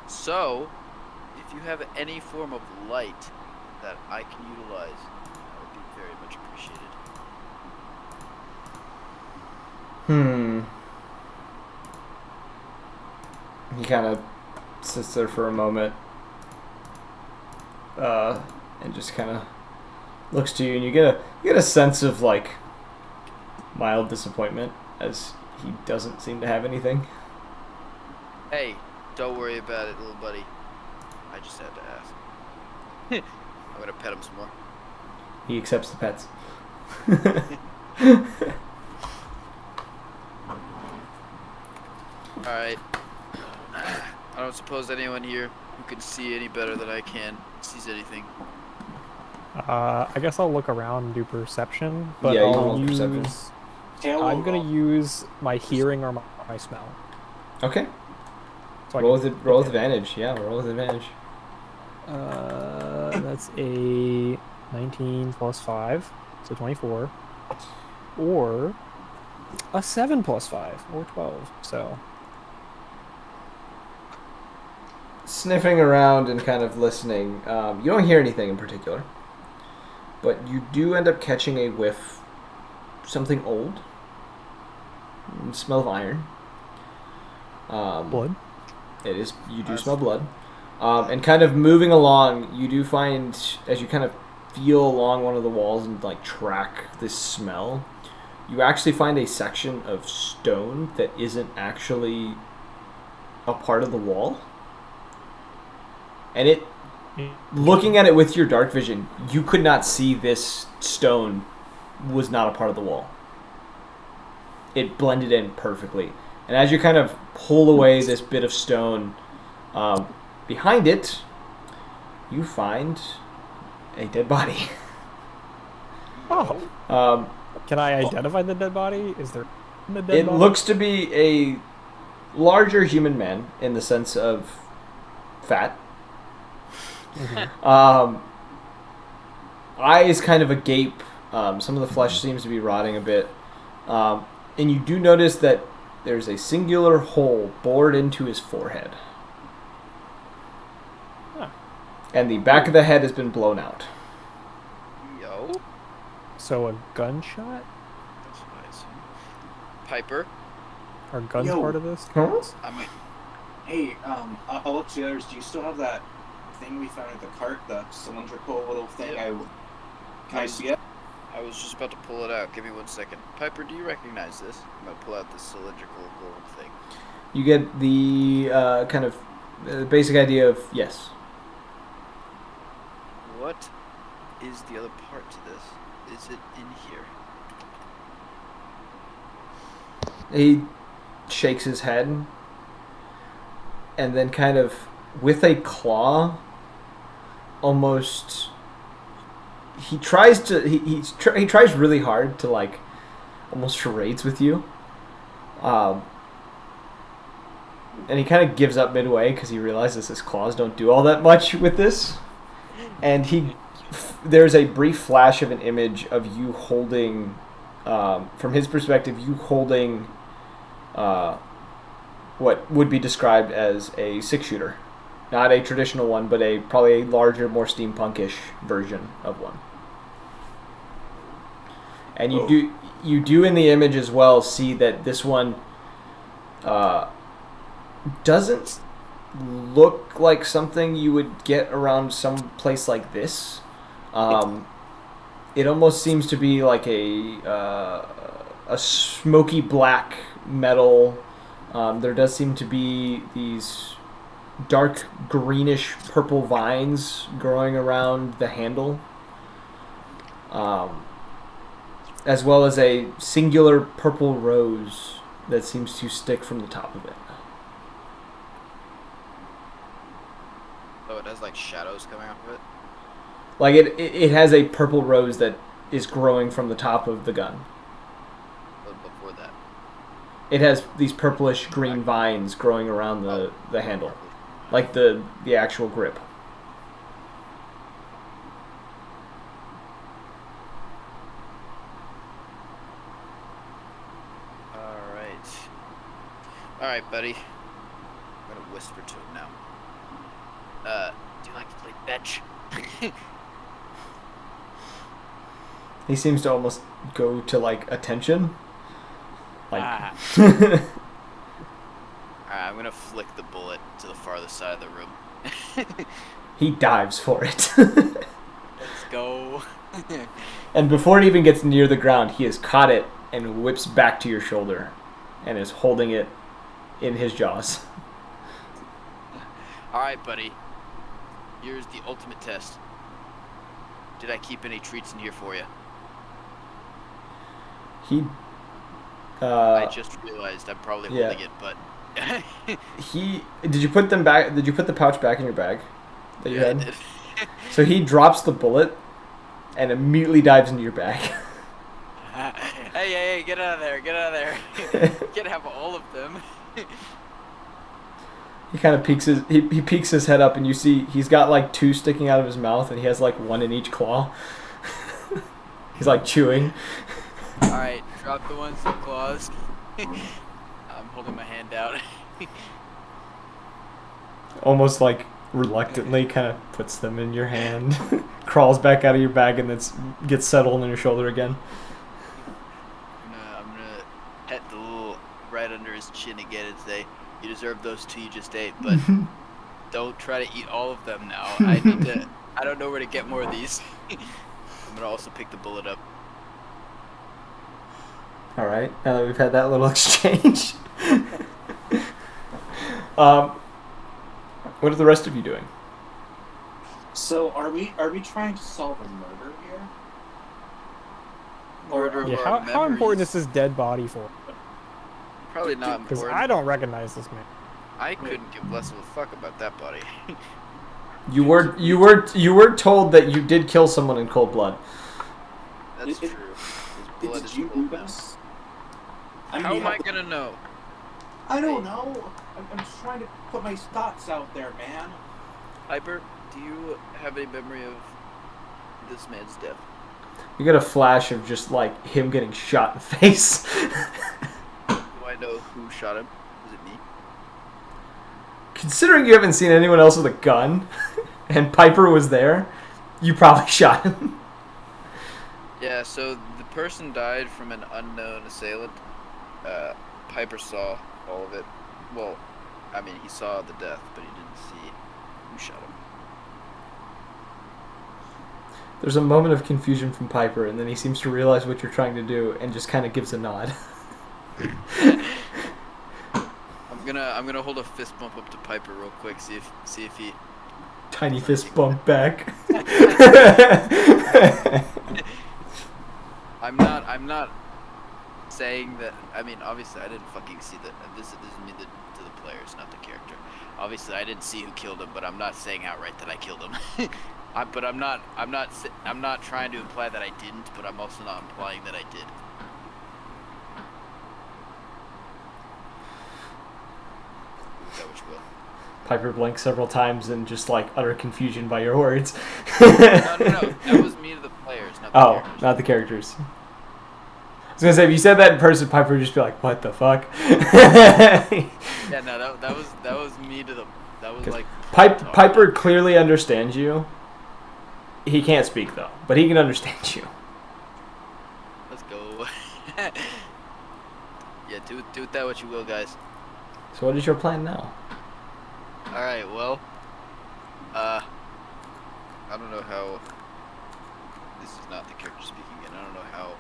S3: So, if you have any form of light that I can utilize, that would be very much appreciated.
S1: He kind of sits there for a moment, and just kind of looks to you, and you get a sense of like mild disappointment as he doesn't seem to have anything.
S3: Hey, don't worry about it, little buddy. I just had to ask. I'm gonna pet him some more.
S1: He accepts the pets.
S3: Alright. I don't suppose anyone here who can see any better than I can sees anything.
S2: I guess I'll look around and do perception, but
S1: Yeah, you
S2: I'll
S1: roll perception.
S2: use.
S4: Tail will
S2: I'm gonna
S4: roll.
S2: use my hearing or my smell.
S1: Okay.
S2: So I
S1: Roll
S2: can-
S1: with advantage. Yeah, roll with advantage.
S2: That's a 19 plus 5, so 24. Or a 7 plus 5, or 12. So
S1: Sniffing around and kind of listening, you don't hear anything in particular, but you do end up catching a whiff, something old. Smell of iron.
S2: blood.
S1: It is. You do smell blood, and kind of moving along, you do find as you kind of feel along one of the walls and like track this smell, you actually find a section of stone that isn't actually a part of the wall, and it looking at it with your dark vision, you could not see this stone was not a part of the wall. It blended in perfectly. And as you kind of pull away this bit of stone, behind it, you find a dead body.
S2: Oh. Can I identify the dead body? Is there the dead
S1: It
S2: body?
S1: looks to be a larger human man in the sense of fat. Eyes kind of agape. Some of the flesh seems to be rotting a bit. And you do notice that there's a singular hole bored into his forehead.
S2: Huh.
S1: And the back of the head has been blown out.
S3: Yo.
S2: So a gunshot?
S3: That's nice. Piper.
S2: Are guns
S6: Yo.
S2: part of this?
S1: Huh?
S3: I mean,
S6: Hey, I'll let you others. Do you still have that thing we found at the cart, the cylindrical little thing?
S3: Yeah.
S6: Can I see it?
S3: I was just about to pull it out. Give me 1 second. Piper, do you recognize this? I'm gonna pull out this cylindrical gold thing.
S1: You get the kind of basic idea of yes.
S3: What is the other part to this? Is it in here?
S1: He shakes his head and then kind of with a claw almost he tries to he tries really hard to like almost charades with you, and he kind of gives up midway because he realizes his claws don't do all that much with this, and there's a brief flash of an image of you holding, from his perspective, you holding what would be described as a 6-shooter. Not a traditional one, but probably a larger, more steampunkish version of one. And you do in the image as well see that this one doesn't look like something you would get around some place like this. It almost seems to be like a smoky black metal. There does seem to be these dark greenish purple vines growing around the handle, as well as a singular purple rose that seems to stick from the top of it.
S3: Oh, it has like shadows coming off of it.
S1: Like it has a purple rose that is growing from the top of the gun.
S3: But before that.
S1: It has these purplish green vines growing around the handle. Like the actual grip.
S3: Alright, buddy. I'm gonna whisper to him now. Do you like to play fetch?
S1: He seems to almost go to like attention. Like
S3: Alright, I'm gonna flick the bullet to the farthest side of the room.
S1: he dives for it.
S3: Let's go.
S1: And before it even gets near the ground, he has caught it and whips back to your shoulder and is holding it in his jaws.
S3: Alright, buddy. Here's the ultimate test. Did I keep any treats in here for you?
S1: He
S3: I just realized I'm probably holding it, but
S1: did you put them back? Did you put the pouch back in your bag that you
S3: yeah, I
S1: had?
S3: did.
S1: So he drops the bullet and immediately dives into your bag.
S3: Hey, get out of there, get out of there. You can't have all of them.
S1: He kind of peeks he peeks his head up and you see he's got like 2 sticking out of his mouth and he has like 1 in each claw. He's like chewing.
S3: Alright, drop the ones with claws. I'm holding my hand out.
S1: Almost like reluctantly kind of puts them in your hand, crawls back out of your bag and then gets settled on your shoulder again.
S3: I'm gonna pet the little right under his chin again and say, you deserve those 2 you just ate, but don't try to eat all of them now. I don't know where to get more of these. I'm gonna also pick the bullet up.
S1: All right, now that we've had that little exchange. What are the rest of you doing?
S4: So are we trying to solve a murder here?
S3: Murder of
S2: Yeah,
S3: our
S2: how important is
S3: memories.
S2: this dead body for?
S3: Probably not
S2: Because
S3: important.
S2: I don't recognize this man.
S3: I couldn't give less of a fuck about that body.
S1: You were told that you did kill someone in cold blood.
S3: That's
S4: It-
S3: true. His blood
S4: Did
S3: is
S4: you
S3: cold
S4: do
S3: now.
S4: this?
S3: How am I gonna know?
S4: I don't know. I'm just trying to put my thoughts out there, man.
S3: Piper, do you have any memory of this man's death?
S1: You get a flash of just like him getting shot in the face.
S3: Do I know who shot him? Was it me?
S1: Considering you haven't seen anyone else with a gun, and Piper was there, you probably shot him.
S3: Yeah, so the person died from an unknown assailant. Piper saw all of it. Well, I mean, he saw the death, but he didn't see who shot him.
S1: There's a moment of confusion from Piper, and then he seems to realize what you're trying to do, and just kind of gives a nod.
S3: I'm gonna hold a fist bump up to Piper real quick, see if he.
S1: Tiny fist bump back.
S3: I'm not saying that. I mean, obviously, I didn't fucking see that. This is me to the players, not the character. Obviously, I didn't see who killed him, but I'm not saying outright that I killed him. I'm not trying to imply that I didn't, but I'm also not implying that I did. Is that what you will?
S1: Piper blinks several times in just like utter confusion by your words.
S3: No. That was me to the players, not the characters.
S1: Not the characters. I was gonna say if you said that in person, Piper would just be like, "What the fuck?"
S3: Yeah, no, that was me to the. That was like.
S1: Piper clearly understands you. He can't speak though, but he can understand you.
S3: Let's go. Yeah, do with that what you will, guys.
S1: So what is your plan now?
S3: All right, well, I don't know how. This is not the character speaking again. I don't know how.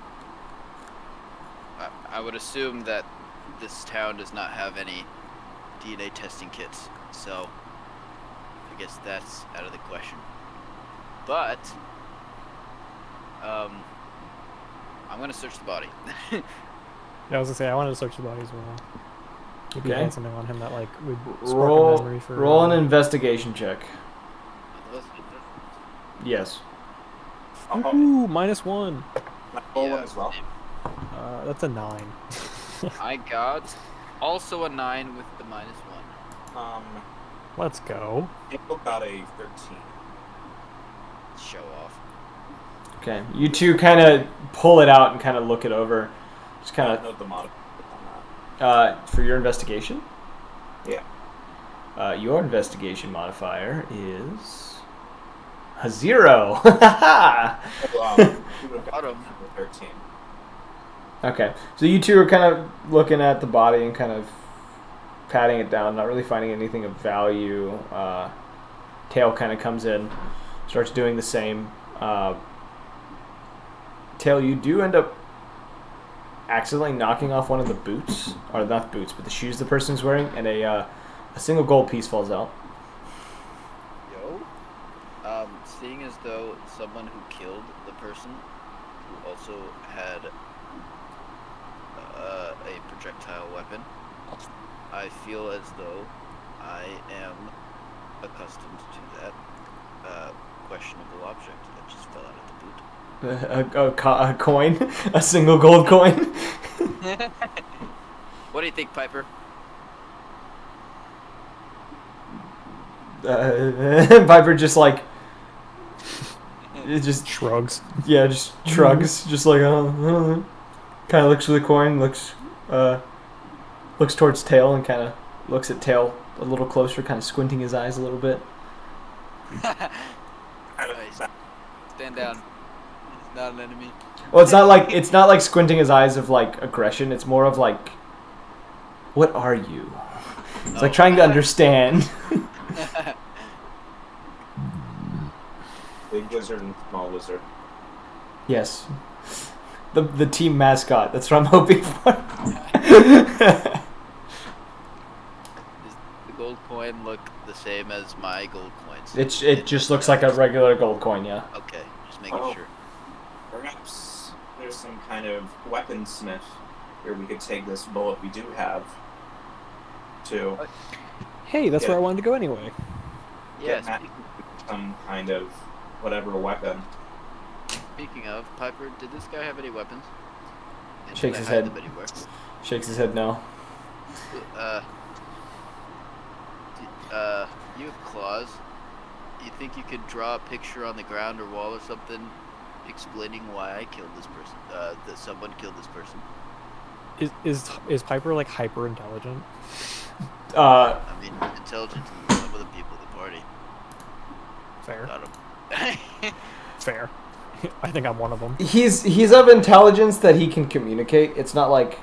S3: I would assume that this town does not have any DNA testing kits, so I guess that's out of the question. But I'm gonna search the body.
S2: Yeah, I was gonna say I wanted to search the body as well. Maybe
S1: Okay.
S2: find something on him that like would spark a memory for.
S1: Roll an investigation check. Yes.
S2: Ooh, -1.
S4: My full one
S3: Yeah,
S4: as well.
S2: That's a 9.
S3: I got also a 9 with the -1.
S2: Let's go.
S4: April got a 13.
S3: Show off.
S1: Okay. You two kind of pull it out and kind of look it over. Just kind of
S4: Note the modifier on
S1: for your investigation.
S4: that. Yeah.
S1: Your investigation modifier is a 0.
S4: Well, we would have got
S3: Bottom.
S4: 13.
S1: Okay, so you two are kind of looking at the body and kind of patting it down, not really finding anything of value. Tail kind of comes in, starts doing the same. Tail, you do end up accidentally knocking off one of the boots, or not boots, but the shoes the person's wearing, and a single gold piece falls out.
S3: Yo. Seeing as though someone who killed the person who also had a projectile weapon, I feel as though I am accustomed to that questionable object that just fell out of the boot.
S1: A coin, a single gold coin.
S3: What do you think, Piper?
S1: Piper just like it just
S2: Shrugs.
S1: yeah, just shrugs, just like kind of looks for the coin, looks towards Tail and kind of looks at Tail a little closer, kind of squinting his eyes a little bit.
S3: Nice. Stand down. He's not an enemy.
S1: Well, it's not like squinting his eyes of like aggression. It's more of like, what are you? It's like trying to understand.
S4: Big wizard and small wizard.
S1: Yes, the team mascot. That's what I'm hoping for.
S3: Does the gold coin look the the same as my gold coins?
S1: It just looks like a regular gold coin, yeah.
S3: Okay, just making
S4: Oh.
S3: sure.
S4: Perhaps there's some kind of weaponsmith where we could take this bullet we do have to
S2: Hey, that's
S4: Yeah.
S2: where I wanted to go anyway.
S3: Yeah,
S4: get some kind of whatever weapon.
S3: speaking of, Piper, did this guy have any weapons? And
S1: Shakes
S3: did I
S1: his
S3: hide
S1: head.
S3: them anywhere?
S1: Shakes his head no.
S3: You have claws. You think you could draw a picture on the ground or wall or something explaining why I killed this person? That someone killed this person?
S2: Is Piper like hyper intelligent?
S3: I mean, intelligent to some of the people at the party.
S2: Fair.
S3: Got 'em.
S2: Fair. I think I'm one of them.
S1: He's of intelligence that he can communicate. It's not like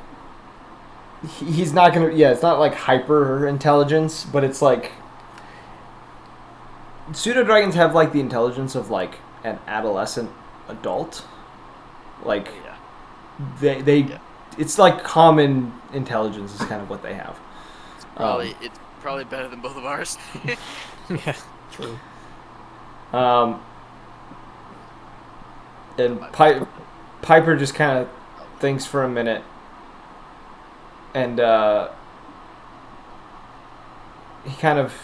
S1: he's not gonna. Yeah, it's not like hyper intelligence, but it's like pseudo dragons have like the intelligence of like an adolescent adult. Like
S3: Yeah.
S1: they
S3: Yeah.
S1: it's like common intelligence is kind of what they have.
S3: It's probably better than both of ours.
S2: Yeah, true.
S1: And Piper just kind of thinks for a minute, and he kind of.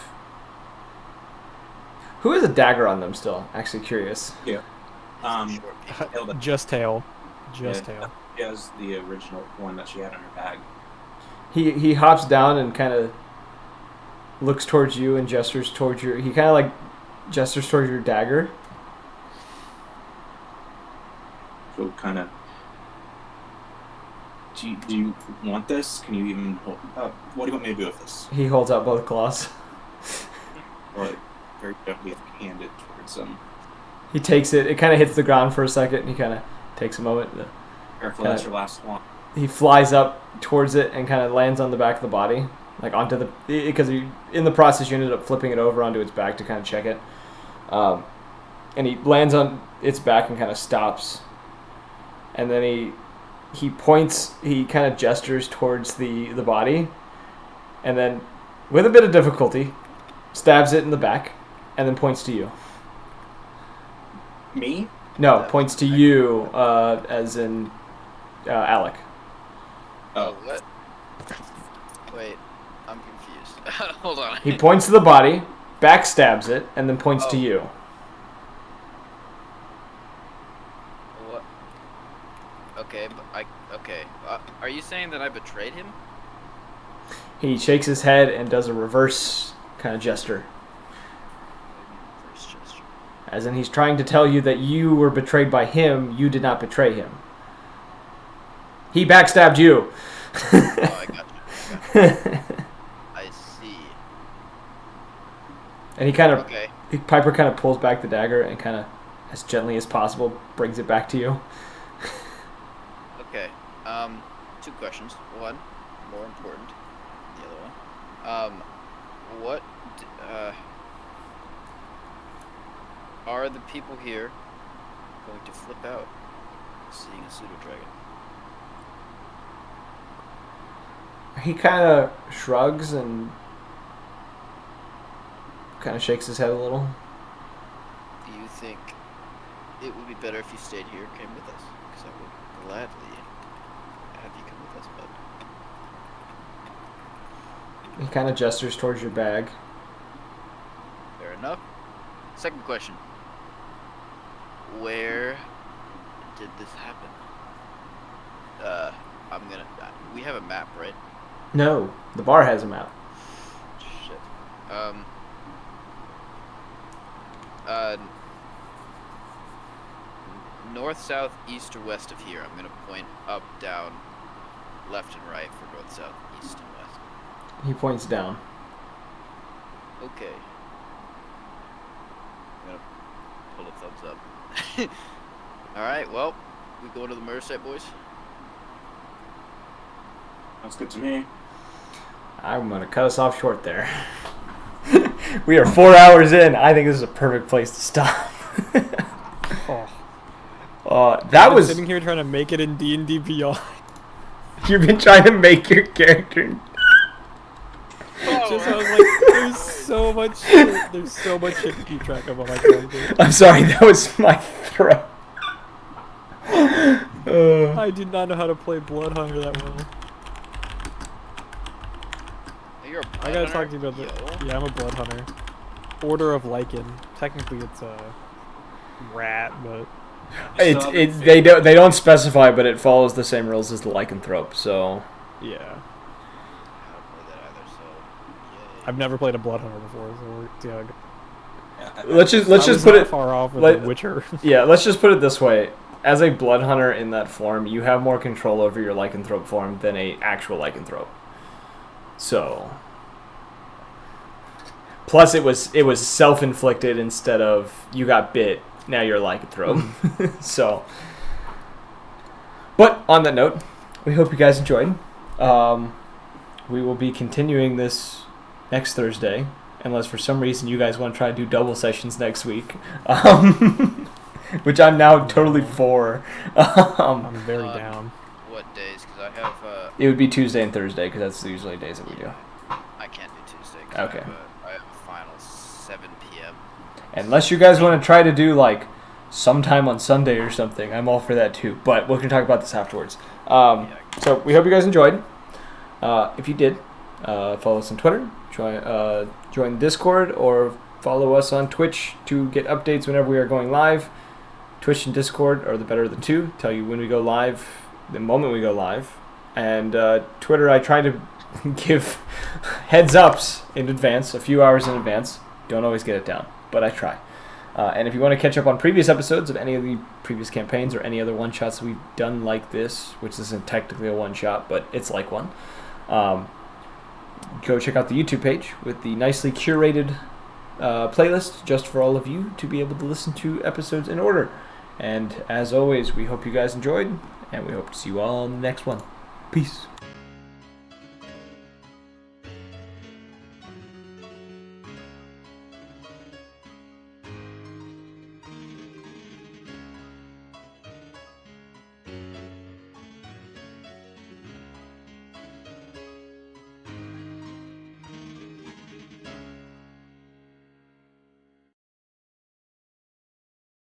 S1: Who has a dagger on them still? Actually, curious.
S4: Yeah.
S3: Short people.
S2: Just tail. Just
S4: Yeah.
S2: tail.
S4: She has the original one that she had in her bag.
S1: He hops down and kind of looks towards you and gestures towards your. He kind of like gestures towards your dagger.
S4: So kind of. Do you want this? Can you even hold? What do you want me to do with this?
S1: He holds out both claws.
S4: Or like very gently hand it towards him.
S1: He takes it. It kind of hits the ground for a second. And he kind of takes a moment.
S4: Careful, that's your last one.
S1: He flies up towards it and kind of lands on the back of the body, like onto the, because in the process you ended up flipping it over onto its back to kind of check it, and he lands on its back and kind of stops, and then he points, he kind of gestures towards the body, and then with a bit of difficulty stabs it in the back, and then points to you.
S4: Me?
S1: No, points to you, as in Alec.
S3: Oh, what? Wait, I'm confused. Hold on.
S1: He points to the body, backstabs it, and then points to you.
S3: What? Okay, okay. Are you saying that I betrayed him?
S1: He shakes his head and does a reverse kind of gesture.
S3: First gesture.
S1: As in he's trying to tell you that you were betrayed by him, you did not betray him. He backstabbed you.
S3: Oh, I got you. I see.
S1: And he kind of,
S3: Okay.
S1: Piper kind of pulls back the dagger and kind of, as gently as possible, brings it back to you.
S3: Okay. Two questions. One, more important. The other one. What are the people here going to flip out seeing a pseudo dragon?
S1: He kind of shrugs and kind of shakes his head a little.
S3: Do you think it would be better if you stayed here and came with us? Because I would gladly have you come with us, bud.
S1: He kind of gestures towards your bag.
S3: Fair enough. Second question. Where did this happen? We have a map, right?
S1: No, the bar has him out.
S3: Shit. North, south, east, or west of here. I'm gonna point up, down, left, and right for north, south, east, and west.
S1: He points down.
S3: Okay. I'm gonna pull a thumbs up. Alright, well, we going to the murder site, boys?
S4: Sounds good to me.
S1: I'm going to cut us off short there. We are 4 hours in. I think this is a perfect place to stop. That
S2: I'm
S1: was...
S2: sitting here trying to make it in D&D Beyond.
S1: You've been trying to make your character...
S3: Oh,
S2: Just I was like, there's so much shit. There's so much shit to keep track of on my character.
S1: I'm sorry, that was my throat.
S2: I did not know how to play Blood Hunter that well.
S3: You're a
S2: I gotta
S3: blood
S2: talk to you about
S3: hunter?
S2: the. Yeah, I'm a Blood Hunter. Order of Lichen. Technically, it's a rat, but
S1: They don't specify, but it follows the same rules as the lycanthrope. So
S2: yeah.
S3: I haven't played that either, so yay.
S2: I've never played a Blood Hunter before, so we'll see how it goes.
S1: let's
S2: I
S1: just
S2: was
S1: put
S2: not
S1: it.
S2: far off with
S1: let-
S2: The Witcher.
S1: Yeah, let's just put it this way. As a blood hunter in that form, you have more control over your lycanthrope form than a actual lycanthrope. So, plus it was self-inflicted instead of you got bit. Now you're a lycanthrope. So, but on that note, we hope you guys enjoyed. We will be continuing this next Thursday, unless for some reason you guys want to try to do double sessions next week. Which I'm now totally for.
S2: I'm very down.
S3: What days? Because I have
S1: It would be Tuesday and Thursday because that's usually the days that we do.
S3: I can't do Tuesday. 'Cause
S1: Okay.
S3: I have a final 7 p.m.
S1: Unless you guys want to try to do like sometime on Sunday or something, I'm all for that too. But we can talk about this afterwards. So we hope you guys enjoyed. If you did, follow us on Twitter, join Discord, or follow us on Twitch to get updates whenever we are going live. Twitch and Discord are the better of the two. Tell you when we go live, the moment we go live. And Twitter, I try to give heads ups in advance, a few hours in advance. Don't always get it down, but I try. And if you want to catch up on previous episodes of any of the previous campaigns or any other one-shots that we've done like this, which isn't technically a one-shot, but it's like one, go check out the YouTube page with the nicely curated playlist just for all of you to be able to listen to episodes in order. And as always, we hope you guys enjoyed, and we hope to see you all in the next one. Peace.